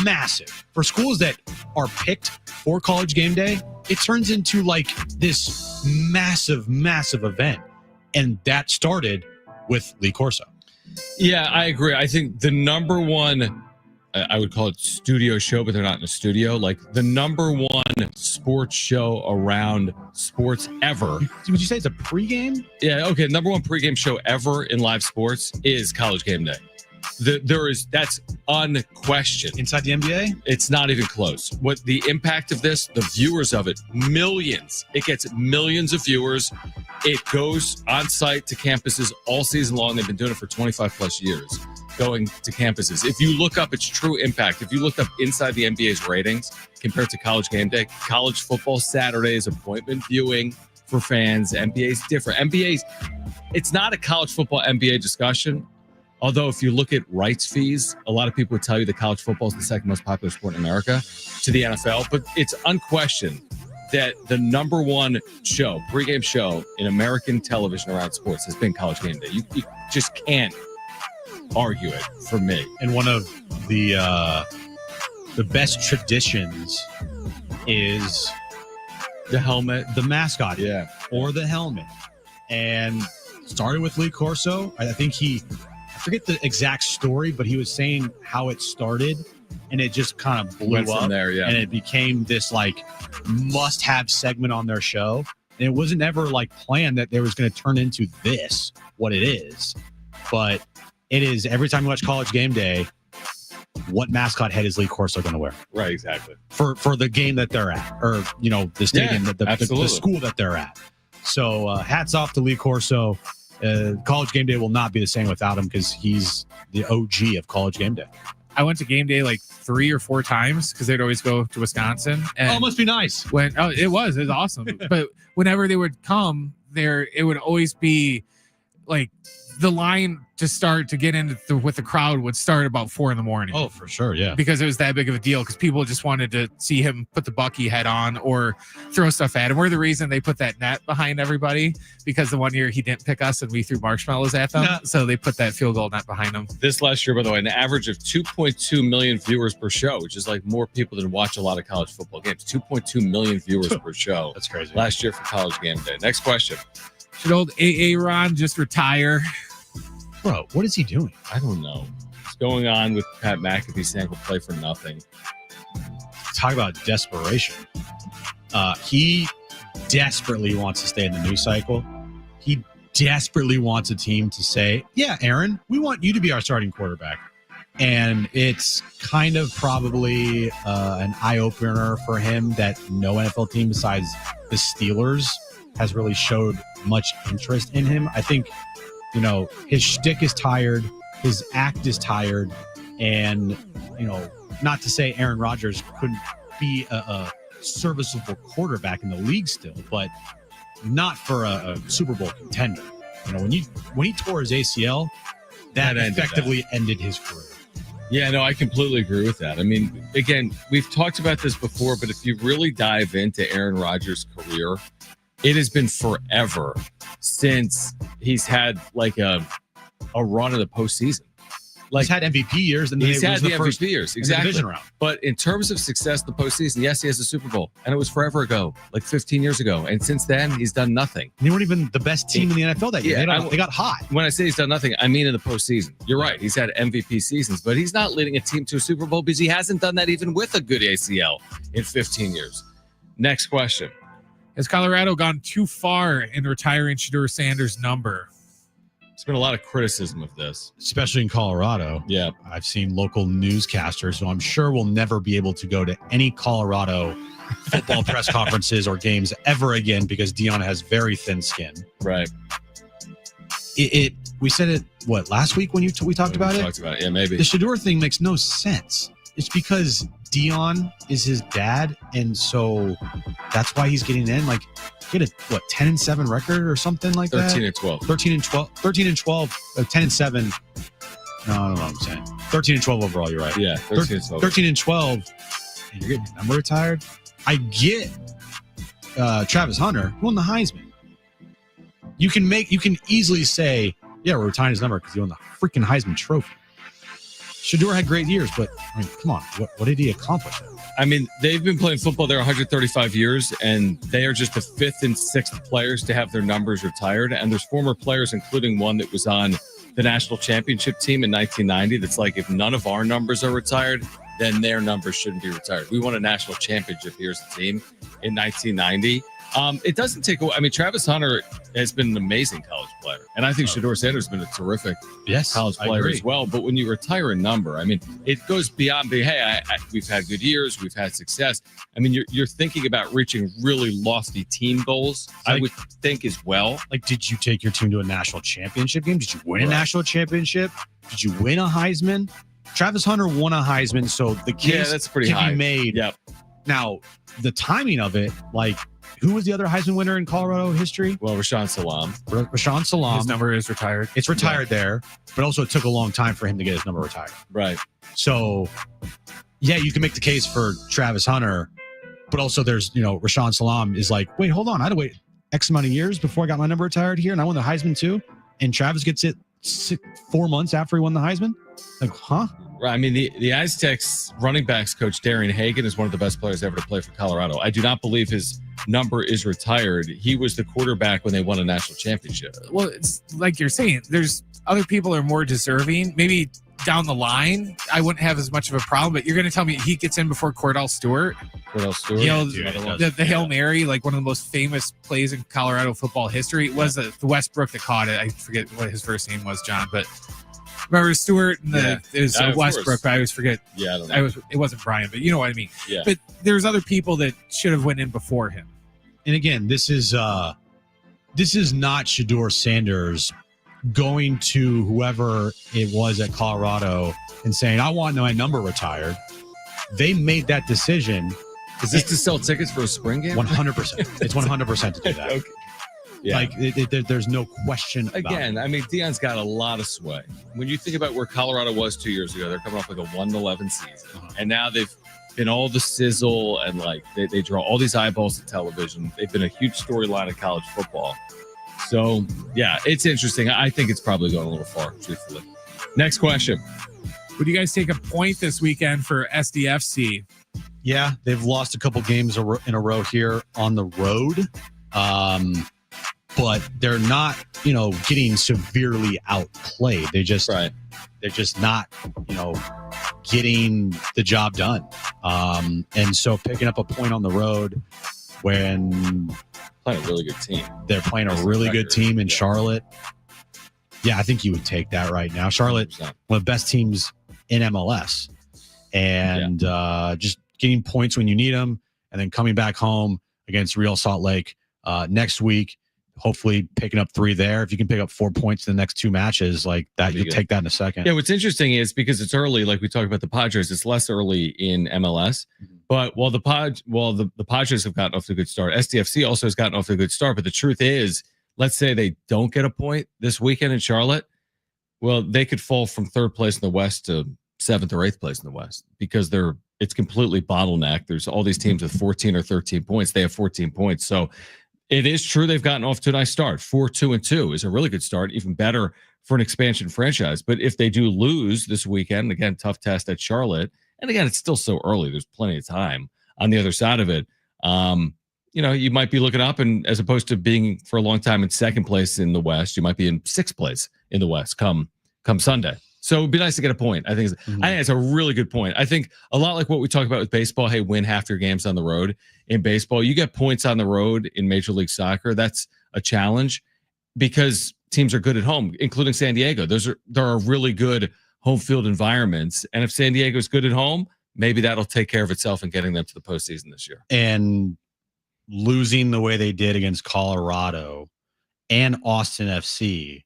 massive. For schools that are picked for College Game Day, it turns into like this massive, massive event. And that started with Lee Corso. Yeah, I agree. I think the number one, I would call it studio show, but they're not in a studio. Like the number one sports show around sports ever. Would you say it's a pregame? Yeah, okay. Number one pregame show ever in live sports is College Game Day. That's unquestioned. Inside the NBA? It's not even close. What the impact of this, the viewers of it, millions. It gets millions of viewers. It goes on site to campuses all season long. They've been doing it for 25 plus years, going to campuses. If you look up its true impact, if you looked up inside the NBA's ratings compared to College Game Day, college football Saturdays, appointment viewing for fans, NBA's different. It's not a college football NBA discussion. Although if you look at rights fees, a lot of people would tell you that college football is the second most popular sport in America to the NFL. But it's unquestioned that the number one show, pregame show in American television around sports has been College Game Day. You just can't argue it for me. And one of the best traditions is the helmet, the mascot, or the helmet. And started with Lee Corso. I think I forget the exact story, but he was saying how it started, and it just kind of blew up from there, and it became this like must-have segment on their show. And it wasn't ever like planned that there was going to turn into this, what it is. But it is every time you watch College Game Day, what mascot head is Lee Corso going to wear? Right, exactly. For the game that they're at, or the stadium, the school that they're at. So hats off to Lee Corso. College Game Day will not be the same without him because he's the OG of College Game Day. I went to Game Day like 3 or 4 times because they'd always go to Wisconsin. And it must be nice. It was awesome. But whenever they would come there, it would always be like the line to get into with the crowd would start about 4 a.m. Oh, for sure, yeah. Because it was that big of a deal. Because people just wanted to see him put the Bucky head on or throw stuff at him. We're the reason they put that net behind everybody. Because the one year he didn't pick us and we threw marshmallows at them, so they put that field goal net behind him. This last year, by the way, an average of 2.2 million viewers per show, which is like more people than watch a lot of college football games. 2.2 million viewers per show. That's crazy. Last year for College Game Day. Next question. Should old Ron just retire? Bro, what is he doing? I don't know. What's going on with Pat McAfee saying he'll play for nothing? talk about desperation. He desperately wants to stay in the news cycle. He desperately wants a team to say, yeah, Aaron, we want you to be our starting quarterback. And it's kind of probably an eye-opener for him that no NFL team besides the Steelers has really showed much interest in him. I think, his shtick is tired. His act is tired. And, not to say Aaron Rodgers couldn't be a serviceable quarterback in the league still, but not for a Super Bowl contender. When he tore his ACL, that effectively ended his career. Yeah, no, I completely agree with that. I mean, again, we've talked about this before, but if you really dive into Aaron Rodgers' career, it has been forever since he's had like a run of the postseason. Like, he's had MVP years, and he's had the MVP years, exactly. Division round. But in terms of success, the postseason, yes, he has a Super Bowl, and it was forever ago, like 15 years ago, and since then, he's done nothing. They weren't even the best team in the NFL that year. They got hot. When I say he's done nothing, I mean in the postseason. You're right. He's had MVP seasons, but he's not leading a team to a Super Bowl because he hasn't done that even with a good ACL in 15 years. Next question. Has Colorado gone too far in retiring Shedeur Sanders' number? There's been a lot of criticism of this, especially in Colorado. Yeah. I've seen local newscasters, so I'm sure we'll never be able to go to any Colorado football press conferences or games ever again because Dion has very thin skin. Right. We said it, last week when we talked about it? Talked about it, yeah, maybe. The Shedeur thing makes no sense. It's because Dion is his dad, and so that's why he's getting in. Like, get a 10-7 record or something like 13 that. 13 and 12, 10 and 7. No, I don't know what I'm saying. 13 and 12 overall. You're right. Yeah, 13 and 12. 13 and 12. And you're getting your number retired. I get Travis Hunter won the Heisman. You can easily say, yeah, we're retiring his number because he won the freaking Heisman Trophy. Shedeur had great years, but I mean, come on, what did he accomplish? I mean, they've been playing football there 135 years, and they are just the 5th and 6th players to have their numbers retired. And there's former players, including one that was on the national championship team in 1990. That's like, if none of our numbers are retired, then their numbers shouldn't be retired. We won a national championship here as a team in 1990. It doesn't take away. I mean, Travis Hunter has been an amazing college player. And I think Shedeur Sanders has been a terrific college player as well. But when you retire a number, I mean, it goes beyond being, hey, we've had good years, we've had success. I mean, you're thinking about reaching really lofty team goals, I would think as well. Like, did you take your team to a national championship game? Did you win a national championship? Did you win a Heisman? Travis Hunter won a Heisman, so the case that's pretty high. Be made. Yep. Now, the timing of it, like, who was the other Heisman winner in Colorado history? Well, Rashaan Salaam. Rashaan Salaam. His number is retired. It's retired there, but also it took a long time for him to get his number retired. Right. So, yeah, you can make the case for Travis Hunter, but also there's, Rashaan Salaam is like, wait, hold on. I had to wait X amount of years before I got my number retired here, and I won the Heisman too. And Travis gets it 4 months after he won the Heisman. Like, huh? Right. I mean, the Aztecs running backs coach Darian Hagan is one of the best players ever to play for Colorado. I do not believe his number is retired. He was the quarterback when they won a national championship. Well, it's like you're saying, there's other people are more deserving. Maybe down the line, I wouldn't have as much of a problem, but you're going to tell me he gets in before Cordell Stewart? Cordell Stewart? The Hail Mary, like one of the most famous plays in Colorado football history, was the Westbrook that caught it. I forget what his first name was, John, but remember Stewart and it was Westbrook, but I always forget. Yeah, I don't know. It wasn't Brian, but you know what I mean. Yeah. But there's other people that should have went in before him. And again, this is not Shedeur Sanders going to whoever it was at Colorado and saying, I want my number retired. They made that decision. Is this to sell tickets for a spring game? 100%. It's 100% to do that. Okay. Yeah. Like, there's no question about Again, it. I mean, Dion's got a lot of sway. When you think about where Colorado was 2 years ago, they're coming off like a 1-11 season. And now they've been all the sizzle and like they draw all these eyeballs to television. They've been a huge storyline of college football. So, yeah, it's interesting. I think it's probably going a little far, truthfully. Next question. Would you guys take a point this weekend for SDFC? Yeah, they've lost a couple games in a row here on the road. But they're not, getting severely outplayed. They're just not, getting the job done. And so picking up a point on the road when Playing a really good team. they're playing a really good team in Charlotte. Yeah, I think you would take that right now. Charlotte, 100%. one of the best teams in MLS. And just getting points when you need them, and then coming back home against Real Salt Lake next week, hopefully picking up 3 there. If you can pick up 4 points in the next 2 matches, like that, you'll take that in a second. Yeah, what's interesting is because it's early, like we talked about the Padres, it's less early in MLS. But while the Padres have gotten off to a good start, SDFC also has gotten off to a good start. But the truth is, let's say they don't get a point this weekend in Charlotte, well, they could fall from 3rd place in the West to 7th or 8th place in the West because it's completely bottlenecked. There's all these teams with 14 or 13 points. They have 14 points. So it is true they've gotten off to a nice start. 4-2-2 is a really good start, even better for an expansion franchise. But if they do lose this weekend, again, tough test at Charlotte. And again, it's still so early. There's plenty of time on the other side of it. You might be looking up, and as opposed to being for a long time in 2nd place in the West, you might be in 6th place in the West come Sunday. So it'd be nice to get a point. I think it's a really good point. I think a lot like what we talk about with baseball. Hey, win half your games on the road. In baseball, you get points on the road in Major League Soccer. That's a challenge because teams are good at home, including San Diego. There are really good home field environments. And if San Diego's good at home, maybe that'll take care of itself in getting them to the postseason this year. And losing the way they did against Colorado and Austin FC,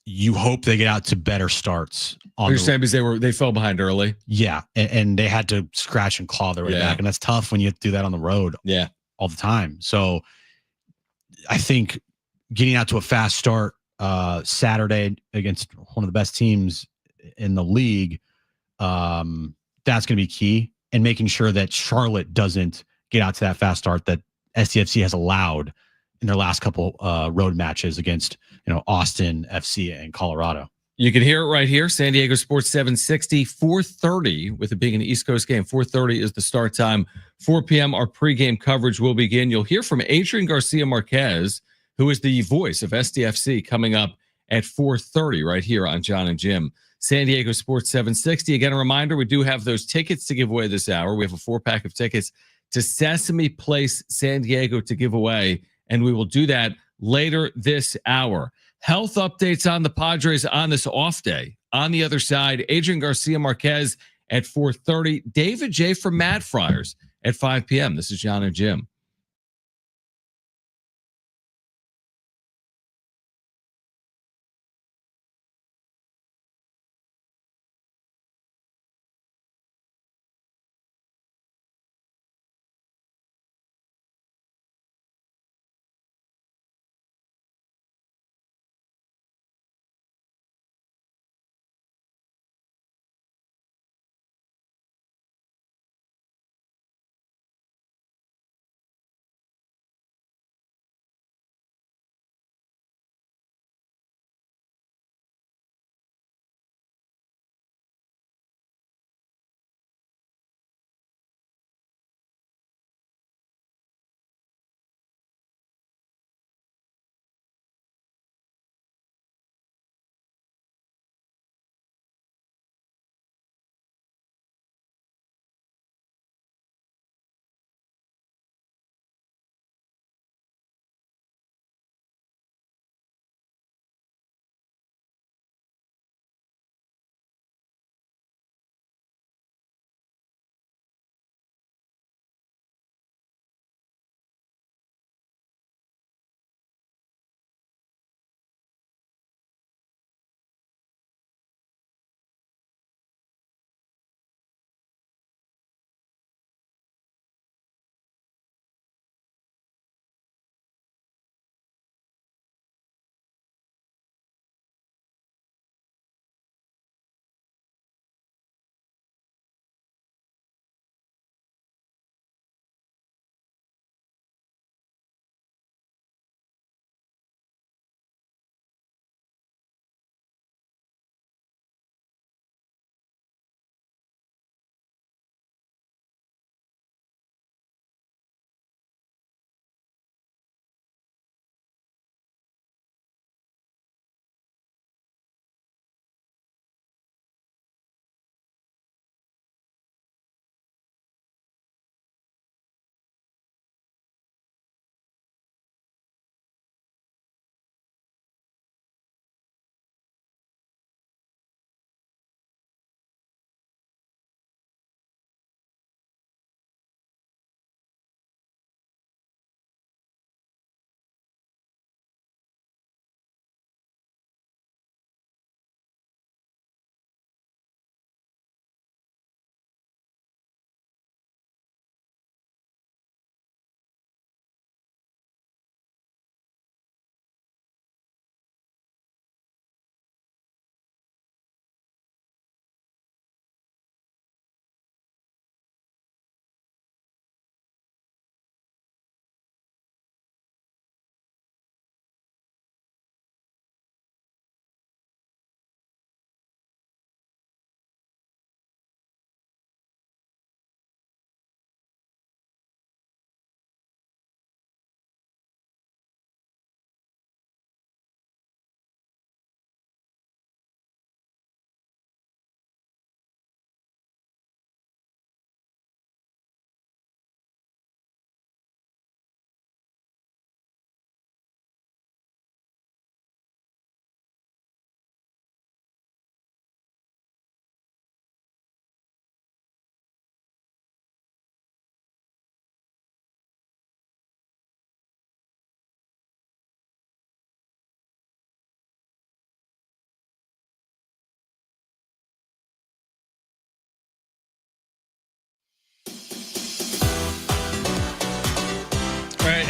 you hope they get out to better starts. You're saying because they fell behind early? Yeah, and they had to scratch and claw their way back, and that's tough when you have to do that on the road. Yeah, all the time. So I think getting out to a fast start Saturday against one of the best teams in the league, that's going to be key, and making sure that Charlotte doesn't get out to that fast start that SDFC has allowed in their last couple road matches against Austin FC and Colorado. You can hear it right here. San Diego Sports 760, 4:30, with it being an East Coast game. 4:30 is the start time. 4 p.m. our pregame coverage will begin. You'll hear from Adrian Garcia-Marquez, who is the voice of SDFC, coming up at 4:30 right here on Jon Jim. San Diego Sports 760. Again, a reminder, we do have those tickets to give away this hour. We have a 4-pack of tickets to Sesame Place San Diego to give away, and we will do that later this hour. Health updates on the Padres on this off day. On the other side, Adrian Garcia-Marquez at 4:30. David J. from MadFriars at 5 p.m. This is Jon and Jim.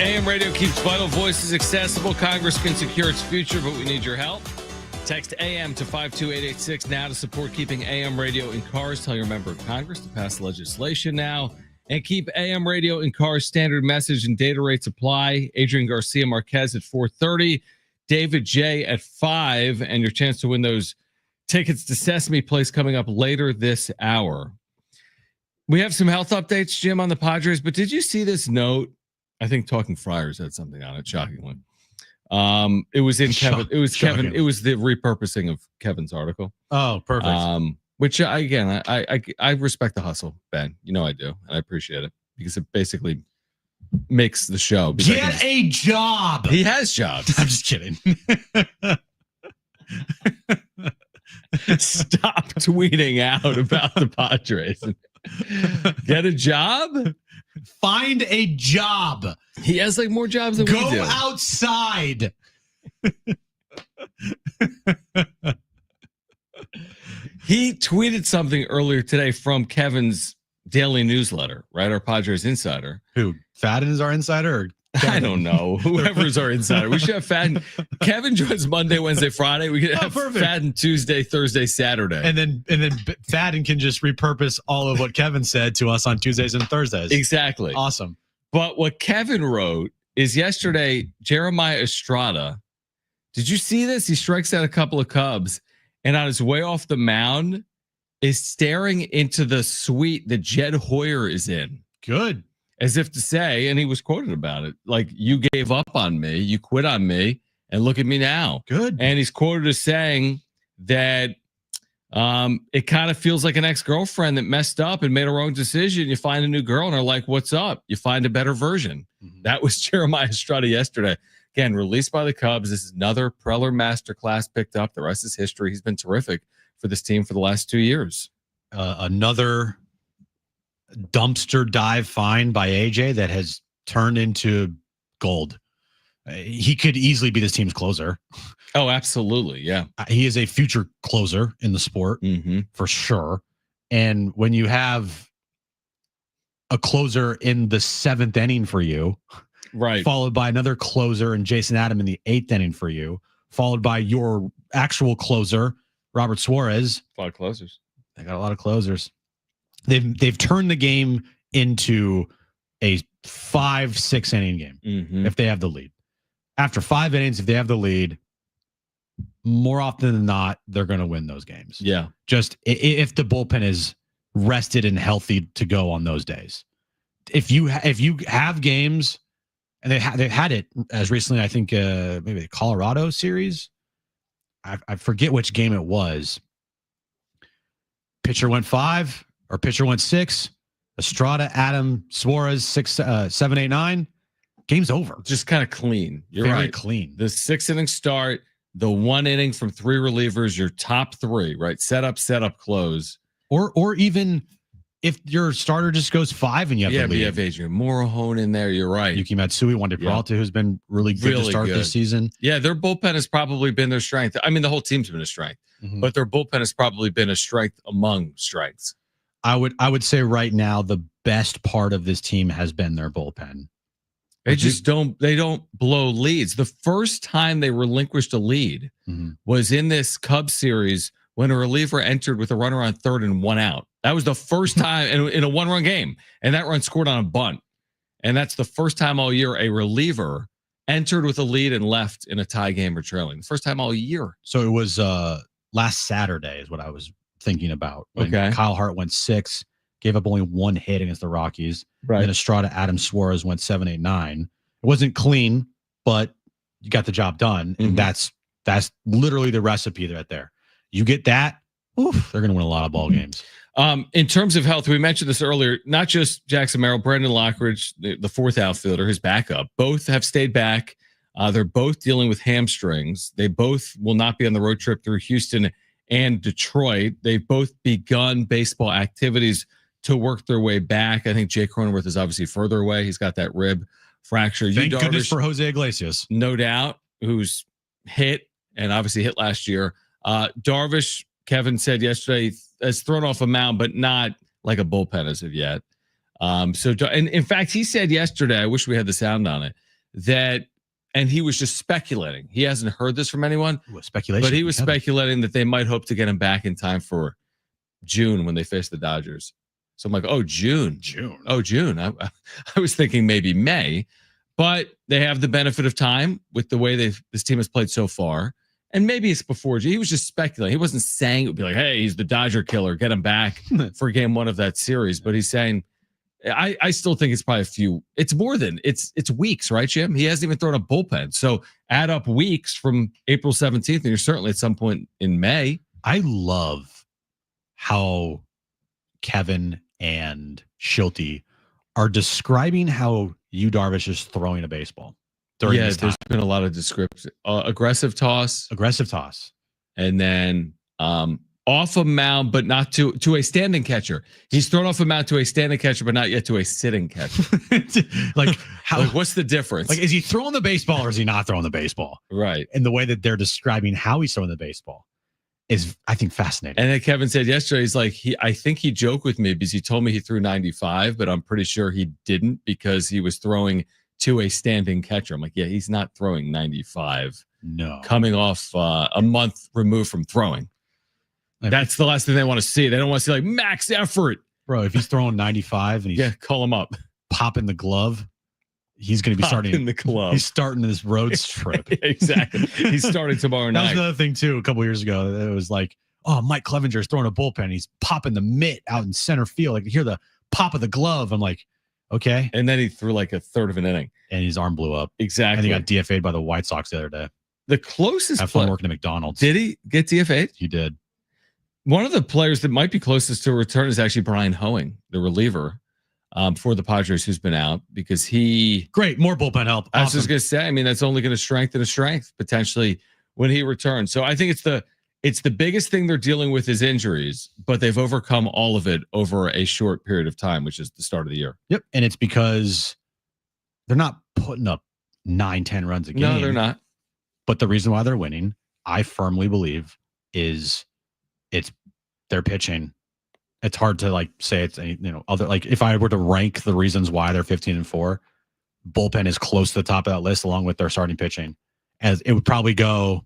AM radio keeps vital voices accessible. Congress can secure its future, but we need your help. Text AM to 52886 now to support keeping AM radio in cars. Tell your member of Congress to pass legislation now and keep AM radio in cars. Standard message and data rates apply. Adrian Garcia-Marquez at 4:30, David J at 5, and your chance to win those tickets to Sesame Place coming up later this hour. We have some health updates, Jim, on the Padres, but did you see this note? I think Talking Friars had something on it, shockingly. It was in Kevin. It was shocking. Kevin. It was the repurposing of Kevin's article. Oh, perfect. Which I respect the hustle, Ben. You know I do, and I appreciate it because it basically makes the show. Get a job. He has jobs. I'm just kidding. Stop tweeting out about the Padres. Get a job. Find a job. He has like more jobs than we do. Go outside. He tweeted something earlier today from Kevin's daily newsletter, right? Our Padres insider. Who? Fadden is our insider? Or I don't know. Whoever's our insider. We should have Fadden. Kevin joins Monday, Wednesday, Friday. We could have Fadden Tuesday, Thursday, Saturday. And then Fadden can just repurpose all of what Kevin said to us on Tuesdays and Thursdays. Exactly. Awesome. But what Kevin wrote is yesterday, Jeremiah Estrada. Did you see this? He strikes out a couple of Cubs and on his way off the mound is staring into the suite that Jed Hoyer is in. Good. As if to say, and he was quoted about it, like, you gave up on me, you quit on me, and look at me now. Good. And he's quoted as saying that it kind of feels like an ex-girlfriend that messed up and made a wrong decision. You find a new girl and are like, what's up? You find a better version. Mm-hmm. That was Jeremiah Estrada yesterday. Again, released by the Cubs. This is another Preller masterclass picked up. The rest is history. He's been terrific for this team for the last 2 years. Another dumpster dive find by AJ that has turned into gold. He could easily be this team's closer. Oh, absolutely. Yeah. He is a future closer in the sport for sure. And when you have a closer in the 7th inning for you, right, followed by another closer and Jason Adam in the 8th inning for you, followed by your actual closer, Robert Suarez. A lot of closers. They got a lot of closers. They've turned the game into a 5-6 inning game if they have the lead. After 5 innings, if they have the lead, more often than not, they're going to win those games. Yeah. Just if the bullpen is rested and healthy to go on those days. If you have games, and they've had it as recently, I think maybe the Colorado series. I forget which game it was. Pitcher went 5. Or pitcher went 6. Estrada, Adam, Suarez, 6, 7, 8, 9. Game's over. Just kind of clean. You're Very right. clean. The 6 inning start, the 1 inning from 3 relievers, your top 3, right? Set up, close. Or even if your starter just goes 5 and you have the lead. You have Adrian Morahone in there. You're right. Yuki Matsui, Wander Peralta, who's been really good to start this season. Yeah, their bullpen has probably been their strength. I mean, the whole team's been a strength, but their bullpen has probably been a strength among strengths. I would say right now the best part of this team has been their bullpen. They just don't blow leads. The first time they relinquished a lead was in this Cubs series when a reliever entered with a runner on 3rd and 1 out. That was the first time in a 1-run game, and that run scored on a bunt. And that's the first time all year a reliever entered with a lead and left in a tie game or trailing. The first time all year. So it was last Saturday is what I was thinking about. When Kyle Hart went 6, gave up only 1 hit against the Rockies. Right. And then Estrada, Adam, Suarez went 7, 8, 9. It wasn't clean, but you got the job done. And that's literally the recipe right there. You get that, they're going to win a lot of ball games. In terms of health, we mentioned this earlier, not just Jackson Merrill, Brandon Lockridge, the 4th outfielder, his backup, both have stayed back. They're both dealing with hamstrings. They both will not be on the road trip through Houston and Detroit. They've both begun baseball activities to work their way back. I think Jay Cronenworth is obviously further away. He's got that rib fracture. Thank goodness for Jose Iglesias. No doubt, who's hit and obviously hit last year. Darvish, Kevin said yesterday, has thrown off a mound, but not like a bullpen as of yet. And in fact, he said yesterday, I wish we had the sound on it, that, and he was just speculating. He hasn't heard this from anyone, Speculation. but he was speculating that they might hope to get him back in time for June when they face the Dodgers. So I'm like, oh, June. Oh, June. I was thinking maybe May, but they have the benefit of time with the way this team has played so far. And maybe it's before June. He was just speculating. He wasn't saying it would be like, hey, he's the Dodger killer. Get him back for game one of that series. But he's saying, I still think it's probably it's more than, it's weeks, right, Jim? He hasn't even thrown a bullpen. So add up weeks from April 17th, and you're certainly at some point in May. I love how Kevin and Shilty are describing how Yu Darvish is throwing a baseball. There's been a lot of description. Aggressive toss, and then off a mound, but not to a standing catcher. He's thrown off a mound to a standing catcher, but not yet to a sitting catcher. Like, how? Like, what's the difference? Like, is he throwing the baseball or is he not throwing the baseball? Right. And the way that they're describing how he's throwing the baseball is, I think, fascinating. And then Kevin said yesterday, he's like, I think he joked with me because he told me he threw 95, but I'm pretty sure he didn't because he was throwing to a standing catcher. I'm like, yeah, he's not throwing 95. No. Coming off a month removed from throwing. That's the last thing they want to see. They don't want to see like max effort. Bro, if he's throwing 95 and he's call him up. Popping the glove, he's going to be starting in the club. He's starting this road trip. Exactly. He's starting tomorrow night. That was another thing too. A couple years ago, it was like, oh, Mike Clevenger's throwing a bullpen. He's popping the mitt out in center field. Like, you hear the pop of the glove. I'm like, okay. And then he threw like a third of an inning, and his arm blew up. Exactly. And he got DFA'd by the White Sox the other day. The closest. Have fun working at McDonald's. Did he get DFA'd? He did. One of the players that might be closest to a return is actually Brian Hoeing, the reliever for the Padres, who's been out because great, more bullpen help. I was just gonna say, I mean, that's only going to strengthen his strength potentially when he returns. So I think it's the biggest thing they're dealing with is injuries, but they've overcome all of it over a short period of time, which is the start of the year. Yep, and it's because they're not putting up 9-10 runs a game. No, they're not. But the reason why they're winning, I firmly believe, is their pitching. It's hard to like say it's other, like if I were to rank the reasons why they're 15-4, bullpen is close to the top of that list along with their starting pitching. As it would probably go,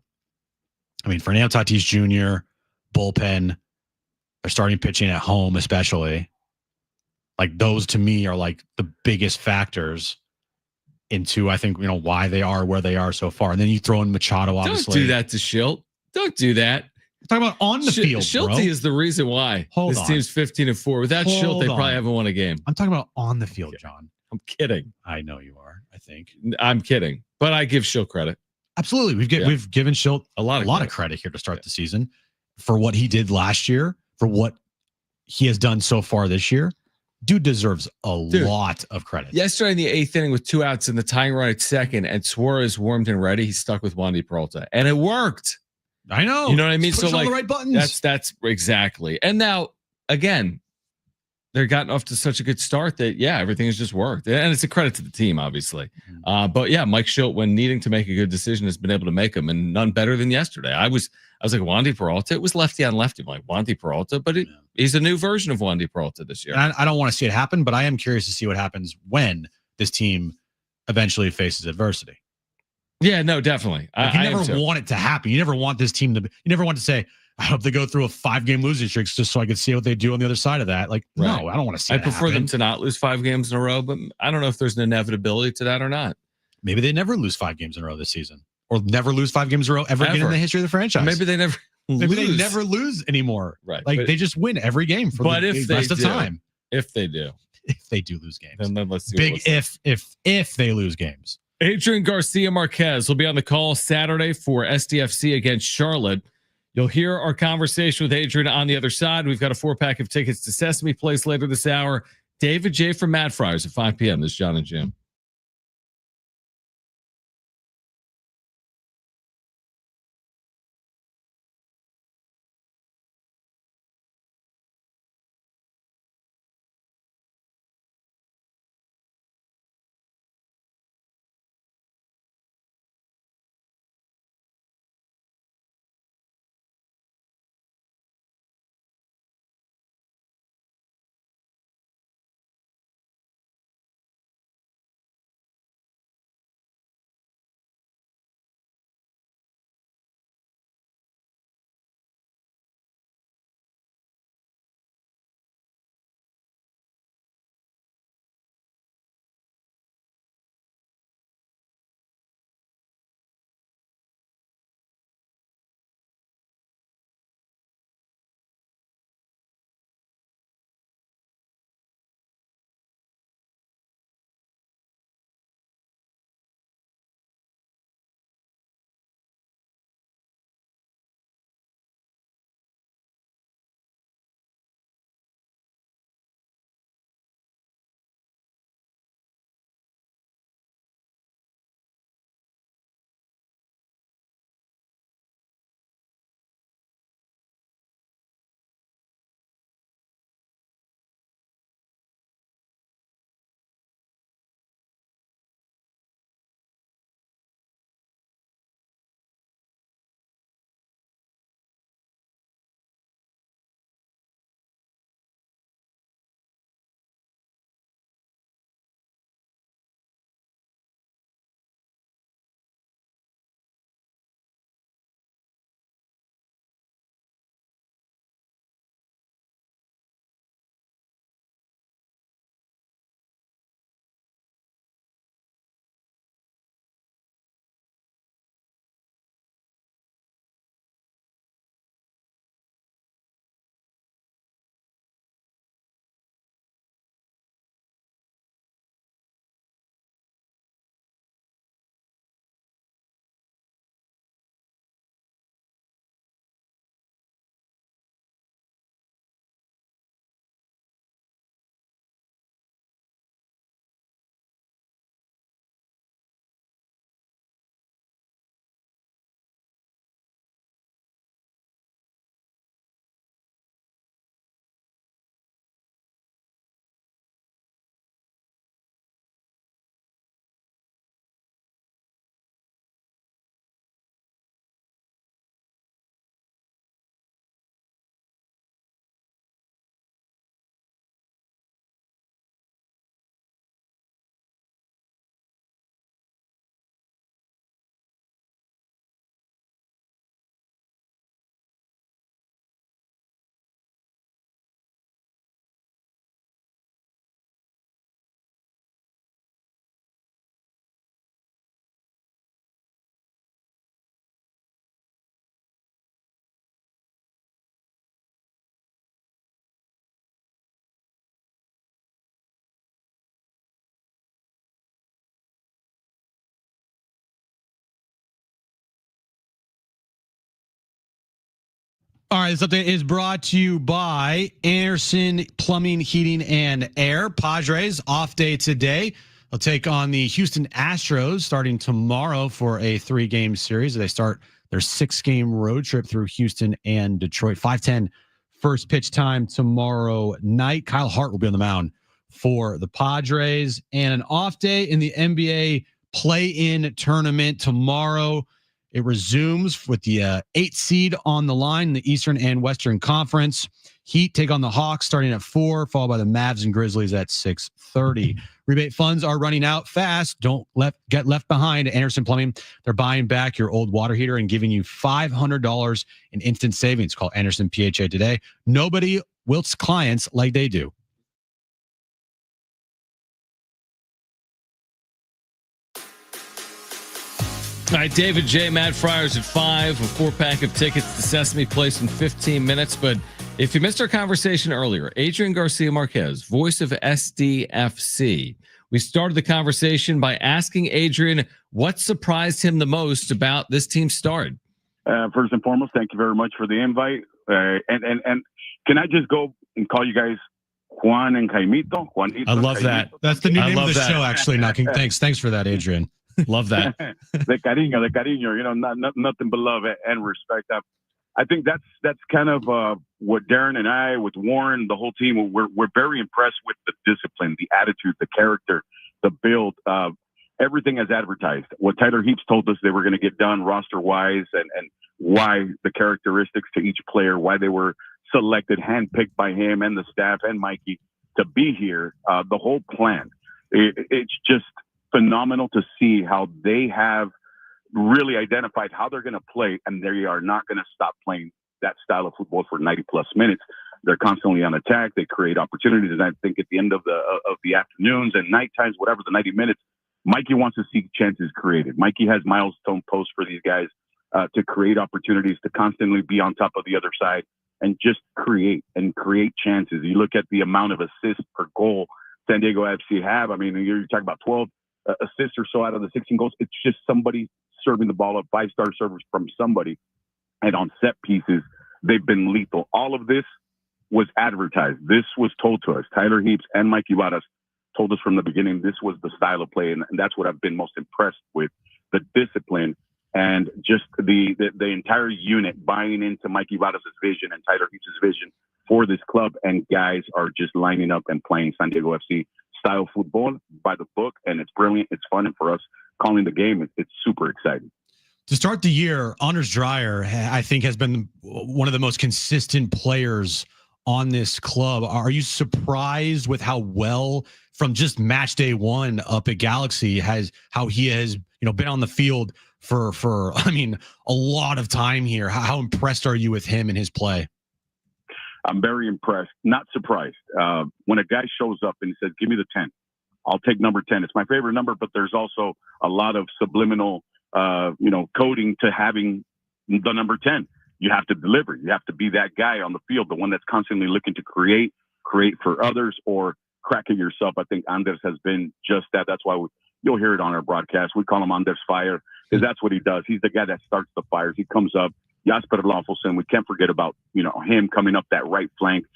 I mean, Fernando Tatis Jr., bullpen, their starting pitching at home, especially. Like those to me are like the biggest factors into, I think, why they are where they are so far. And then you throw in Machado, obviously. Don't do that to Schilt. Don't do that. We're talking about on the field, Schilt is the reason why this team's 15-4. Without Schilt, they probably haven't won a game. I'm talking about on the field, John. I'm kidding. I know you are, I think. I'm kidding. But I give Schilt credit. Absolutely. We've given Schilt a lot of credit here to start the season for what he did last year, for what he has done so far this year. Dude deserves a lot of credit. Yesterday in the 8th inning with 2 outs and the tying run at second, and Suarez warmed and ready, he stuck with Wandy Peralta. And it worked. I know. You know what I mean? So like the right buttons. That's exactly. And now again, they're gotten off to such a good start that everything has just worked. And it's a credit to the team, obviously. But Mike Schilt, when needing to make a good decision, has been able to make them, and none better than yesterday. I was like, Wandy Peralta. It was lefty on lefty. I'm like, Wandy Peralta, but he's a new version of Wandy Peralta this year. And I don't want to see it happen, but I am curious to see what happens when this team eventually faces adversity. Yeah, no, definitely. Like you never want it to happen. You never want this team to. You never want to say, "I hope they go through a 5-game losing streak just so I can see what they do on the other side of that." Like, no, I don't want to see. I prefer them to not lose 5 games in a row, but I don't know if there's an inevitability to that or not. Maybe they never lose 5 games in a row this season, or never lose 5 games in a row ever again in the history of the franchise. Maybe they never. They never lose anymore. Right, like they just win every game for the rest of the time. If they do lose games, then let's see. Big if they lose games. Adrian Garcia-Marquez will be on the call Saturday for SDFC against Charlotte. You'll hear our conversation with Adrian on the other side. We've got a 4-pack of tickets to Sesame Place later this hour. David J. from MadFriars at 5 p.m. This is Jon and Jim. All right, this update is brought to you by Anderson Plumbing, Heating, and Air. Padres off day today. They'll take on the Houston Astros starting tomorrow for a 3-game series. They start their 6-game road trip through Houston and Detroit. 5:10 first pitch time tomorrow night. Kyle Hart will be on the mound for the Padres. And an off day in the NBA play-in tournament tomorrow. It resumes with the 8th seed on the line in the Eastern and Western Conference. Heat take on the Hawks starting at 4, followed by the Mavs and Grizzlies at 6:30. Rebate funds are running out fast. Don't get left behind. Anderson Plumbing, they're buying back your old water heater and giving you $500 in instant savings. Call Anderson PHA today. Nobody wilts clients like they do. All right, David J. MadFriars at 5, a 4-pack of tickets to Sesame Place in 15 minutes. But if you missed our conversation earlier, Adrian Garcia-Marquez, voice of SDFC. We started the conversation by asking Adrian what surprised him the most about this team's start. First and foremost, thank you very much for the invite. And can I just go and call you guys Juan and Jaimito? Juanito. I love that. That's the new name of the show, actually. Thanks for that, Adrian. Love that. the cariño, you know, nothing but love and respect. I think that's kind of what Darren and I, with Warren, the whole team, we're very impressed with the discipline, the attitude, the character, the build, everything as advertised. What Tyler Heaps told us they were going to get done roster-wise and why the characteristics to each player, why they were selected, handpicked by him and the staff and Mikey to be here, the whole plan. It's just phenomenal to see how they have really identified how they're going to play, and they are not going to stop playing that style of football for 90-plus minutes. They're constantly on attack. They create opportunities, and I think at the end of the afternoons and night times, whatever the 90 minutes, Mikey wants to see chances created. Mikey has milestone posts for these guys to create opportunities, to constantly be on top of the other side and just create chances. You look at the amount of assists per goal San Diego FC have. I mean, you're talking about 12 assists or so out of the 16 goals. It's just somebody serving the ball up, 5-star servers from somebody. And on set pieces, they've been lethal. All of this was advertised. This was told to us. Tyler Heaps and Mikey Varas told us from the beginning this was the style of play, and that's what I've been most impressed with, the discipline and just the entire unit buying into Mikey Varas' vision and Tyler Heaps' vision for this club, and guys are just lining up and playing San Diego FC style football by the book, and it's brilliant. It's fun, and for us calling the game, it's super exciting. To start the year, Anders Dreyer, I think, has been one of the most consistent players on this club. Are you surprised with how well, from just match day one up at Galaxy, how he has been on the field for a lot of time here? How impressed are you with him and his play? I'm very impressed, not surprised. When a guy shows up and he says, "Give me the 10," I'll take number 10. It's my favorite number, but there's also a lot of subliminal, coding to having the number 10. You have to deliver. You have to be that guy on the field, the one that's constantly looking to create for others, or crack it yourself. I think Anders has been just that. That's why you'll hear it on our broadcast. We call him Anders Fire, because that's what he does. He's the guy that starts the fires. He comes up. Jasper Lafosen, we can't forget about, him coming up that right flank.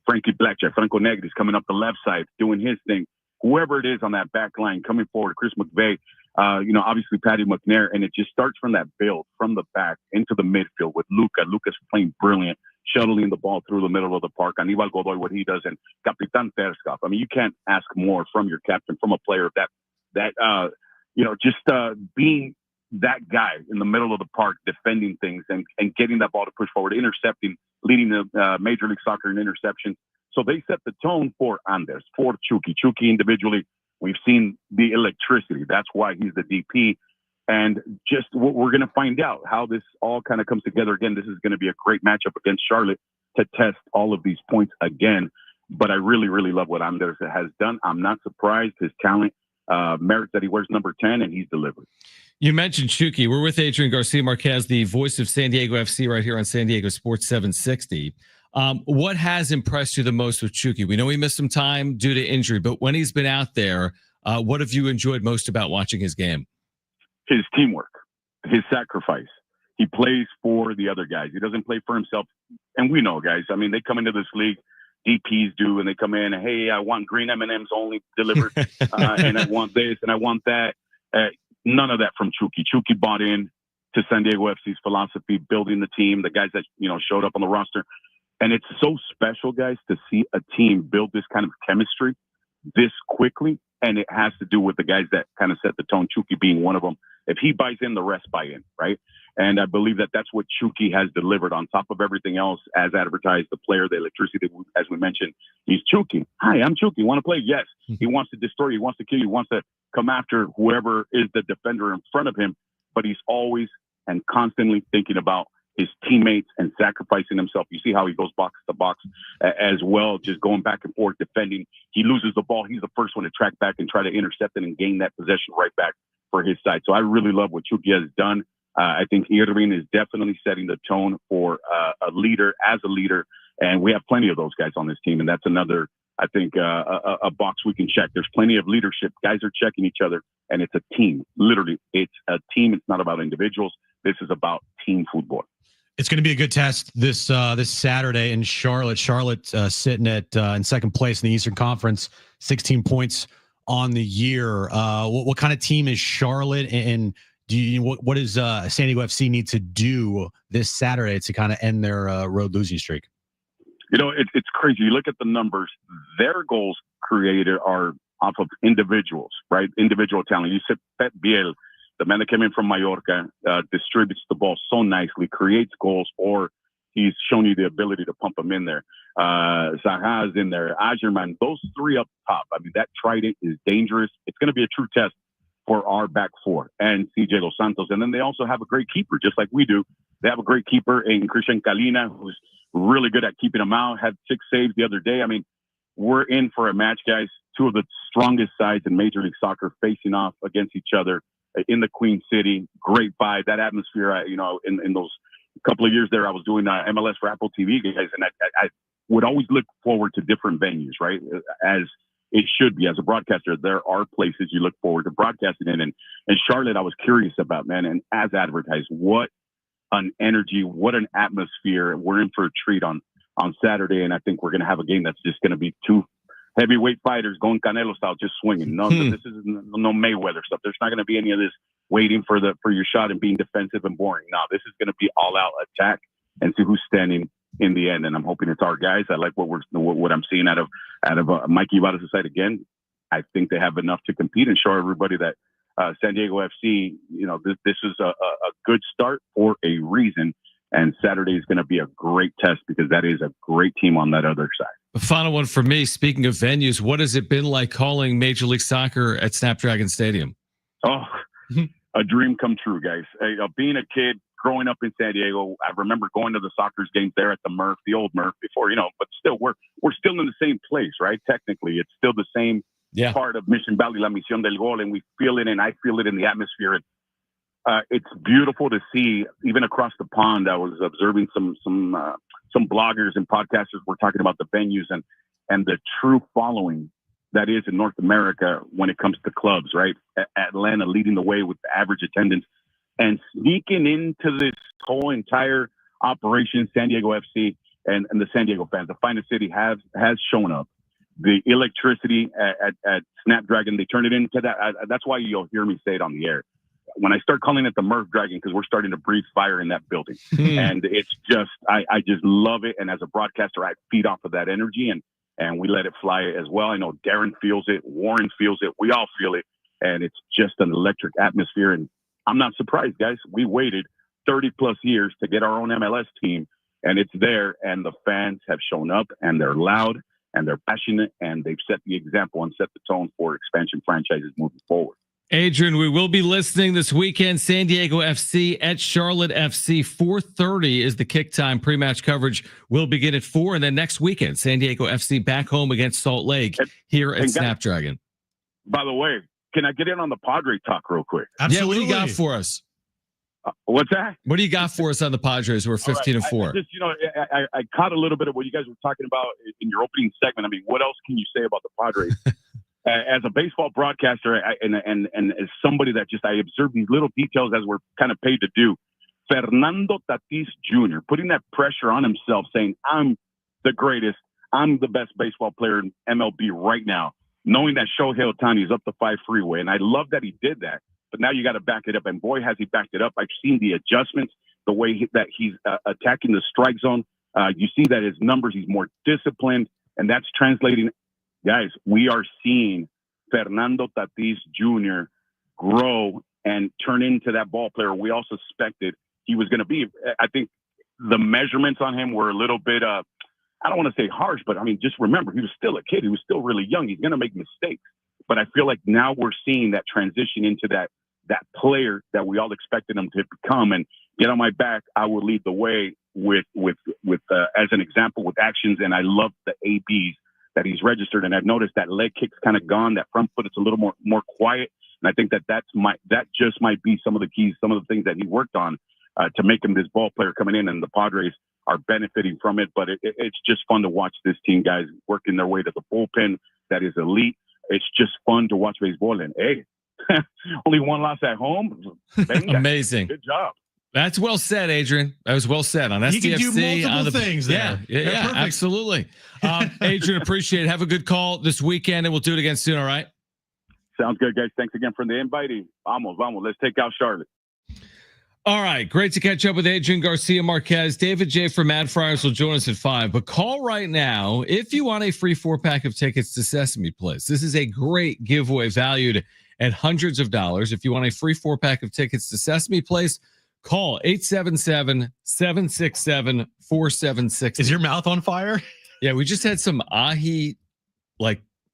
Frankie Blackjack, Franco Negri's coming up the left side, doing his thing. Whoever it is on that back line coming forward, Chris McVeigh, obviously Patty McNair, and it just starts from that build, from the back into the midfield with Luca. Luca's playing brilliant, shuttling the ball through the middle of the park. Aníbal Godoy, what he does, and Capitan Terskov. I mean, you can't ask more from your captain, from a player that being that guy in the middle of the park, defending things and getting that ball to push forward, intercepting, leading the Major League Soccer in interceptions. So they set the tone for Anders, for Chucky. Chucky individually, we've seen the electricity. That's why he's the DP. And just we're going to find out how this all kind of comes together. Again, this is going to be a great matchup against Charlotte to test all of these points again. But I really, really love what Anders has done. I'm not surprised. His talent merits that he wears number 10, and he's delivered. You mentioned Chucky. We're with Adrian Garcia-Marquez, the voice of San Diego FC, right here on San Diego Sports 760. What has impressed you the most with Chucky? We know he missed some time due to injury, but when he's been out there, what have you enjoyed most about watching his game? His teamwork, his sacrifice. He plays for the other guys. He doesn't play for himself. And we know, guys. I mean, they come into this league, DPs do, and they come in, hey, I want green M&Ms only delivered, and I want this, and I want that. None of that from Chucky. Chucky bought in to San Diego FC's philosophy, building the team, the guys that, showed up on the roster. And it's so special, guys, to see a team build this kind of chemistry this quickly. And it has to do with the guys that kind of set the tone, Chucky being one of them. If he buys in, the rest buy in, right? And I believe that that's what Chucky has delivered on top of everything else as advertised, the player, the electricity, as we mentioned. He's Chucky. Hi, I'm Chucky. Want to play? Yes. He wants to destroy you. He wants to kill you. He wants to come after whoever is the defender in front of him. But he's always and constantly thinking about his teammates and sacrificing himself. You see how he goes box to box as well, just going back and forth, defending. He loses the ball. He's the first one to track back and try to intercept it and gain that possession right back for his side. So I really love what Chucky has done. I think Irving is definitely setting the tone for a leader, and we have plenty of those guys on this team, and that's another, I think, a box we can check. There's plenty of leadership. Guys are checking each other, and it's a team. Literally, it's a team. It's not about individuals. This is about team football. It's going to be a good test this Saturday in Charlotte. Charlotte sitting at in second place in the Eastern Conference, 16 points on the year. What kind of team is Charlotte, and what does San Diego FC need to do this Saturday to kind of end their road losing streak? It's crazy. You look at the numbers. Their goals created are off of individuals, right? Individual talent. You said Pep Biel, the man that came in from Mallorca, distributes the ball so nicely, creates goals, or he's shown you the ability to pump them in there. Zaha is in there. Ajerman, those three up top. I mean, that trident is dangerous. It's going to be a true test for our back four and CJ Dos Santos. And then they also have a great keeper, just like we do. They have a great keeper in Christian Kalina, who's really good at keeping them out, had 6 saves the other day. I mean, we're in for a match, guys. Two of the strongest sides in Major League Soccer facing off against each other in the Queen City. Great vibe, that atmosphere. In those couple of years there, I was doing MLS for Apple TV, guys, and I would always look forward to different venues, right? As it should be. As a broadcaster, there are places you look forward to broadcasting in. And Charlotte, I was curious about, man, and as advertised, what an energy, what an atmosphere. We're in for a treat on Saturday, and I think we're going to have a game that's just going to be two heavyweight fighters going Canelo style, just swinging. No, this is no Mayweather stuff. There's not going to be any of this waiting for your shot and being defensive and boring. No, this is going to be all-out attack and see who's standing in the end. And I'm hoping it's our guys. I like what I'm seeing out of Mikey Ibarra's side again. I think they have enough to compete and show everybody that San Diego FC, this is a good start for a reason. And Saturday is going to be a great test because that is a great team on that other side. The final one for me, speaking of venues, what has it been like calling Major League Soccer at Snapdragon Stadium? Oh, a dream come true, guys. Being a kid, growing up in San Diego, I remember going to the soccer games there at the Murph, the old Murph before, but still we're still in the same place, right? Technically, it's still the same part of Mission Valley, La Misión del Gol, and we feel it, and I feel it in the atmosphere. And it's beautiful to see, even across the pond. I was observing some bloggers and podcasters were talking about the venues and the true following that is in North America when it comes to clubs, right? Atlanta leading the way with the average attendance and sneaking into this whole entire operation, San Diego FC and the San Diego fans. The finest city has shown up. The electricity at Snapdragon, they turned it into that. That's why you'll hear me say it on the air. When I start calling it the Murph Dragon, because we're starting to breathe fire in that building. And it's just, I just love it. And as a broadcaster, I feed off of that energy and we let it fly as well. I know Darren feels it. Warren feels it. We all feel it. And it's just an electric atmosphere. And I'm not surprised, guys. We waited 30 plus years to get our own MLS team, and it's there. And the fans have shown up, and they're loud, and they're passionate, and they've set the example and set the tone for expansion franchises moving forward. Adrian, we will be listening this weekend. San Diego FC at Charlotte FC. 4:30 is the kick time. Pre-match coverage will begin at 4. And then next weekend, San Diego FC back home against Salt Lake here at Snapdragon. By the way, can I get in on the Padre talk real quick? Absolutely. Yeah, what do you got for us? What's that? What do you got for us on the Padres? We're 15-4. I caught a little bit of what you guys were talking about in your opening segment. I mean, what else can you say about the Padres? As a baseball broadcaster and as somebody that I observe these little details as we're kind of paid to do. Fernando Tatis Jr., putting that pressure on himself, saying, I'm the greatest. I'm the best baseball player in MLB right now, knowing that Shohei Ohtani is up the 5 freeway. And I love that he did that. But now you got to back it up. And boy, has he backed it up. I've seen the adjustments, the way that he's attacking the strike zone. You see that his numbers, he's more disciplined. And that's translating. Guys, we are seeing Fernando Tatis Jr. grow and turn into that ball player we all suspected he was going to be. I think the measurements on him were a little bit, I don't want to say harsh, but I mean, just remember, he was still a kid. He was still really young. He's going to make mistakes. But I feel like now we're seeing that transition into that player that we all expected him to become. And get on my back, I will lead the way with as an example, with actions. And I love the ABs that he's registered. And I've noticed that leg kick's kind of gone. That front foot is a little more quiet. And I think that just might be some of the keys, some of the things that he worked on to make him this ball player coming in. And the Padres are benefiting from it. But it's just fun to watch this team, guys, working their way to the bullpen. That is elite. It's just fun to watch baseball. And hey, only one loss at home. Venga. Amazing. Good job. That's well said, Adrian. That was well said on SDFC. He can do multiple things there. Yeah, absolutely. Adrian, appreciate it. Have a good call this weekend, and we'll do it again soon, all right? Sounds good, guys. Thanks again for the invite. Vamos. Let's take out Charlotte. All right. Great to catch up with Adrian Garcia-Marquez. David J. from MadFriars will join us at 5. But call right now if you want a free 4-pack of tickets to Sesame Place. This is a great giveaway valued at hundreds of dollars. If you want a free 4-pack of tickets to Sesame Place, call 877-767-4760. Is your mouth on fire? Yeah, we just had some ahi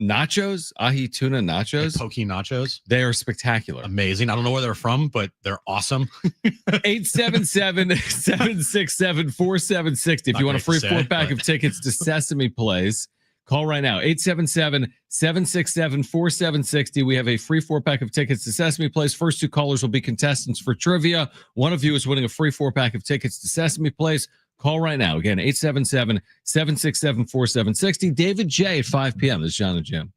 nachos, ahi tuna nachos. Like pokey nachos. They are spectacular. Amazing. I don't know where they're from, but they're awesome. 877-767-4760. If you want a free 4-pack of tickets to Sesame Place, call right now. 877-767-4760. We have a free 4-pack of tickets to Sesame Place. First 2 callers will be contestants for trivia. One of you is winning a free 4-pack of tickets to Sesame Place. Call right now. Again, 877-767-4760. David J. at 5 p.m. This is Jon Jim.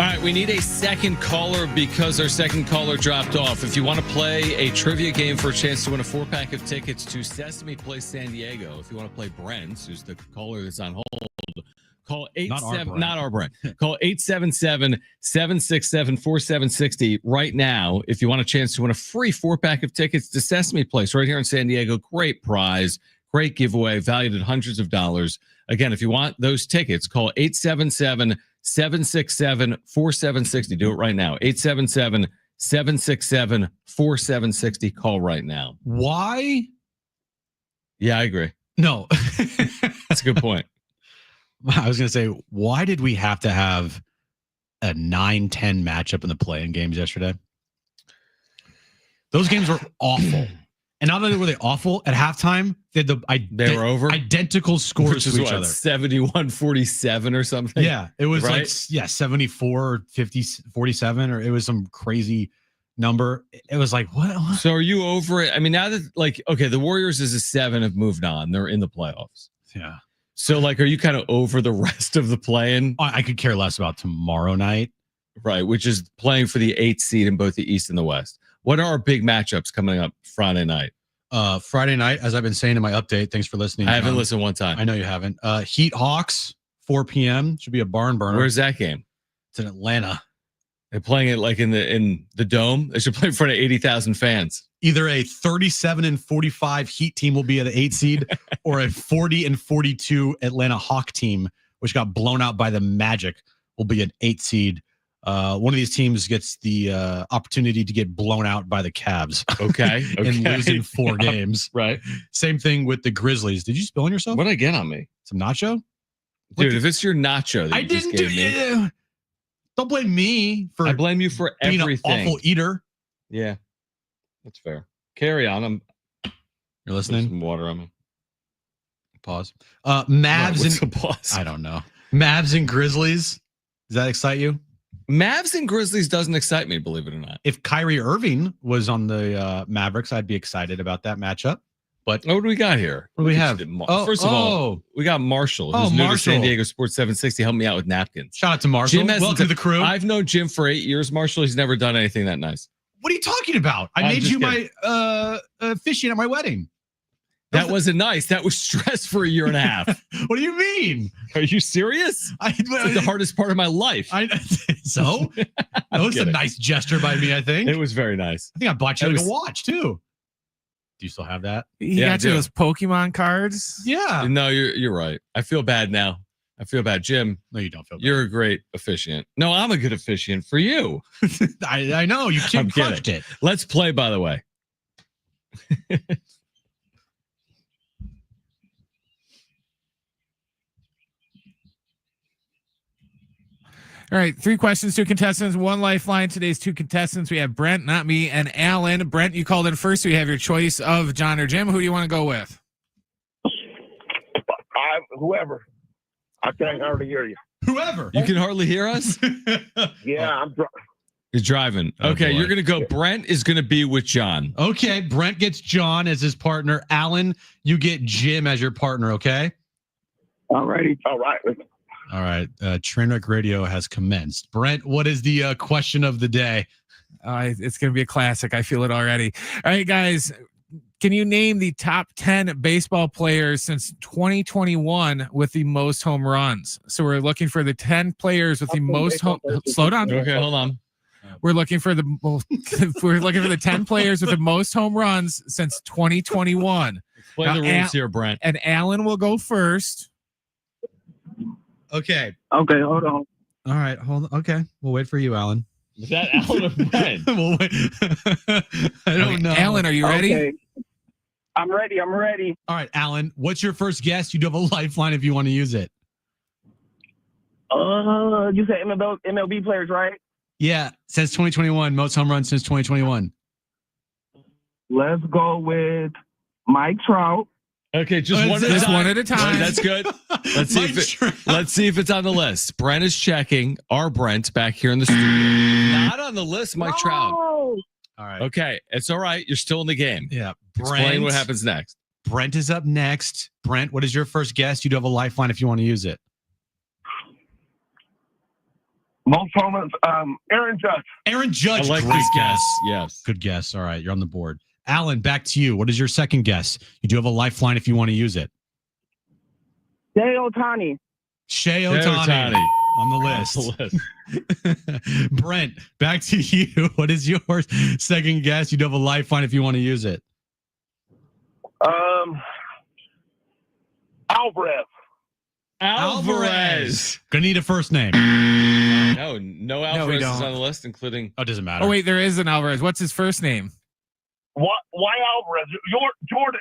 right, we need a second caller because our second caller dropped off. If you want to play a trivia game for a chance to win a 4-pack of tickets to Sesame Place San Diego, if you want to play Brent's, who's the caller that's on hold, call 877-767-767-470 right now. If you want a chance to win a free 4-pack of tickets to Sesame Place right here in San Diego, great prize, great giveaway, valued at hundreds of dollars. Again, if you want those tickets, call 877-767-4760. Do it right now. 877-767-4760. Call right now. Why? Yeah, I agree. No. That's a good point. I was going to say, why did we have to have a 9-10 matchup in the play-in games yesterday? Those games were awful. And not only were they awful, at halftime, they were over identical scores to each other. 71-47 or something. Yeah, it was right? 74 or 47, or it was some crazy number. It was like, what? So are you over it? I mean, now that the Warriors as a 7 have moved on. They're in the playoffs. Yeah. So are you kind of over the rest of the play-in? I could care less about tomorrow night. Right, which is playing for the 8th seed in both the East and the West. What are our big matchups coming up Friday night? Friday night, as I've been saying in my update, thanks for listening. I haven't listened one time. I know you haven't. Heat Hawks, 4 p.m. Should be a barn burner. Where's that game? It's in Atlanta. They're playing it in the dome. They should play in front of 80,000 fans. Either a 37-45 Heat team will be at the 8th seed, or a 40-42 Atlanta Hawk team, which got blown out by the Magic, will be an 8th seed. One of these teams gets the opportunity to get blown out by the Cavs. Okay. And losing 4 games. Right. Same thing with the Grizzlies. Did you spill on yourself? What did I get on me? Some nacho? Dude, if it's your nacho that I didn't do it. Don't blame me for I blame you for being everything. an awful eater. Yeah. That's fair. Carry on. You're listening? Some water on me. Pause. Mavs and pause? I don't know. Mavs and Grizzlies. Does that excite you? Mavs and Grizzlies doesn't excite me, believe it or not. If Kyrie Irving was on the Mavericks, I'd be excited about that matchup. But what do we got here? What do we have? First of all, we got Marshall, who's new to San Diego Sports 760. Help me out with napkins. Shout out to Marshall. Welcome to the crew. I've known Jim for 8 years. Marshall, he's never done anything that nice. What are you talking about? I made you my officiant at my wedding. That wasn't nice. That was stress for a year and a half. What do you mean? Are you serious? It's the hardest part of my life. So that was a nice gesture by me, I think. It was very nice. I think I bought you a watch too. Do you still have that? He got you those Pokemon cards. Yeah. No, you're right. I feel bad now. I feel bad. Jim. No, you don't feel bad. You're a great officiant. No, I'm a good officiant for you. I know. You crushed it. Let's play, by the way. All right, 3 questions, 2 contestants, 1 lifeline. Today's 2 contestants. We have Brent, not me, and Alan. Brent, you called in first. So you have your choice of Jon or Jim. Who do you want to go with? Whoever. I can't hardly hear you. Whoever. You can hardly hear us? Yeah, You're driving. Okay, you're going to go. Brent is going to be with Jon. Okay, Brent gets Jon as his partner. Alan, you get Jim as your partner, okay? All righty. All right. All right. TrainWreck Radio has commenced. Brent, what is the question of the day? It's going to be a classic. I feel it already. All right, guys. Can you name the top 10 baseball players since 2021 with the most home runs? So we're looking for the 10 players with the most home. Slow down. Okay, hold on. We're looking for the 10 players with the most home runs since 2021. Explain the rules here, Brent. And Alan will go first. Okay. Okay, hold on. All right, hold on. Okay, we'll wait for you, Alan. Is that Alan or Brent? We'll wait. I don't know. Alan, are you ready? Okay. I'm ready. I'm ready. All right, Alan, what's your first guess? You do have a lifeline if you want to use it. You said MLB players, right? Yeah, since 2021, most home runs since 2021. Let's go with Mike Trout. Okay, just one at a time. That's good. Let's see if it's on the list. Brent is checking. Our Brent back here in the studio. Not on the list, Mike Trout. All right. Okay, it's all right. You're still in the game. Yeah. Explain what happens next. Brent is up next. Brent, what is your first guess? You do have a lifeline if you want to use it. Most homers. Aaron Judge. Aaron Judge. I like Great this guess. guess. Yes. Good guess. All right, you're on the board. Alan, back to you. What is your second guess? You do have a lifeline if you want to use it. Jay Ohtani. Shea Ohtani on the list. Brent, back to you. What is your second guess? You do have a lifeline if you want to use it. Alvarez. Gonna need a first name. No Alvarez is don't. on the list, including. Oh, it doesn't matter. Oh wait, there is an Alvarez. What's his first name? Why Alvarez? Jordan.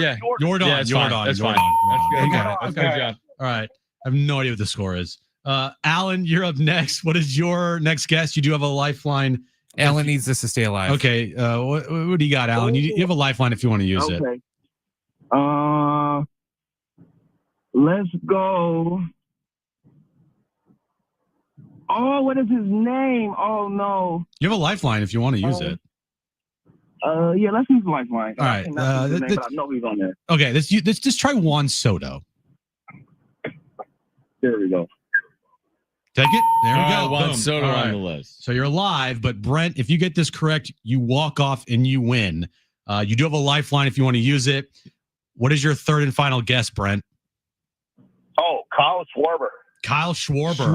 Yeah. Jordan. Yeah, it's fine. That's fine. That's good. Okay. That's good job. All right. I have no idea what the score is. Alan, you're up next. What is your next guess? You do have a lifeline. Alan needs this to stay alive. Okay. What do you got, Alan? You have a lifeline if you want to use it. Okay. Let's go. Oh, what is his name? Oh no. You have a lifeline if you want to use it. Yeah, let's use Lifeline. All right. I cannot use his name, but I know he's on there. Okay. Let's just try Juan Soto. There we go. Take it. There we All go. right, Juan Boom. Soto All on right. the list. So you're live, but Brent, if you get this correct, you walk off and you win. You do have a lifeline if you want to use it. What is your third and final guess, Brent? Oh, Kyle Schwarber. Kyle Schwarber. For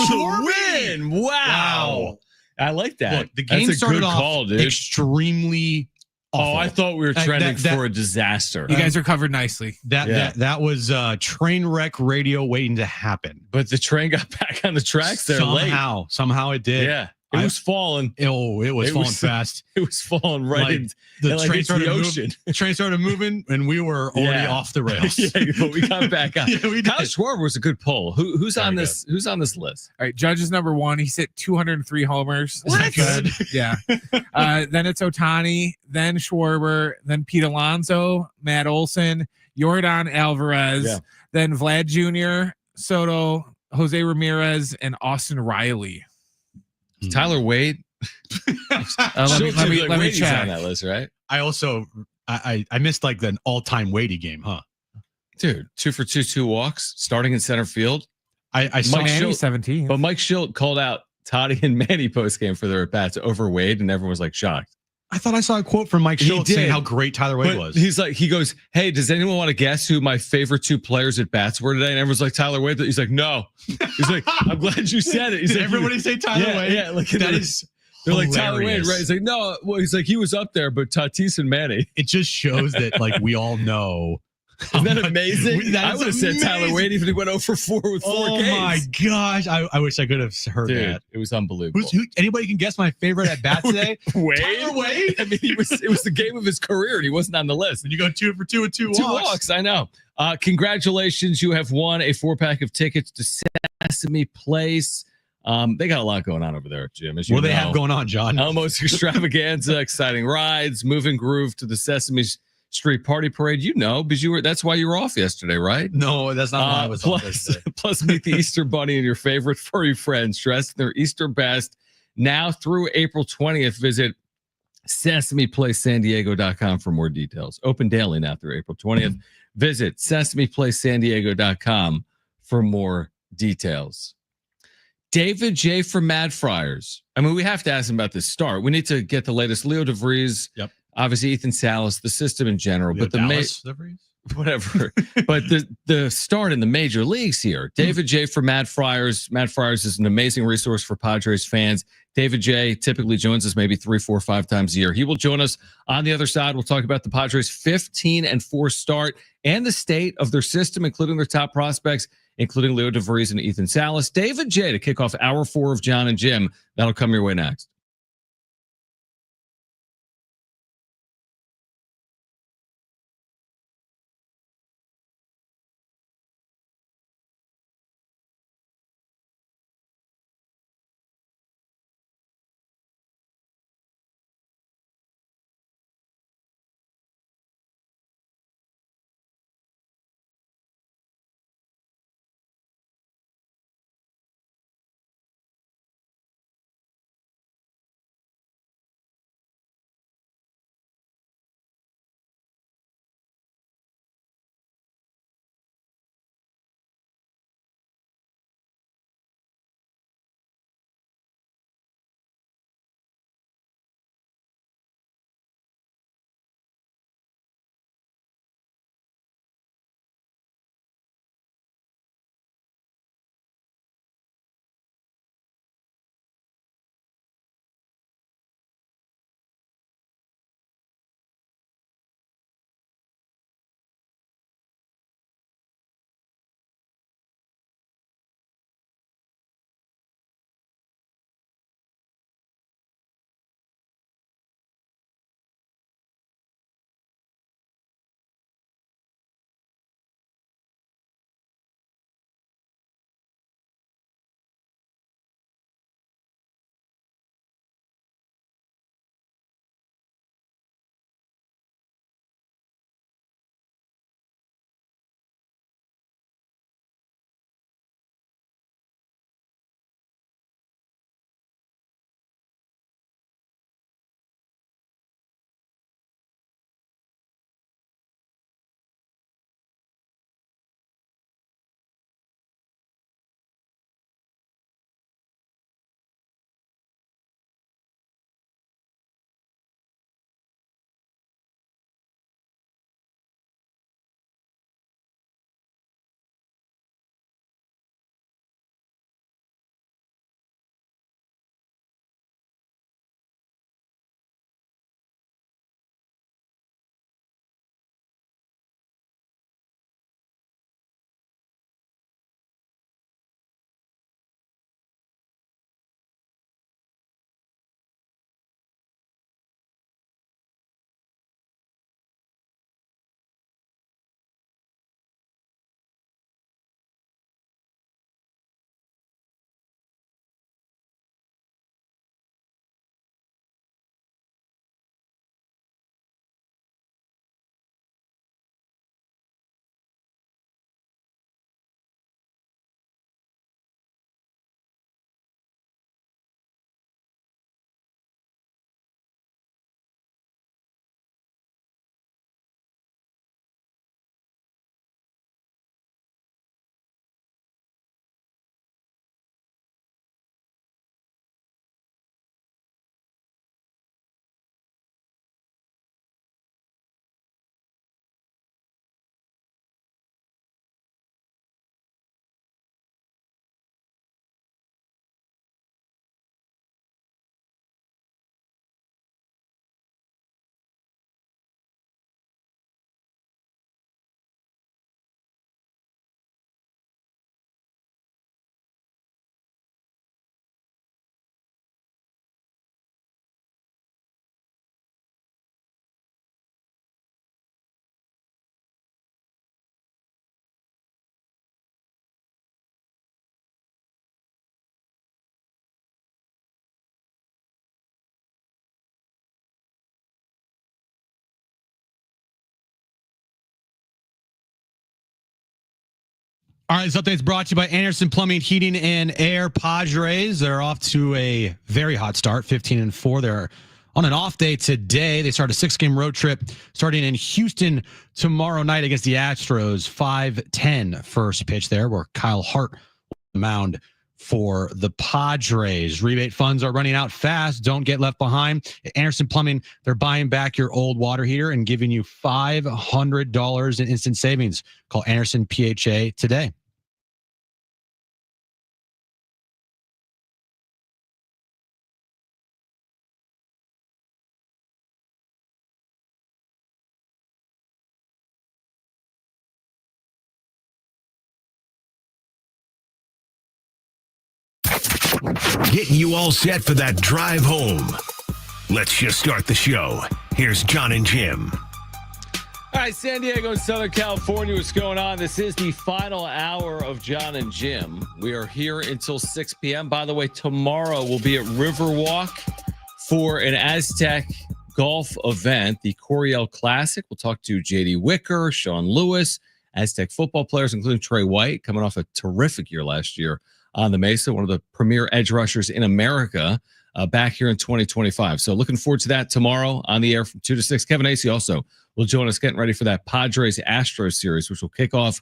the win. Wow. I like that. Look, the game That's a started good off call, dude. extremely awful. Oh, I thought we were trending that- for a disaster. You guys are covered nicely. That was TrainWreck Radio waiting to happen. But the train got back on the tracks there late. Somehow it did. Yeah. It was falling. It was falling fast. It was falling right Like, in The like train into started the moving. ocean. The train started moving, and we were already off the rails. Yeah, but we got back up. Yeah, we did. Kyle Schwarber was a good pull. Who's Very on good. this? Who's on this list? All right, Judge is number one. He's hit 203 homers. Isn't that good? Yeah. Then it's Ohtani, then Schwarber, then Pete Alonso, Matt Olson, Yordan Alvarez, Yeah. then Vlad Jr., Soto, Jose Ramirez, and Austin Riley. Tyler Wade. Let me Wade's check. on that list, right? I also I missed like the all-time Wadey game, huh? Dude, 2 for 2 walks, starting in center field. I saw Mike Manny, Schilt- 17. But Mike Schilt called out Toddy and Manny post game for their at bats over Wade, and everyone was like shocked. I thought I saw a quote from Mike He Schultz did. saying how great Tyler Wade But was. he goes, hey, does anyone want to guess who my favorite 2 players at bats were today? And everyone's like, Tyler Wade. He's like, no. He's like, I'm glad you said it. He's Did like, everybody say Tyler Wade? Yeah, like That is they're like Tyler Wade, hilarious. right? He's like, no. Well, he's like, he was up there, but Tatis and Manny. It just shows that like we all know. Isn't that amazing? That I is would have said Tyler amazing. Wade even if he went 0 for 4 with 4 Oh Ks. my gosh. I wish I could have heard Dude, that. it was unbelievable. Anybody can guess my favorite at bat today? Wade? Tyler Wade? I mean, it was the game of his career, and he wasn't on the list. When you go 2 for 2 with 2 2 walks. walks, I know. Congratulations, you have won a 4-pack of tickets to Sesame Place. They got a lot going on over there, Jim. As you What do know. they have going on, John? Elmo's Extravaganza, exciting rides, moving groove to the Sesame Street Party Parade. You know, because that's why you were off yesterday, right? No, that's not why I was on this day. Plus, meet the Easter Bunny and your favorite furry friends dressed in their Easter best. Now through April 20th, visit SesamePlaceSanDiego.com for more details. Open daily now through April 20th. Visit SesamePlaceSanDiego.com for more details. David J. from MadFriars. I mean, we have to ask him about this start. We need to get the latest. Leo DeVries. Yep. Obviously, Ethan Salas, the system in general, but the whatever. But the start in the major leagues here. David J. from MadFriars. MadFriars is an amazing resource for Padres fans. David J. typically joins us maybe 3, 4, 5 times a year. He will join us on the other side. We'll talk about the Padres' 15-4 start and the state of their system, including their top prospects, including Leo DeVries and Ethan Salas. David J. to kick off hour 4 of Jon and Jim. That'll come your way next. All right, this update's brought to you by Anderson Plumbing, Heating, and Air. Padres, they're off to a very hot start, 15-4. They're on an off day today. They start a 6-game road trip starting in Houston tomorrow night against the Astros. 5:10 first pitch there, where Kyle Hart will the mound for the Padres. Rebate funds are running out fast. Don't get left behind. At Anderson Plumbing, they're buying back your old water heater and giving you $500 in instant savings. Call Anderson PHA today. Getting you all set for that drive home. Let's just start the show. Here's Jon and Jim. All right, San Diego and Southern California, what's going on? This is the final hour of Jon and Jim. We are here until 6 p.m. By the way, tomorrow we'll be at Riverwalk for an Aztec golf event, the Coryell Classic. We'll talk to J.D. Wicker, Sean Lewis, Aztec football players, including Trey White, coming off a terrific year last year on the Mesa, one of the premier edge rushers in America, back here in 2025. So looking forward to that tomorrow on the air from 2 to 6. Kevin Acey also will join us getting ready for that Padres Astros series, which will kick off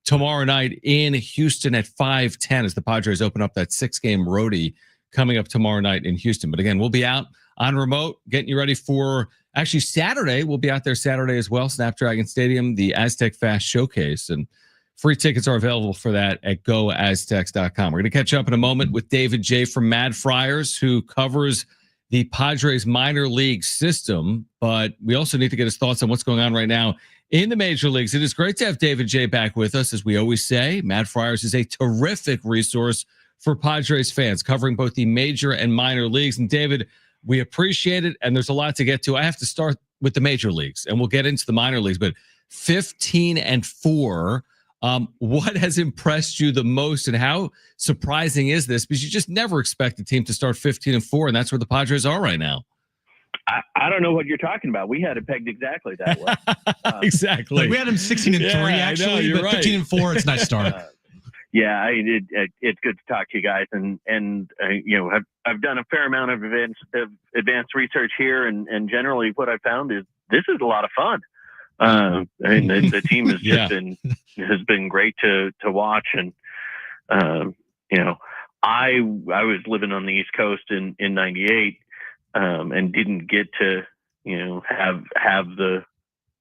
tomorrow night in Houston at 5:10 as the Padres open up that 6-game roadie coming up tomorrow night in Houston. But again, we'll be out on remote getting you ready for actually Saturday. We'll be out there Saturday as well, Snapdragon Stadium, the Aztec Fast Showcase. And free tickets are available for that at goaztecs.com. We're going to catch up in a moment with David J. from MadFriars, who covers the Padres minor league system. But we also need to get his thoughts on what's going on right now in the major leagues. It is great to have David J. back with us. As we always say, MadFriars is a terrific resource for Padres fans, covering both the major and minor leagues. And David, we appreciate it, and there's a lot to get to. I have to start with the major leagues, and we'll get into the minor leagues. But 15-4. What has impressed you the most, and how surprising is this? Because you just never expect a team to start 15-4, and that's where the Padres are right now. I don't know what you're talking about. We had it pegged exactly that way. Exactly. Like we had them 16-3 actually, know, but right. 15-4, it's a nice start. Yeah, it's good to talk to you guys, and you know, I've done a fair amount of advanced research here, and generally what I found is this is a lot of fun. I mean, the team has just been great to watch, and you know, I was living on the East Coast in '98, and didn't get to have the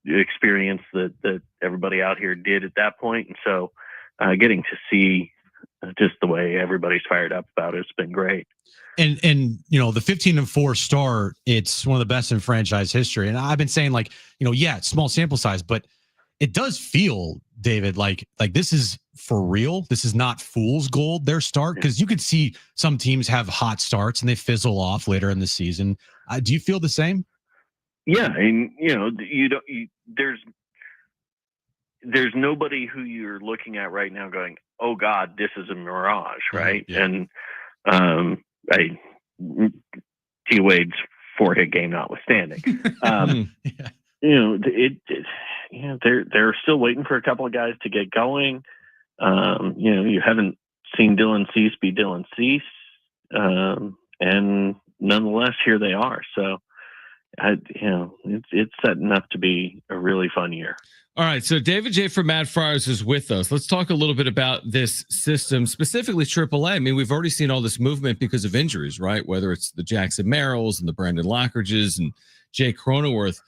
experience that everybody out here did at that point, and so getting to see just the way everybody's fired up about it's been great. And the 15-4 start, it's one of the best in franchise history. And I've been saying, it's small sample size, but it does feel, David, like this is for real. This is not fool's gold, their start, because you could see some teams have hot starts and they fizzle off later in the season. Do you feel the same? Yeah, and there's nobody who you're looking at right now going, oh God, this is a mirage, right? Yeah. And T. Wade's 4-hit game notwithstanding, they're still waiting for a couple of guys to get going. You haven't seen Dylan Cease be Dylan Cease, and nonetheless, here they are. So, it's setting up to be a really fun year. All right, so David J. from MadFriars is with us. Let's talk a little bit about this system, specifically AAA. I mean, we've already seen all this movement because of injuries, right? Whether it's the Jackson Merrills and the Brandon Lockridges and Jay Cronenworth.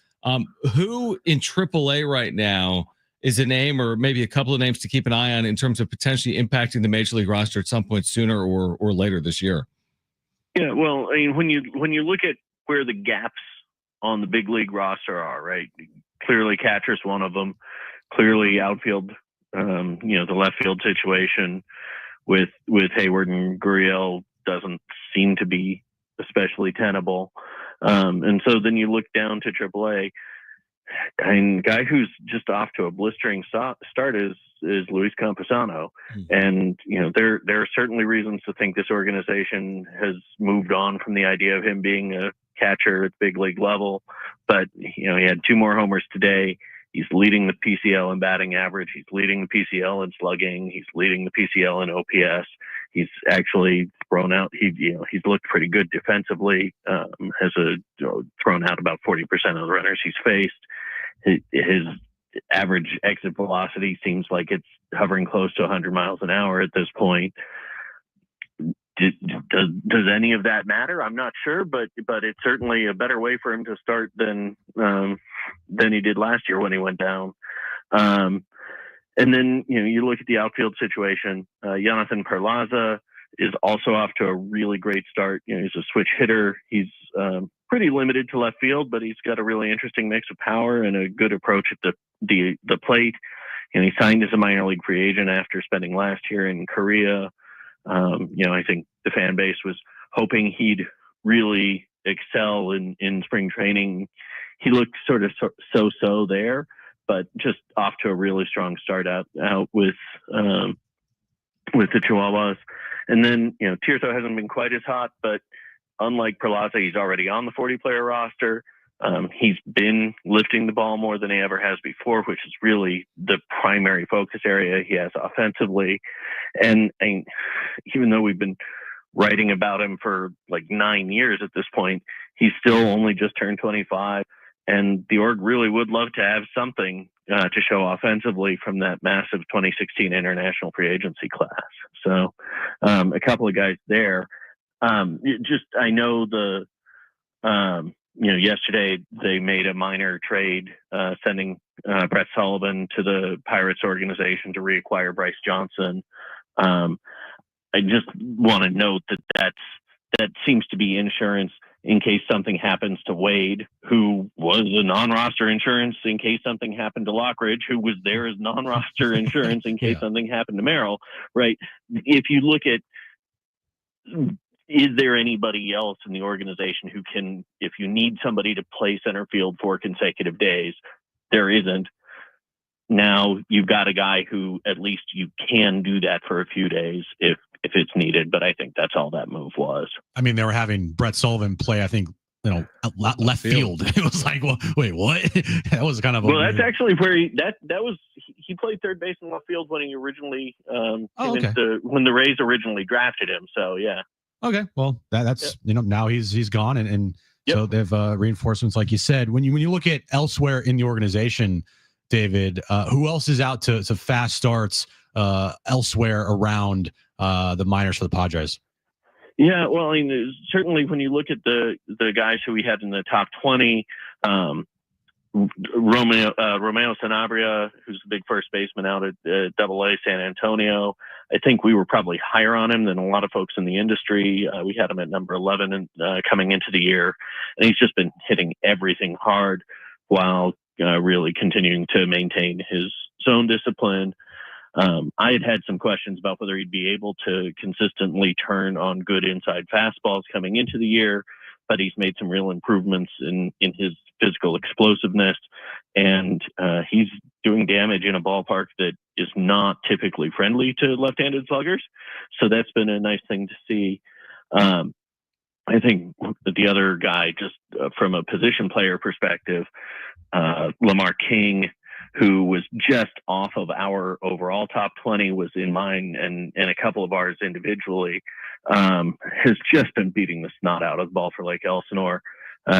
Who in AAA right now is a name, or maybe a couple of names to keep an eye on in terms of potentially impacting the Major League roster at some point sooner or later this year? Yeah, well, I mean, when you look at where the gaps on the big league roster are, right? Clearly, catcher's one of them. Clearly, outfield, the left field situation with Hayward and Gurriel doesn't seem to be especially tenable. And so then you look down to AAA, and guy who's just off to a blistering start is Luis Campusano. And there are certainly reasons to think this organization has moved on from the idea of him being a catcher at big league level, but he had 2 more homers today, He's leading the PCL in batting average. He's leading the PCL in slugging. He's leading the PCL in OPS. He's actually thrown out. He's looked pretty good defensively. Has thrown out about 40% of the runners he's faced. His average exit velocity seems like it's hovering close to 100 miles an hour at this point. Does any of that matter? I'm not sure, but it's certainly a better way for him to start than he did last year when he went down. And then you look at the outfield situation. Jonathan Perlaza is also off to a really great start. He's a switch hitter. He's pretty limited to left field, but he's got a really interesting mix of power and a good approach at the plate. He signed as a minor league free agent after spending last year in Korea. I think the fan base was hoping he'd really excel in spring training. He looked sort of so there, but just off to a really strong start out with the Chihuahuas. And then, Tirso hasn't been quite as hot, but unlike Perlaza, he's already on the 40-player roster. He's been lifting the ball more than he ever has before, which is really the primary focus area he has offensively. And even though we've been writing about him for like 9 years at this point, he's still only just turned 25. And the org really would love to have something to show offensively from that massive 2016 international free agency class. So a couple of guys there. I know yesterday they made a minor trade, sending Brett Sullivan to the Pirates organization to reacquire Bryce Johnson. I just want to note that seems to be insurance in case something happens to Wade, who was a non-roster insurance in case something happened to Lockridge, who was there as non-roster insurance in case something happened to Merrill, right? If you look at, is there anybody else in the organization who can, if you need somebody to play center field 4 consecutive days, there isn't. Now you've got a guy who at least you can do that for a few days if it's needed. But I think that's all that move was. I mean, they were having Brett Sullivan play, I think, left field. It was like, well, wait, what? That was kind of that's actually where he played third base and left field when he originally when the Rays originally drafted him. So yeah. Okay, well that's now he's gone and so they've reinforcements like you said. When you look at elsewhere in the organization, David, who else is out to fast starts elsewhere around the minors for the Padres? Yeah, well, I mean, certainly when you look at the guys who we had in the top 20, Romeo Sanabria, who's the big first baseman out at AA San Antonio. I think we were probably higher on him than a lot of folks in the industry. We had him at number 11 coming into the year, and he's just been hitting everything hard while really continuing to maintain his zone discipline. I had some questions about whether he'd be able to consistently turn on good inside fastballs coming into the year, but he's made some real improvements in his physical explosiveness, and he's doing damage in a ballpark that is not typically friendly to left-handed sluggers. So that's been a nice thing to see. I think the other guy, just from a position player perspective, Lamar King, who was just off of our overall top 20, was in mine and a couple of ours individually, has just been beating the snot out of the ball for Lake Elsinore.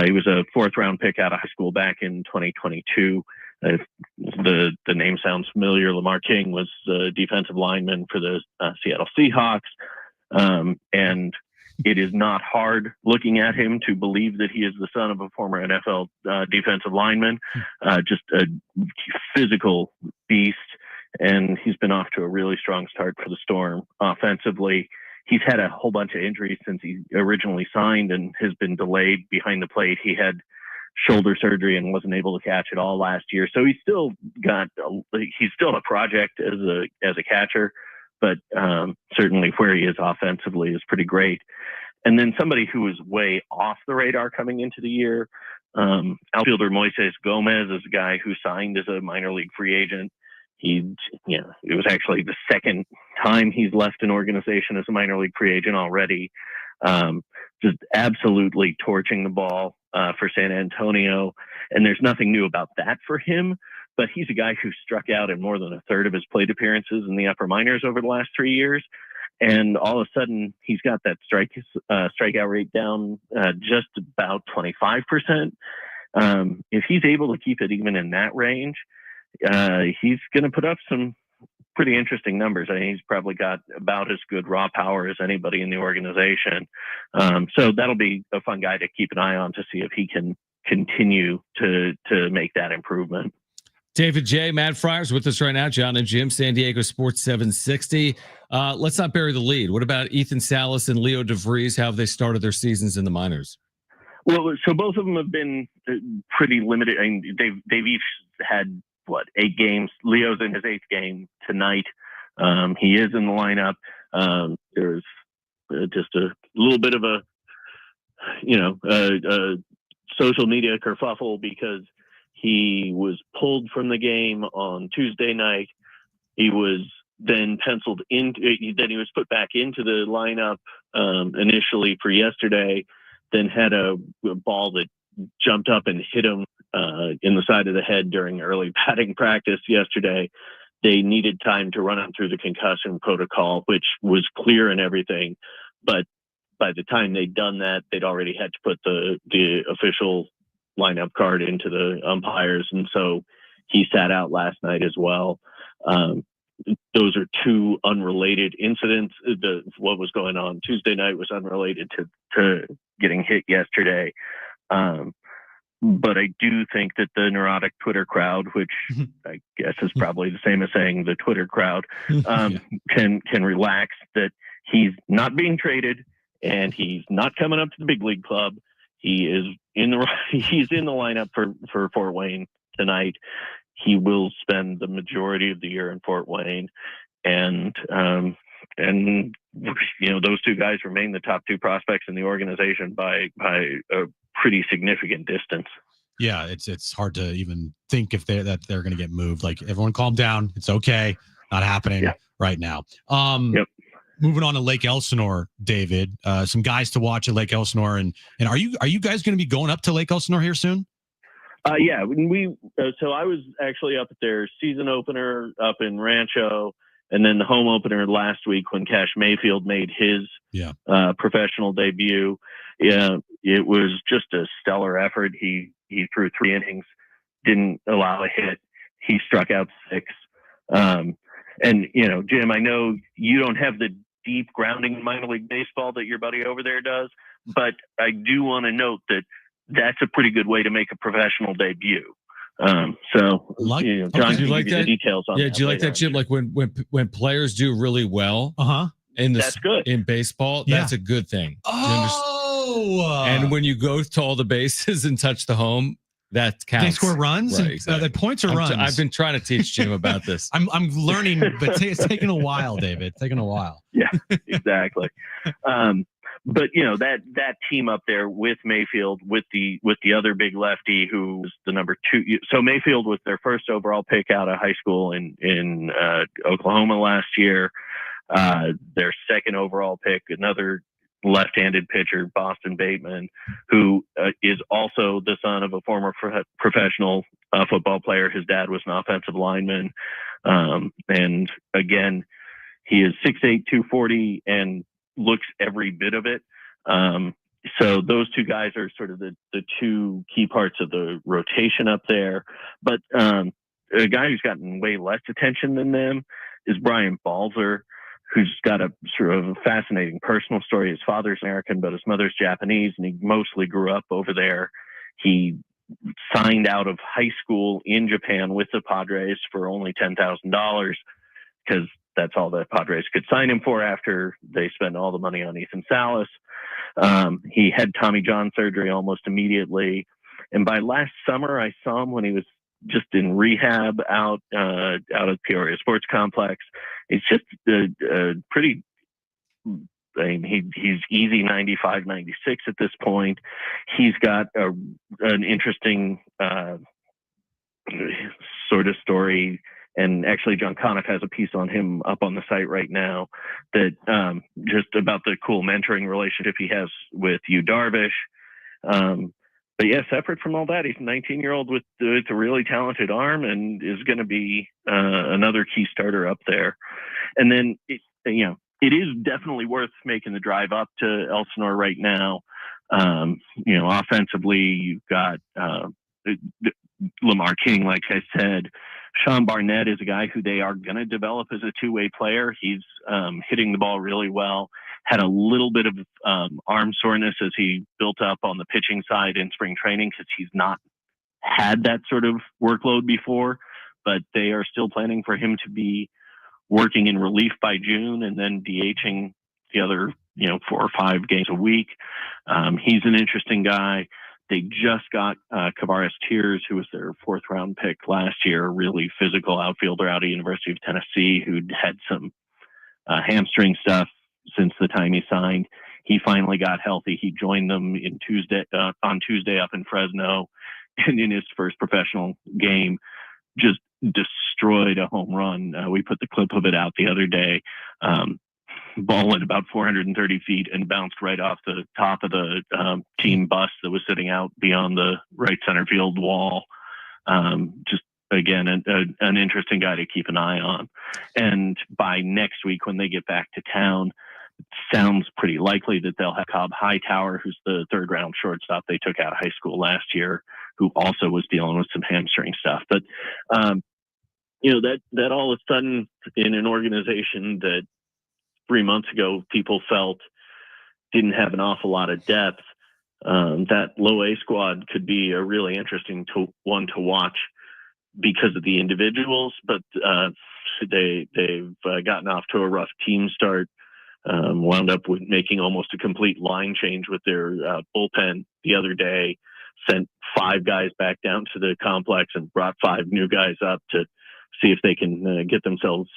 He was a 4th round pick out of high school back in 2022. If the name sounds familiar, Lamar King was the defensive lineman for the Seattle Seahawks. And it is not hard looking at him to believe that he is the son of a former NFL defensive lineman, just a physical beast. And he's been off to a really strong start for the Storm offensively. He's had a whole bunch of injuries since he originally signed and has been delayed behind the plate. He had shoulder surgery and wasn't able to catch it all last year. So he's still a project as a catcher, but certainly where he is offensively is pretty great. And then somebody who was way off the radar coming into the year, outfielder Moises Gomez is a guy who signed as a minor league free agent. It was actually the second time he's left an organization as a minor league free agent already. Just absolutely torching the ball for San Antonio. And there's nothing new about that for him, but he's a guy who struck out in more than a third of his plate appearances in the upper minors over the last 3 years. And all of a sudden, he's got that strikeout rate down just about 25%. If he's able to keep it even in that range, he's going to put up some pretty interesting numbers. I mean, he's probably got about as good raw power as anybody in the organization. So that'll be a fun guy to keep an eye on to see if he can continue to make that improvement. David J, MadFriars with us right now. Jon and Jim, San Diego Sports 760. Let's not bury the lead. What about Ethan Salas and Leo DeVries? How have they started their seasons in the minors? Well, so both of them have been pretty limited. I mean, they've each had 8 games. Leo's in his 8th game tonight. He is in the lineup. There's just a little bit of a social media kerfuffle because he was pulled from the game on Tuesday night. He was then penciled in. Then he was put back into the lineup initially for yesterday. Then had a ball that jumped up and hit him in the side of the head during early batting practice yesterday. They needed time to run him through the concussion protocol, which was clear and everything. But by the time they'd done that, they'd already had to put the official lineup card into the umpires. And so he sat out last night as well. Those are 2 unrelated incidents. What was going on Tuesday night was unrelated to getting hit yesterday. But I do think that the neurotic Twitter crowd, which I guess is probably the same as saying the Twitter crowd, can relax that he's not being traded and he's not coming up to the big league club. He is he's in the lineup for Fort Wayne tonight. He will spend the majority of the year in Fort Wayne, and those 2 guys remain the top 2 prospects in the organization by a pretty significant distance. Yeah, it's hard to even think if they're going to get moved. Like, everyone calm down. It's okay. Not happening right now. Yep. Moving on to Lake Elsinore, David. Some guys to watch at Lake Elsinore, and are you guys going to be going up to Lake Elsinore here soon? Yeah, so I was actually up at their season opener up in Rancho, and then the home opener last week when Cash Mayfield made his professional debut. Yeah, it was just a stellar effort. He threw 3 innings, didn't allow a hit. He struck out 6. And Jim, I know you don't have the deep grounding in minor league baseball that your buddy over there does, but I do want to note that that's a pretty good way to make a professional debut. Jon, did you like that? The details on that. Yeah, do you like that, Jim? Like when players do really well, that's good in baseball. That's a good thing. And when you go to all the bases and touch the home, that counts. They score runs, right, exactly. The points are runs. I've been trying to teach Jim about this. I'm learning, but it's taking a while, David. It's taking a while. Yeah, exactly. But that team up there with Mayfield, with the other big lefty who's the number 2. So Mayfield was their first overall pick out of high school in Oklahoma last year. Their second overall pick, another left-handed pitcher, Boston Bateman, who is also the son of a former professional football player. His dad was an offensive lineman. And again, he is 6'8", 240 and looks every bit of it. So those 2 guys are sort of the 2 key parts of the rotation up there. But a guy who's gotten way less attention than them is Brian Balzer, who's got a sort of fascinating personal story. His father's American, but his mother's Japanese, and he mostly grew up over there. He signed out of high school in Japan with the Padres for only $10,000 because that's all the Padres could sign him for after they spent all the money on Ethan Salas. He had Tommy John surgery almost immediately. And by last summer, I saw him when he was just in rehab out of Peoria Sports Complex. It's just a pretty, I mean, he's easy 95, 96 at this point. He's got an interesting sort of story. And actually, John Conniff has a piece on him up on the site right now that just about the cool mentoring relationship he has with Yu Darvish. separate from all that, he's a 19-year-old with a really talented arm and is going to be another key starter up there. And then, it is definitely worth making the drive up to Elsinore right now. Offensively, you've got Lamar King, like I said. Sean Barnett is a guy who they are going to develop as a two-way player. He's hitting the ball really well. Had a little bit of arm soreness as he built up on the pitching side in spring training because he's not had that sort of workload before. But they are still planning for him to be working in relief by June and then DHing the other 4 or 5 games a week. He's an interesting guy. They just got Kavares Tears, who was their 4th round pick last year, a really physical outfielder out of University of Tennessee who'd had some hamstring stuff since the time he signed. He finally got healthy. He joined them on Tuesday up in Fresno, and in his first professional game, just destroyed a home run. We put the clip of it out the other day. Ball at about 430 feet and bounced right off the top of the team bus that was sitting out beyond the right center field wall. Just again, an interesting guy to keep an eye on. And by next week, when they get back to town, it sounds pretty likely that they'll have Cobb Hightower, who's the 3rd round shortstop they took out of high school last year, who also was dealing with some hamstring stuff. But that all of a sudden in an organization that 3 months ago people felt didn't have an awful lot of depth, that low A squad could be a really interesting one to watch because of the individuals, but they've gotten off to a rough team start. Wound up with making almost a complete line change with their bullpen the other day, sent 5 guys back down to the complex and brought 5 new guys up to see if they can get themselves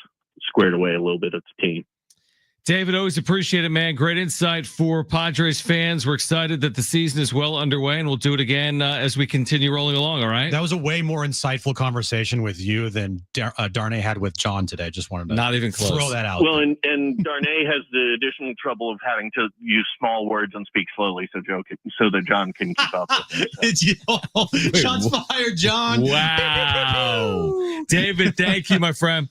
squared away a little bit at the team. David, always appreciate it, man. Great insight for Padres fans. We're excited that the season is well underway, and we'll do it again as we continue rolling along, all right? That was a way more insightful conversation with you than Darnay had with Jon today. Just wanted to not even close. Throw that out. Well, and Darnay has the additional trouble of having to use small words and speak slowly so that Jon can keep up with it. Shots fired, Jon. Wow. David, thank you, my friend.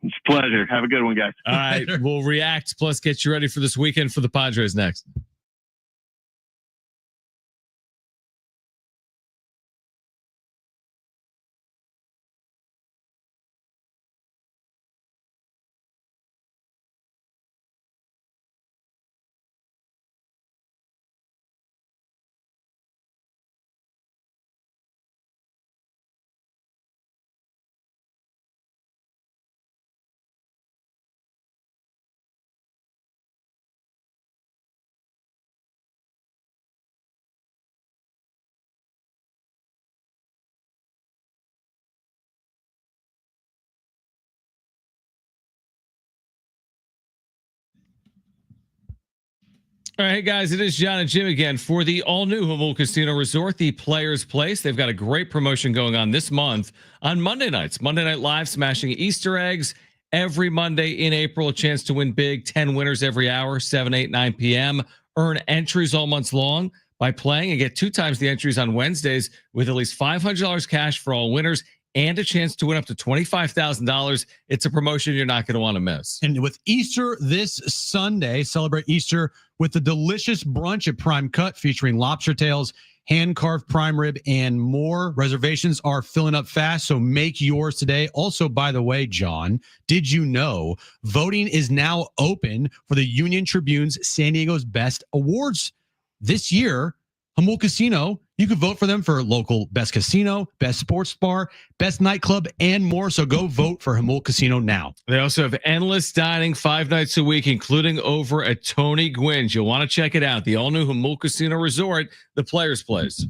It's a pleasure. Have a good one, guys. All right. We'll react, plus get you ready for this weekend for the Padres next. All right, guys, it is Jon and Jim again for the all-new Humboldt Casino Resort, the Players Place. They've got a great promotion going on this month on Monday nights. Monday Night Live, smashing Easter eggs every Monday in April. A chance to win big, 10 winners every hour, 7, 8, 9 p.m. Earn entries all month long by playing and get 2 times the entries on Wednesdays with at least $500 cash for all winners and a chance to win up to $25,000. It's a promotion you're not going to want to miss. And with Easter this Sunday, celebrate Easter with the delicious brunch at Prime Cut featuring lobster tails, hand-carved prime rib, and more. Reservations are filling up fast, so make yours today. Also, by the way, Jon, did you know voting is now open for the Union Tribune's San Diego's Best Awards this year? Humboldt Casino, you can vote for them for local best casino, best sports bar, best nightclub, and more. So go vote for Humboldt Casino now. They also have endless dining 5 nights a week, including over at Tony Gwynn's. You'll want to check it out. The all-new Humboldt Casino Resort, the Players Place.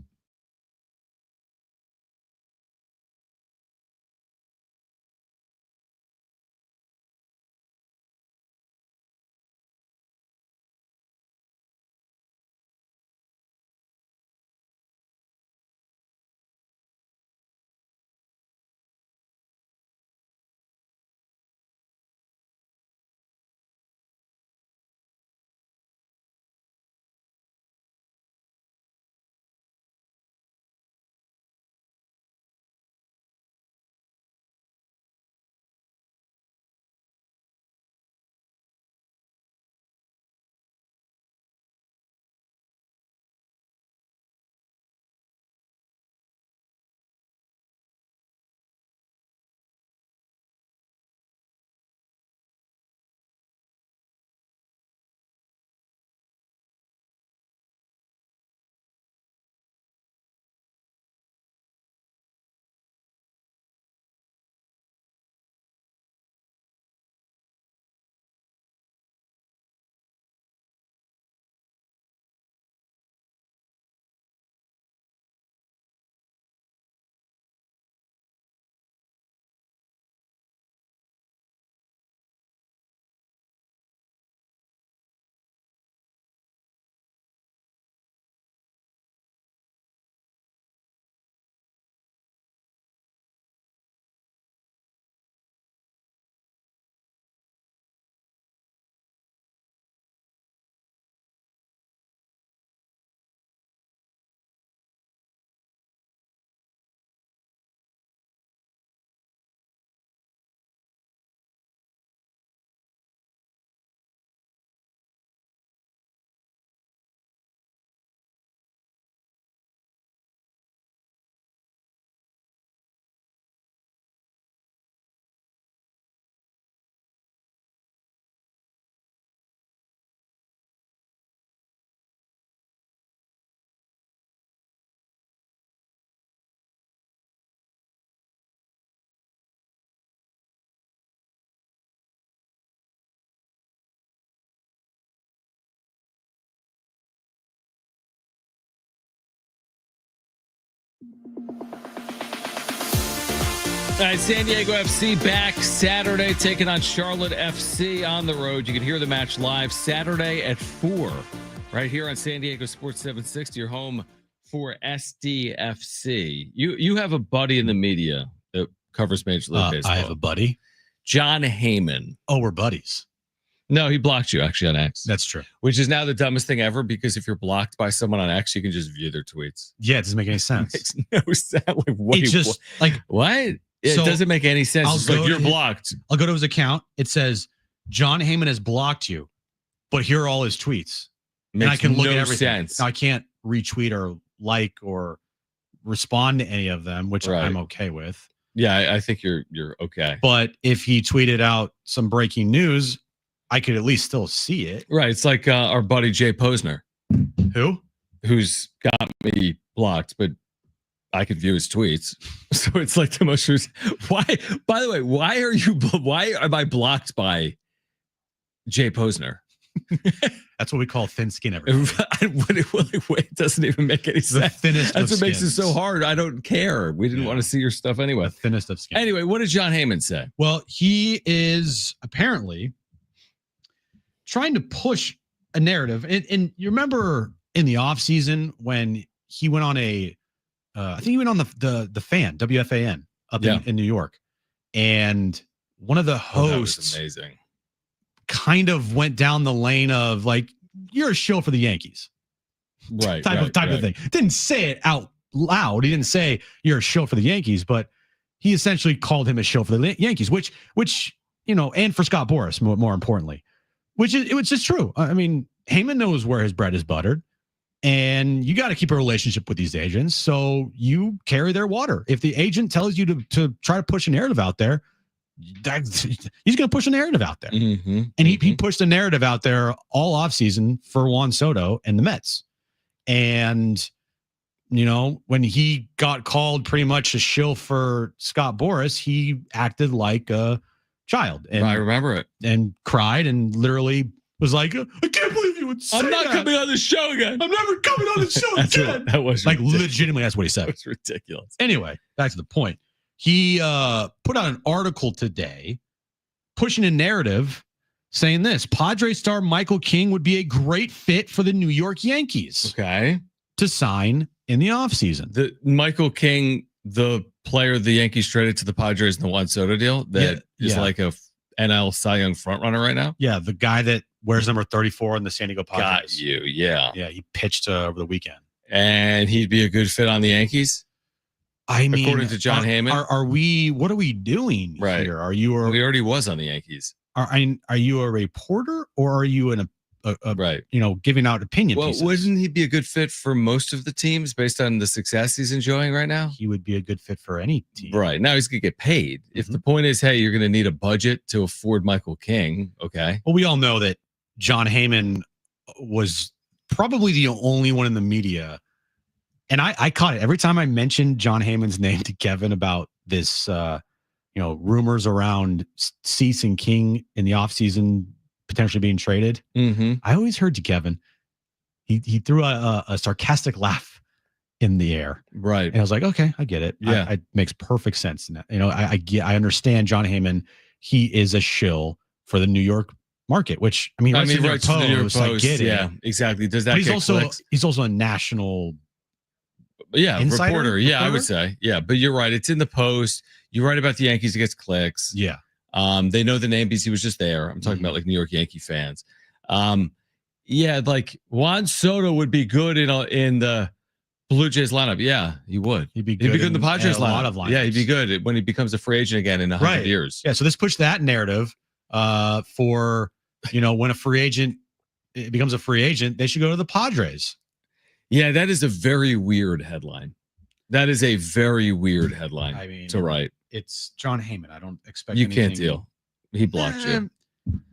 All right, San Diego FC back Saturday, taking on Charlotte FC on the road. You can hear the match live Saturday at 4, right here on San Diego Sports 760, your home for SDFC. You have a buddy in the media that covers Major League Baseball. I have a buddy. Jon Heyman. Oh, we're buddies. No, he blocked you actually on X. That's true. Which is now the dumbest thing ever, because if you're blocked by someone on X, you can just view their tweets. Yeah, it doesn't make any sense. It makes no sense. Like, wait, It's just like what? It So, doesn't make any sense. It's like, you're blocked. I'll go to his account. It says Jon Heyman has blocked you, but here are all his tweets. And I can look at everything. Sense. Now, I can't retweet or like or respond to any of them, which Right. I'm okay with. Yeah, I think you're okay. But if he tweeted out some breaking news, I could at least still see it. Right. It's like our buddy Jay Posner, Who? who's got me blocked, but I could view his tweets. So it's like the most. Why? By the way, why am I blocked by Jay Posner? That's what we call thin skin. Everything. It doesn't even make any The sense. thinnest. That's of what makes it so skins. hard. I don't care. We didn't Yeah. want to see your stuff anyway. The thinnest of skin. Anyway, what did Jon Heyman say? Well, he is apparently trying to push a narrative. And you remember in the offseason when he went on I think he went on the fan, WFAN, up in New York. And one of the hosts that was amazing. kind of went down the lane of like, you're a shill for the Yankees. Right. type of thing. Didn't say it out loud. He didn't say you're a shill for the Yankees, but he essentially called him a shill for the Yankees, which and for Scott Boras, more importantly, which is true. I mean, Heyman knows where his bread is buttered, and you got to keep a relationship with these agents, so you carry their water. If the agent tells you to try to push a narrative out there, he's going to push a narrative out there. Mm-hmm. And he pushed a narrative out there all offseason for Juan Soto and the Mets. And, when he got called pretty much a shill for Scott Boras, he acted like a child. And, I remember it. And cried and literally was like, I can't believe you would say I'm not that. coming on the show again. I'm never coming on the show again. That was like ridiculous. legitimately, that's what he said. That was ridiculous. Anyway, back to the point. He put out an article today pushing a narrative saying this: Padre star Michael King would be a great fit for the New York Yankees Okay. to sign in the offseason. The Michael King, the player the Yankees traded to the Padres in the Juan Soto deal, that is like a NL Cy Young frontrunner right now. Yeah, the guy that wears number 34 in the San Diego Padres. Got you. Yeah. Yeah, he pitched over the weekend. And he'd be a good fit on the Yankees. I mean, according to Jon Heyman, what are we doing here? Are you he already was on the Yankees. Are you a reporter or are you right? Giving out opinion Well, pieces? wouldn't he be a good fit for most of the teams based on the success he's enjoying right now? He would be a good fit for any team. Right. Now he's going to get paid. If the point is, hey, you're going to need a budget to afford Michael King. Okay. Well, we all know that Jon Heyman was probably the only one in the media. And I caught it every time I mentioned Jon Heyman's name to Kevin about this, rumors around Cease and King in the offseason potentially being traded. Mm-hmm. I always heard you, Kevin. He threw a sarcastic laugh in the air. Right. And I was like, okay, I get it. Yeah. It makes perfect sense. I understand Jon Heyman. He is a shill for the New York market, which I mean, right to the New York Post. I get it. Yeah, exactly. Does that But get he's also a national insider, reporter. Yeah, I reporter? would say. Yeah, but you're right. It's in the Post. You write about the Yankees, it gets clicks. Yeah. They know the name because he was just there. I'm talking about like New York Yankee fans. Like Juan Soto would be good in the Blue Jays lineup. Yeah, he would. He'd be good in the Padres a lineup. lot of lineups. Yeah, he'd be good when he becomes a free agent again in 100 years. Yeah, so this pushed that narrative for when a free agent becomes a free agent, they should go to the Padres. Yeah, that is a very weird headline. That is a very weird headline to write. It's Jon Heyman. I don't expect you can't deal. He blocked you.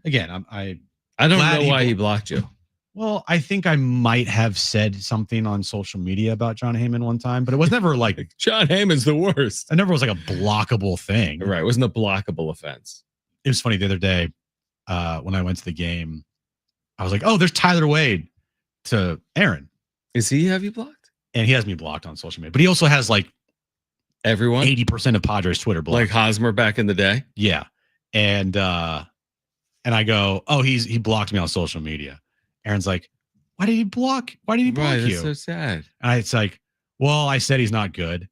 Again, I don't know why he blocked you. Well, I think I might have said something on social media about Jon Heyman one time, but it was never like Jon Heyman's the worst. It never was like a blockable thing. Right. It wasn't a blockable offense. It was funny the other day when I went to the game. I was like, oh, there's Tyler Wade to Aaron. Is he have you blocked? and he has me blocked on social media. But he also has like Everyone, 80% of Padres Twitter blocked. like Hosmer back in the day. Yeah. And I go, oh, he blocked me on social media. Aaron's like, why did he block you? That's so sad. And it's like, well, I said he's not good.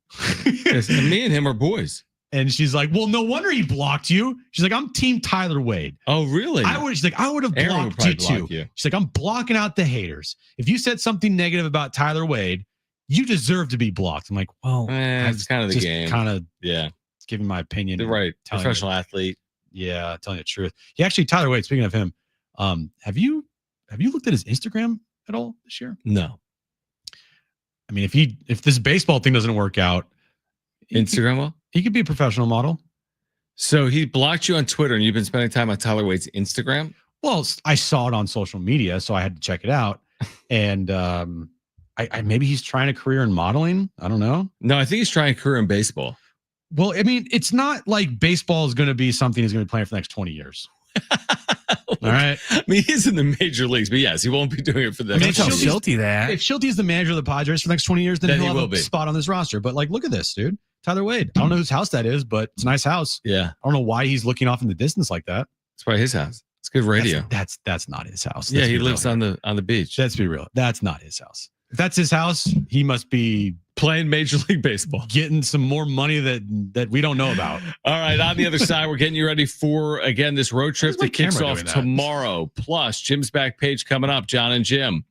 Yes, and me and him are boys. And she's like, well, no wonder he blocked you. She's like, I'm team Tyler Wade. Oh, really? She's like, I would have Aaron would blocked you probably too. block you. She's like, I'm blocking out the haters. If you said something negative about Tyler Wade, you deserve to be blocked. I'm like, well, it's kind of the game. Kind of Yeah. giving my opinion. You're right. Telling Professional athlete. Yeah, telling you the truth. He actually, Tyler Wade, speaking of him, have you looked at his Instagram at all this year? No. I mean, if this baseball thing doesn't work out, Instagram? He could be a professional model. So he blocked you on Twitter and you've been spending time on Tyler Wade's Instagram? Well, I saw it on social media, so I had to check it out. And I maybe he's trying a career in modeling. I don't know. No, I think he's trying a career in baseball. Well, I mean, it's not like baseball is going to be something he's going to be playing for the next 20 years. All right. I mean, he's in the major leagues, but yes, he won't be doing it for the Don't tell next Shilty that. If Schulte is the manager of the Padres for the next 20 years, then he'll have a spot on this roster. But like, look at this, dude. Tyler Wade. I don't know whose house that is, but it's a nice house. Yeah. I don't know why he's looking off in the distance like that. It's probably his house. It's good radio. That's not his house. Yeah, Let's he be lives real on the beach. Let's be real. That's not his house. If that's his house, he must be playing Major League Baseball, getting some more money that we don't know about. All right, on the other side, we're getting you ready for, again, this road trip that kicks off tomorrow. Plus, Jim's Backpage coming up, Jon and Jim.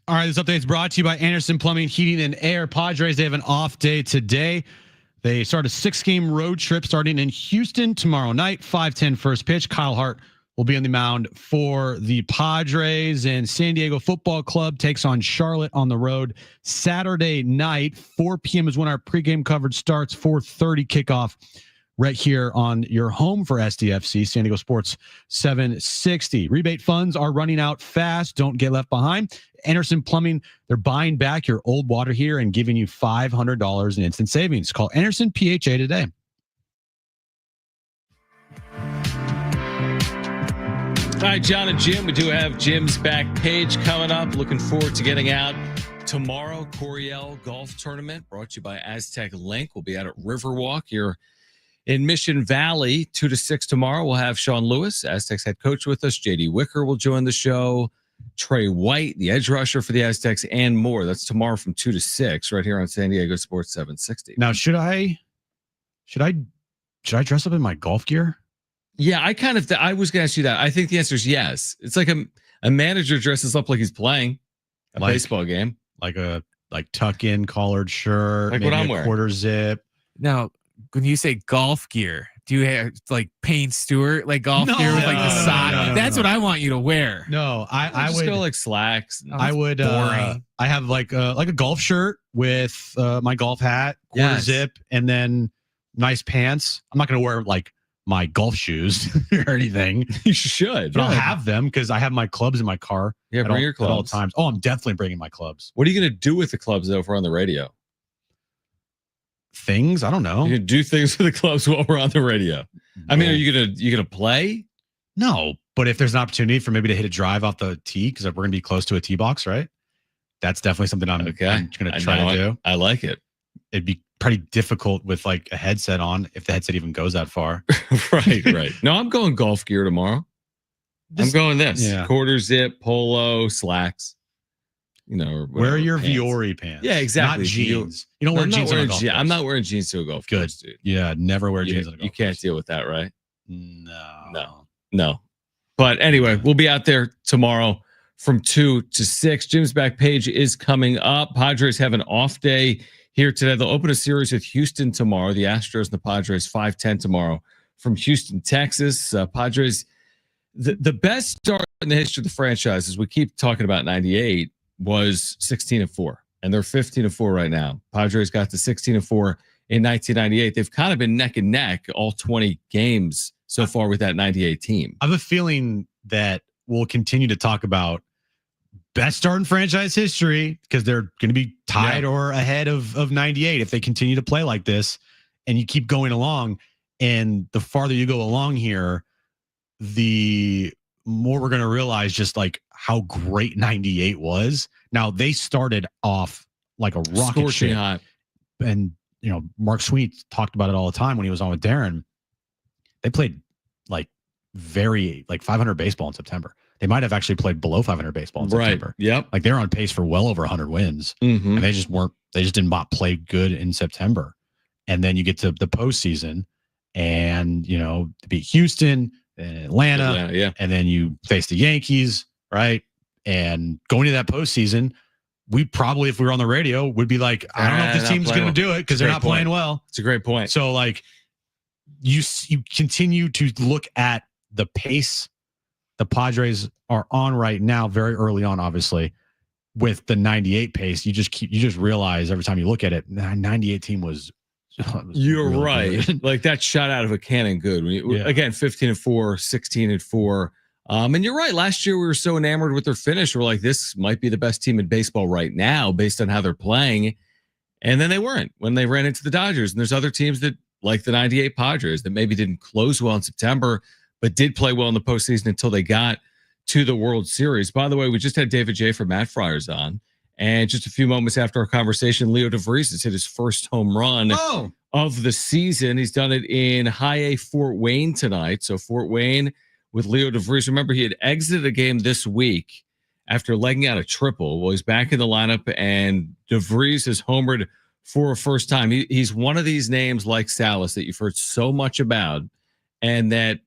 All right, this update is brought to you by Anderson Plumbing, Heating, and Air. Padres, they have an off day today. They start a 6-game road trip starting in Houston tomorrow night, 5:10 first pitch. Kyle Hart will be on the mound for the Padres, and San Diego Football Club takes on Charlotte on the road Saturday night. 4 p.m. is when our pregame coverage starts. 4:30 kickoff right here on your home for SDFC, San Diego Sports 760. Rebate funds are running out fast. Don't get left behind. Anderson Plumbing, they're buying back your old water heater and giving you $500 in instant savings. Call Anderson PHA today. All right, Jon and Jim, we do have Jim's Backpage coming up. Looking forward to getting out tomorrow. Coryell Golf Tournament brought to you by Aztec Link. We'll be out at Riverwalk here in Mission Valley, 2 to 6 tomorrow. We'll have Sean Lewis, Aztecs head coach, with us. JD Wicker will join the show. Trey White, the edge rusher for the Aztecs, and more. That's tomorrow from 2 to 6 right here on San Diego Sports 760. Now, should I dress up in my golf gear? Yeah, I was going to ask you that. I think the answer is yes. It's like a manager dresses up like he's playing a baseball game. Like tuck in collared shirt, like maybe what I'm a wearing. quarter zip. Now, when you say golf gear, do you have like Payne Stewart, like golf gear with like the sock? That's what I want you to wear. No, I would go like slacks. I would. Boring. I have like a golf shirt with my golf hat, quarter zip, and then nice pants. I'm not going to wear like my golf shoes or anything. You should. But I'll have them because I have my clubs in my car. Yeah, bring your clubs at all times. Oh, I'm definitely bringing my clubs. What are you going to do with the clubs though if we're on the radio? Things, I don't know. You can do things with the clubs while we're on the radio. I mean, are you gonna play? No, but if there's an opportunity for maybe to hit a drive off the tee, because we're gonna be close to a tee box, right? That's definitely something I'm gonna try to do. I like it. It'd be pretty difficult with like a headset on if the headset even goes that far. Right. No, I'm going golf gear tomorrow. I'm going this quarter zip, polo, slacks. You know, wear your pants. Viore pants. Yeah, exactly. Not jeans. You don't wear jeans on a golf course. I'm not wearing jeans to a golf course, dude. Yeah, never wear jeans on a golf You can't deal with that, right? No. But anyway, we'll be out there tomorrow from 2 to 6. Jim's Backpage is coming up. Padres have an off day here today. They'll open a series with Houston tomorrow. The Astros and the Padres 5:10 tomorrow from Houston, Texas. Padres, the best start in the history of the franchise, as we keep talking about 98, was 16-4, and they're 15-4 right now. Padres got to 16-4 in 1998. They've kind of been neck and neck all 20 games so far with that 98 team. I have a feeling that we'll continue to talk about best start in franchise history because they're going to be tied or ahead of 98 if they continue to play like this, and you keep going along. And the farther you go along here, the more we're going to realize just like how great 98 was. Now they started off like a rocket ship, hot. And you know, Mark Sweeney talked about it all the time when he was on with Darren. They played like 500 baseball in September. They might have actually played below 500 baseball in September. Yep. Like they're on pace for well over 100 wins. Mm-hmm. And they just did not play good in September. And then you get to the postseason and, you know, to beat Houston and Atlanta, and then you face the Yankees, right? And going to that postseason, we probably, if we were on the radio, would be like, I don't know if this team's going to do it because they're not playing well. It's a great point. So like you continue to look at the pace the Padres are on right now, very early on, obviously, with the 98 pace. You just realize every time you look at it, the 98 team was You're really right. good. Like that shot out of a cannon good. Again, 15-4, 16-4. And you're right. Last year we were so enamored with their finish. We're like, this might be the best team in baseball right now based on how they're playing. And then they weren't when they ran into the Dodgers. And there's other teams that, like the 98 Padres, that maybe didn't close well in September, but did play well in the postseason until they got to the World Series. By the way, we just had David J. from MadFriars on. And just a few moments after our conversation, Leo DeVries has hit his first home run of the season. He's done it in High A Fort Wayne tonight. So Fort Wayne with Leo DeVries. Remember, he had exited a game this week after legging out a triple. Well, he's back in the lineup, and DeVries has homered for a first time. He's one of these names like Salas that you've heard so much about, and that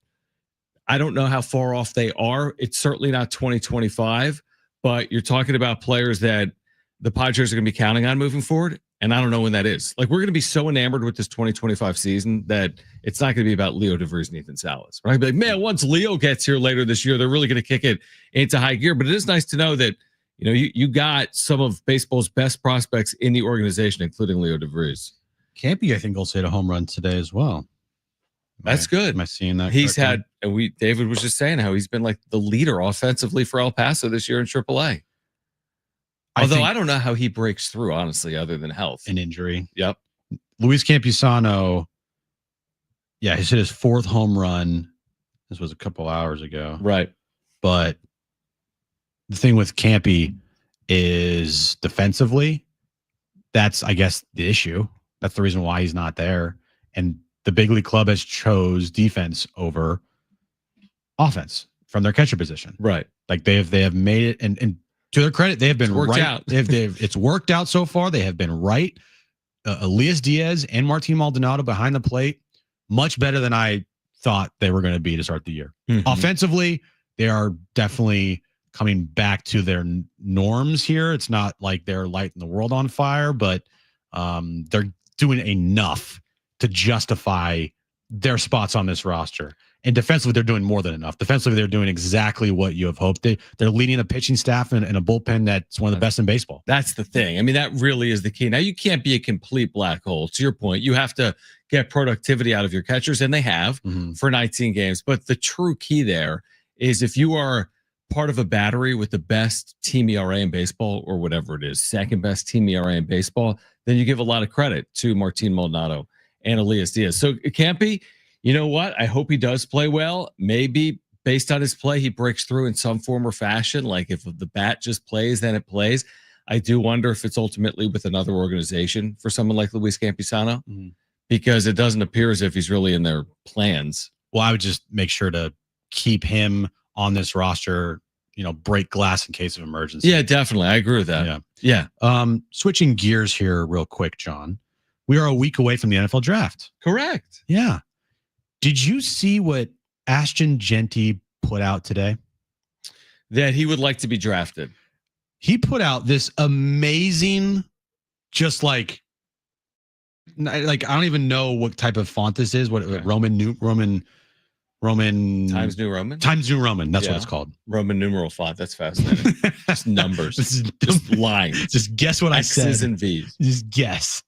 I don't know how far off they are. It's certainly not 2025. but you're talking about players that the Padres are going to be counting on moving forward. And I don't know when that is. Like, we're going to be so enamored with this 2025 season that it's not going to be about Leo DeVries and Ethan Salas. Right? Be like, man, once Leo gets here later this year, they're really going to kick it into high gear. But it is nice to know that, you know, you got some of baseball's best prospects in the organization, including Leo DeVries. Campy, I think, also hit a home run today as well. That's good. Am I seeing that? He's correctly? had, and David was just saying how he's been like the leader offensively for El Paso this year in AAA. Although I don't know how he breaks through, honestly, other than health. An injury. Yep. Luis Campusano, yeah, he's hit his 4th home run. This was a couple hours ago. Right. But the thing with Campy is defensively, that's, I guess, the issue. That's the reason why he's not there. And the big league club has chose defense over offense from their catcher position. Right. Like they have made it, and to their credit, they have been worked right. out. It's worked out so far. They have been right. Elias Diaz and Martin Maldonado behind the plate, much better than I thought they were going to be to start the year. Mm-hmm. Offensively, they are definitely coming back to their norms here. It's not like they're lighting the world on fire, but they're doing enough to justify their spots on this roster. And defensively, they're doing more than enough. Defensively, they're doing exactly what you have hoped. They're leading a pitching staff and a bullpen that's one of the best in baseball. That's the thing. I mean, that really is the key. Now, you can't be a complete black hole. To your point, you have to get productivity out of your catchers, and they have for 19 games. But the true key there is if you are part of a battery with the best team ERA in baseball, or whatever it is, second best team ERA in baseball, then you give a lot of credit to Martin Maldonado and Elias Diaz. So it can't be. You know what? I hope he does play well. Maybe based on his play, he breaks through in some form or fashion. Like if the bat just plays, then it plays. I do wonder if it's ultimately with another organization for someone like Luis Campusano, because it doesn't appear as if he's really in their plans. Well, I would just make sure to keep him on this roster, you know, break glass in case of emergency. Yeah, definitely. I agree with that. Yeah. Switching gears here real quick, John. We are a week away from the NFL draft. Correct. Yeah. Did you see what Ashton Jeanty put out today? That he would like to be drafted. He put out this amazing, just like I don't even know what type of font this is. What Roman Times New Roman. Times New Roman. That's what it's called. Roman numeral font. That's fascinating. Just numbers. Just lines. Just guess what X's I said. And V's. Just guess.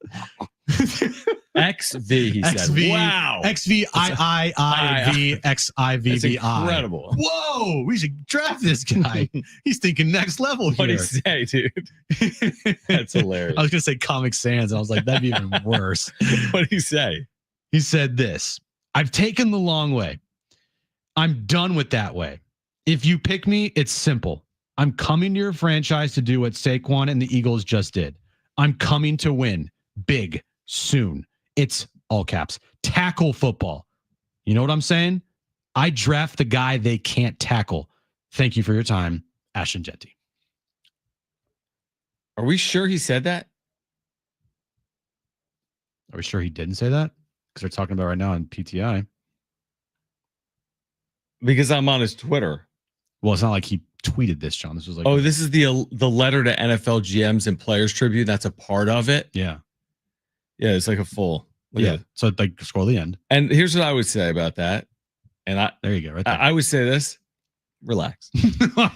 XV, he said. XV, wow. XVIIIV XIVVI. That's incredible. Whoa, we should draft this guy. He's thinking next level here. What'd he say, dude? That's hilarious. I was going to say Comic Sans, and I was like, that'd be even worse. What'd he say? He said this: I've taken the long way. I'm done with that way. If you pick me, it's simple. I'm coming to your franchise to do what Saquon and the Eagles just did. I'm coming to win big soon. It's all caps. Tackle football. You know what I'm saying? I draft the guy they can't tackle. Thank you for your time, Ashton Jeanty. Are we sure he said that? Are we sure he didn't say that? Because they're talking about right now on PTI. Because I'm on his Twitter. Well, it's not like he tweeted this, John. This was like, this is the letter to NFL GMs and Players Tribune. That's a part of it. Yeah. Yeah, it's like a full. Yeah. So like scroll the end. And here's what I would say about that. And there you go. Right there. I would say this. Relax.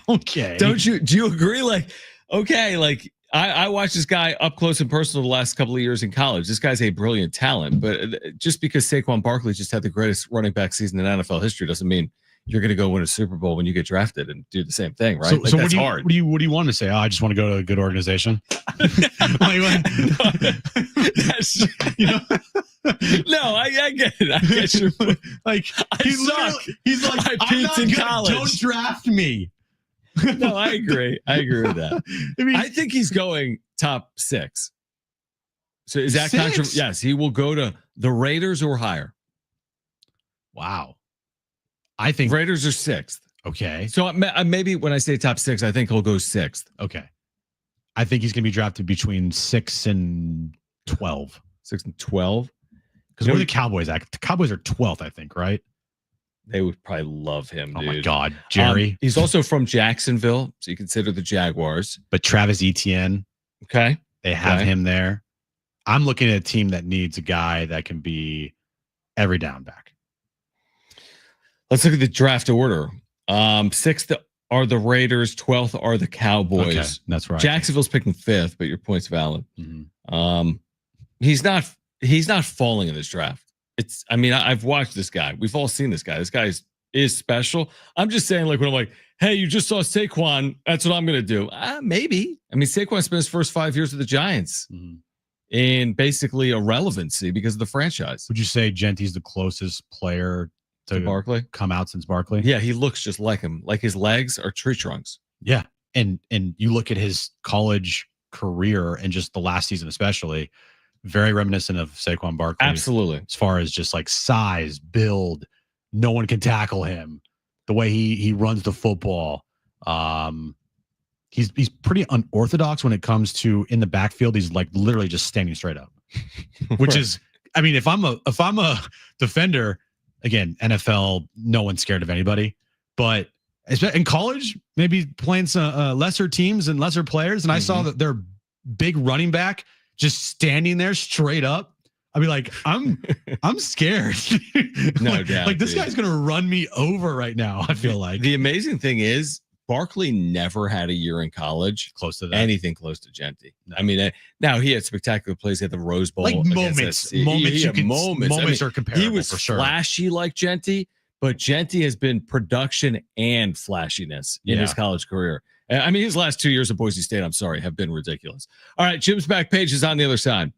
Okay. Do you agree? Like, okay, like I watched this guy up close and personal the last couple of years in college. This guy's a brilliant talent, but just because Saquon Barkley just had the greatest running back season in NFL history doesn't mean you're going to go win a Super Bowl when you get drafted and do the same thing, right? So that's hard. What do you want to say? Oh, I just want to go to a good organization. No, I get it. I get your like. He's like, I peaked in college. Don't draft me. No, I agree. I agree with that. I think he's going top 6. So is that controversial? Yes, he will go to the Raiders or higher. Wow. I think Raiders are 6th. Okay. So maybe when I say top 6, I think he'll go 6th. Okay. I think he's going to be drafted between 6 and 12. 6 and 12? Because where are the Cowboys at? The Cowboys are 12th, I think, right? They would probably love him, dude. Oh my God, Jerry. He's also from Jacksonville, so you consider the Jaguars. But Travis Etienne, Okay. they have him there. I'm looking at a team that needs a guy that can be every down back. Let's look at the draft order. 6th are the Raiders, 12th are the Cowboys. Okay, that's right. Jacksonville's picking 5th, but your point's valid. Mm-hmm. He's not falling in this draft. I've watched this guy. We've all seen this guy. This guy is special. I'm just saying, like, when I'm like, hey, you just saw Saquon, that's what I'm going to do. Maybe. Saquon spent his first 5 years with the Giants in basically irrelevancy because of the franchise. Would you say Jeanty's the closest player to Barkley come out since Barkley? Yeah, he looks just like him. Like his legs are tree trunks. Yeah. And you look at his college career and just the last season especially, very reminiscent of Saquon Barkley. Absolutely. As far as just like size, build, no one can tackle him. The way he runs the football. He's pretty unorthodox when it comes to in the backfield. He's like literally just standing straight up. Which is, if I'm a defender, again, NFL, no one's scared of anybody. But in college, maybe playing some lesser teams and lesser players, and I saw that their big running back just standing there straight up. I'd be like, I'm scared. No doubt. Like this guy's gonna run me over right now. I feel like the amazing thing is Barkley never had a year in college close to that. Anything close to Jeanty. No. Now he had spectacular plays. He had the Rose Bowl. Like moments are comparable. He was for sure. flashy like Jeanty, but Jeanty has been production and flashiness in his college career. His last 2 years at Boise State, I'm sorry, have been ridiculous. All right, Jim's Backpage is on the other side.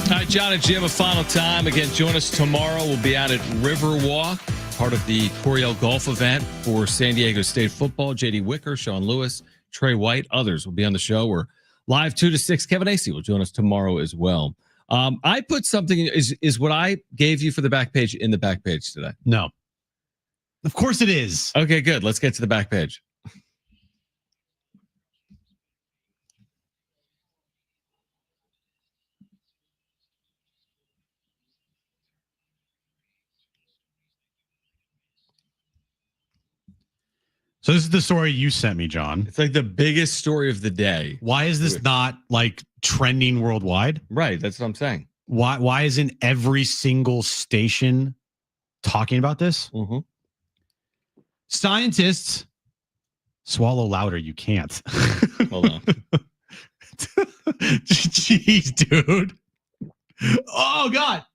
All right, Jon and Jim, a final time. Again, join us tomorrow. We'll be out at Riverwalk, part of the Coryell Golf event for San Diego State football. J.D. Wicker, Sean Lewis, Trey White, others will be on the show. We're live 2 to 6. Kevin Acey will join us tomorrow as well. I put something, is what I gave you for the back page in the back page today? No. Of course it is. Okay, good. Let's get to the back page. So this is the story you sent me, John. It's like the biggest story of the day. Why is this not like trending worldwide? Right, that's what I'm saying. Why isn't every single station talking about this? Mm-hmm. Scientists swallow louder. You can't. Hold on. Jeez, dude. Oh God.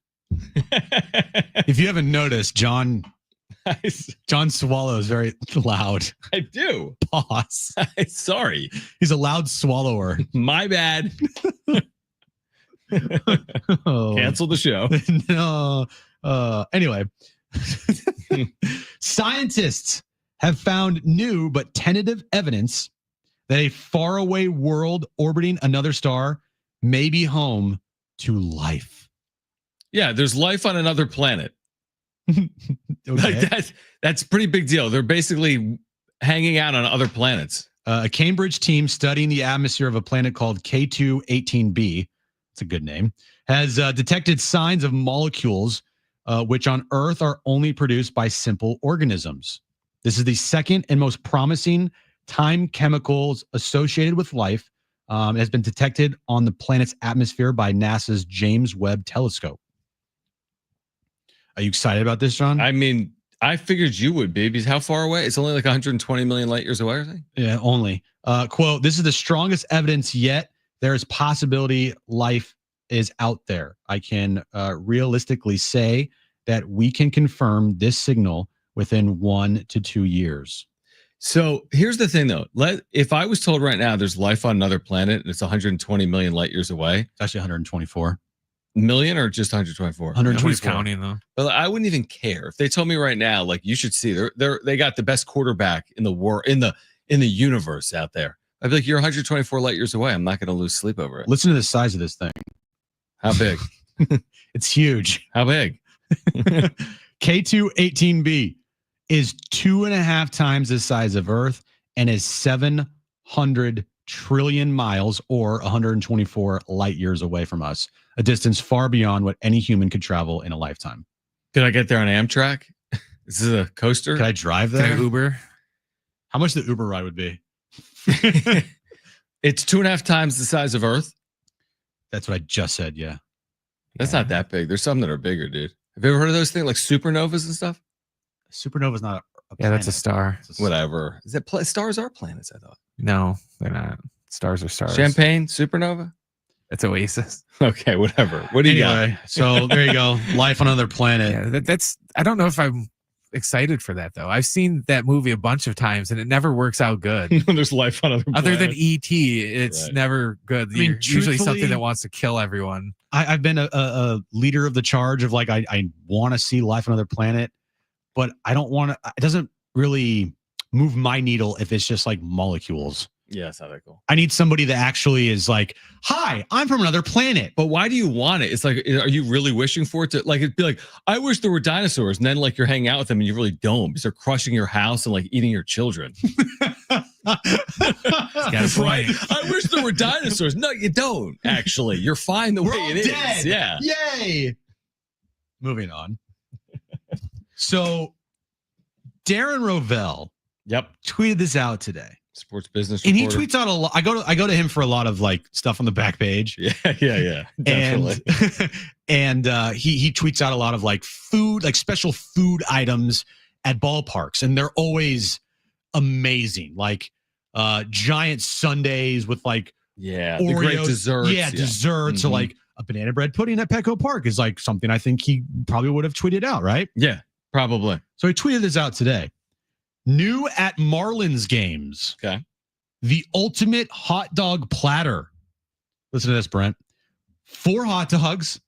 If you haven't noticed, John swallows very loud. I do. Pause. Sorry. He's a loud swallower. My bad. Oh. Cancel the show. No. Anyway, scientists have found new but tentative evidence that a faraway world orbiting another star may be home to life. Yeah, there's life on another planet. Okay. Like that's a pretty big deal. They're basically hanging out on other planets. A Cambridge team studying the atmosphere of a planet called K2-18b, it's a good name, has detected signs of molecules which on Earth are only produced by simple organisms. This is the second and most promising time chemicals associated with life. Has been detected on the planet's atmosphere by NASA's James Webb Telescope. Are you excited about this, John? I mean, I figured you would be, because how far away? It's only like 120 million light years away, or something? Yeah, only. Quote, this is the strongest evidence yet. There is possibility life is out there. I can realistically say that we can confirm this signal within 1 to 2 years. So here's the thing, though. If I was told right now there's life on another planet and it's 120 million light years away. It's actually 124. Million or just 124? 124. Who's counting though? But I wouldn't even care if they told me right now, like, you should see they got the best quarterback in the world, in the universe out there. I'd be like, you're 124 light years away. I'm not going to lose sleep over it. Listen to the size of this thing. How big? It's huge. How big? K2-18b is 2.5 times the size of Earth and is 700 trillion miles or 124 light years away from us, a distance far beyond what any human could travel in a lifetime. Could I get there on Amtrak? This is a coaster. Could I drive there? Can I Uber? How much the Uber ride would be? It's 2.5 times the size of Earth. That's what I just said. Yeah. That's not that big. There's some that are bigger, dude. Have you ever heard of those things like supernovas and stuff? Supernova is not a Yeah, that's a planet. star. It's a star. Whatever. Is that stars are planets? I thought. No, they're not. Stars are stars. Champagne, supernova. It's Oasis. Okay, whatever. What do you got? Anyway, so there you go. Life on another planet. Yeah, that's. I don't know if I'm excited for that though. I've seen that movie a bunch of times and it never works out good. There's life on other planets. Other than E.T., it's Right. never good. I mean, Usually something truthfully, that wants to kill everyone. I've been a leader of the charge of like, I want to see life on another planet, but I don't want to, it doesn't really move my needle if it's just like molecules. Yeah, it's not that cool. I need somebody that actually is like, hi, I'm from another planet. But why do you want it? It's like, are you really wishing for it to, like, it'd be like, I wish there were dinosaurs. And then like you're hanging out with them and you really don't, because they're crushing your house and like eating your children. Got a point. Right? I wish there were dinosaurs. No, you don't, actually. You're fine the We're way all it is. dead. Yeah. Yay. Moving on. So Darren Rovell Yep. tweeted this out today. Sports business And he reporter. tweets out a lot. I go to him for a lot of like stuff on the back page. Yeah. Definitely. And he tweets out a lot of like food, like special food items at ballparks, and they're always amazing. Like giant sundaes with like Yeah. Oreos, The great desserts. Yeah, desserts. Or Mhm. like a banana bread pudding at Petco Park is like something I think he probably would have tweeted out, right? Yeah, probably. So he tweeted this out today. New at Marlins games. Okay. The ultimate hot dog platter. Listen to this, Brent. 4 hot dogs,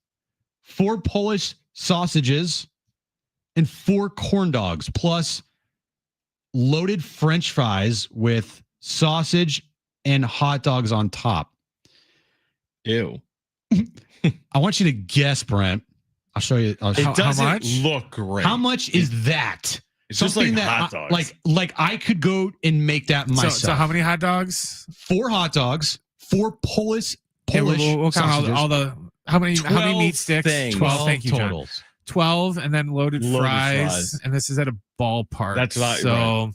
4 Polish sausages, and 4 corn dogs, plus loaded French fries with sausage and hot dogs on top. Ew. I want you to guess, Brent. I'll show you. It doesn't how much? look great. How much is that? It's just like Something hot that dogs. like I could go and make that myself. So how many hot dogs? 4 hot dogs, 4 Polish Okay, we'll count sausages. all the how many 12 meat sticks? things. 12. Thank you, John. totals. 12, and then loaded fries, and this is at a ballpark. That's right, so. right.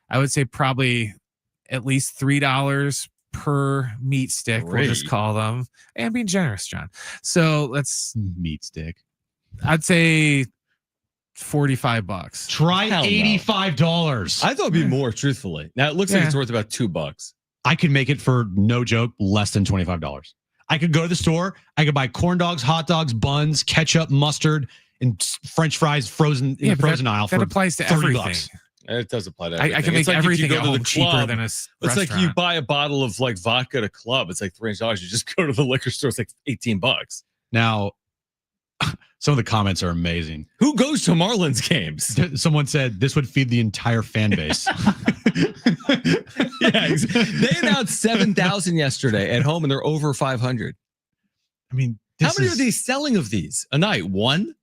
I would say probably at least $3 per meat stick. We'll just call them. And I'm being generous, John. So let's Meat stick. I'd say $45. Try Hell no. $85. I thought it'd be more, truthfully. Now it looks like it's worth about $2. I could make it for, no joke, less than $25. I could go to the store. I could buy corn dogs, hot dogs, buns, ketchup, mustard, and French fries frozen in the but frozen aisle that for applies to $30. everything. It does apply to everything. I can make It's like if you everything go at to the home cheaper club, than a It's restaurant. like you buy a bottle of like vodka at a club. It's like $300. You just go to the liquor store. It's like $18. Now, some of the comments are amazing. Who goes to Marlins games? Someone said this would feed the entire fan base. Yeah, they announced 7,000 yesterday at home, and they're over 500. I mean, how many are they selling of these a night? One?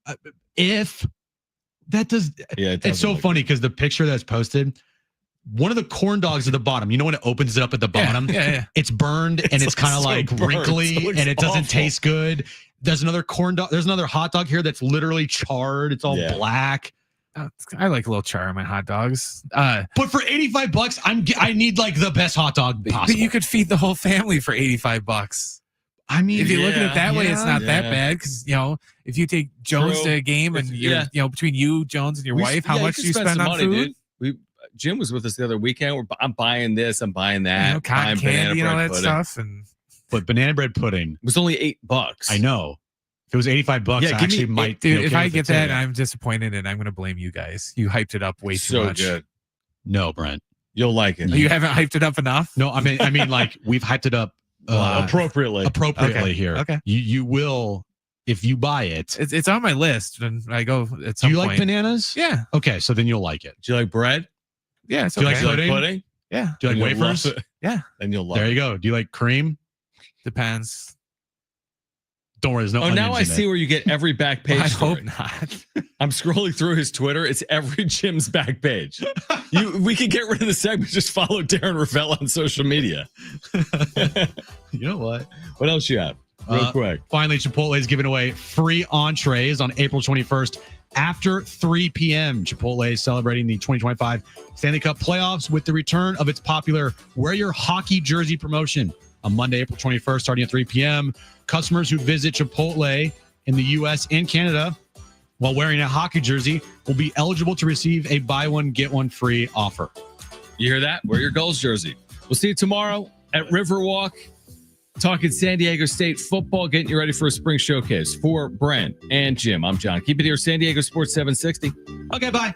If that does, Yeah, it's so funny because the picture that's posted, one of the corn dogs at the bottom, you know, when it opens it up at the bottom, yeah. it's burned and it's kind of so like burnt. wrinkly It looks and it doesn't awful. taste good. There's another corn dog. There's another hot dog here that's literally charred. It's all black. I like a little char on my hot dogs. But for $85, I need like the best hot dog possible. But you could feed the whole family for $85. I mean, if you look at it that way, it's not that yeah. bad because if you take Jones to a game and you're between you, Jones, and your wife, how much do you spend on food? Dude. Jim was with us the other weekend. I'm buying this. I'm buying that. Cotton buying candy and all that pudding. stuff. And But banana bread pudding It was only $8. I know. If it was $85, Yeah, I give actually me- might. dude, be if okay I with get it too. that, I'm disappointed, and I'm going to blame you guys. You hyped it up way too So much. good. No, Brent. You'll like it. You haven't hyped it up enough. No, I mean, like we've hyped it up appropriately. appropriately Okay, here. okay. You will if you buy it. It's on my list, and I go at Do some you point. like bananas? Yeah, Okay, so then you'll like it. Do you like bread? yeah. It's Do you okay. like Do you like Pudding? pudding? Yeah, Do you like Then you'll wafers? love it. yeah. Then you'll love There it. you go. Do you like cream? Depends. Don't worry, there's no. Oh, now onions I in see it. where you get every back page. I hope story. not. I'm scrolling through his Twitter. It's every Jim's back page. We could get rid of the segment. Just follow Darren Ravel on social media. You know what? What else you have? Real quick. Finally, Chipotle is giving away free entrees on April 21st after 3 p.m. Chipotle is celebrating the 2025 Stanley Cup playoffs with the return of its popular Wear Your Hockey Jersey promotion on Monday, April 21st, starting at 3 p.m. Customers who visit Chipotle in the U.S. and Canada while wearing a hockey jersey will be eligible to receive a buy one, get one free offer. You hear that? Wear your goals jersey. We'll see you tomorrow at Riverwalk. Talking San Diego State football, getting you ready for a spring showcase. For Brent and Jim, I'm John. Keep it here, San Diego Sports 760. Okay, bye.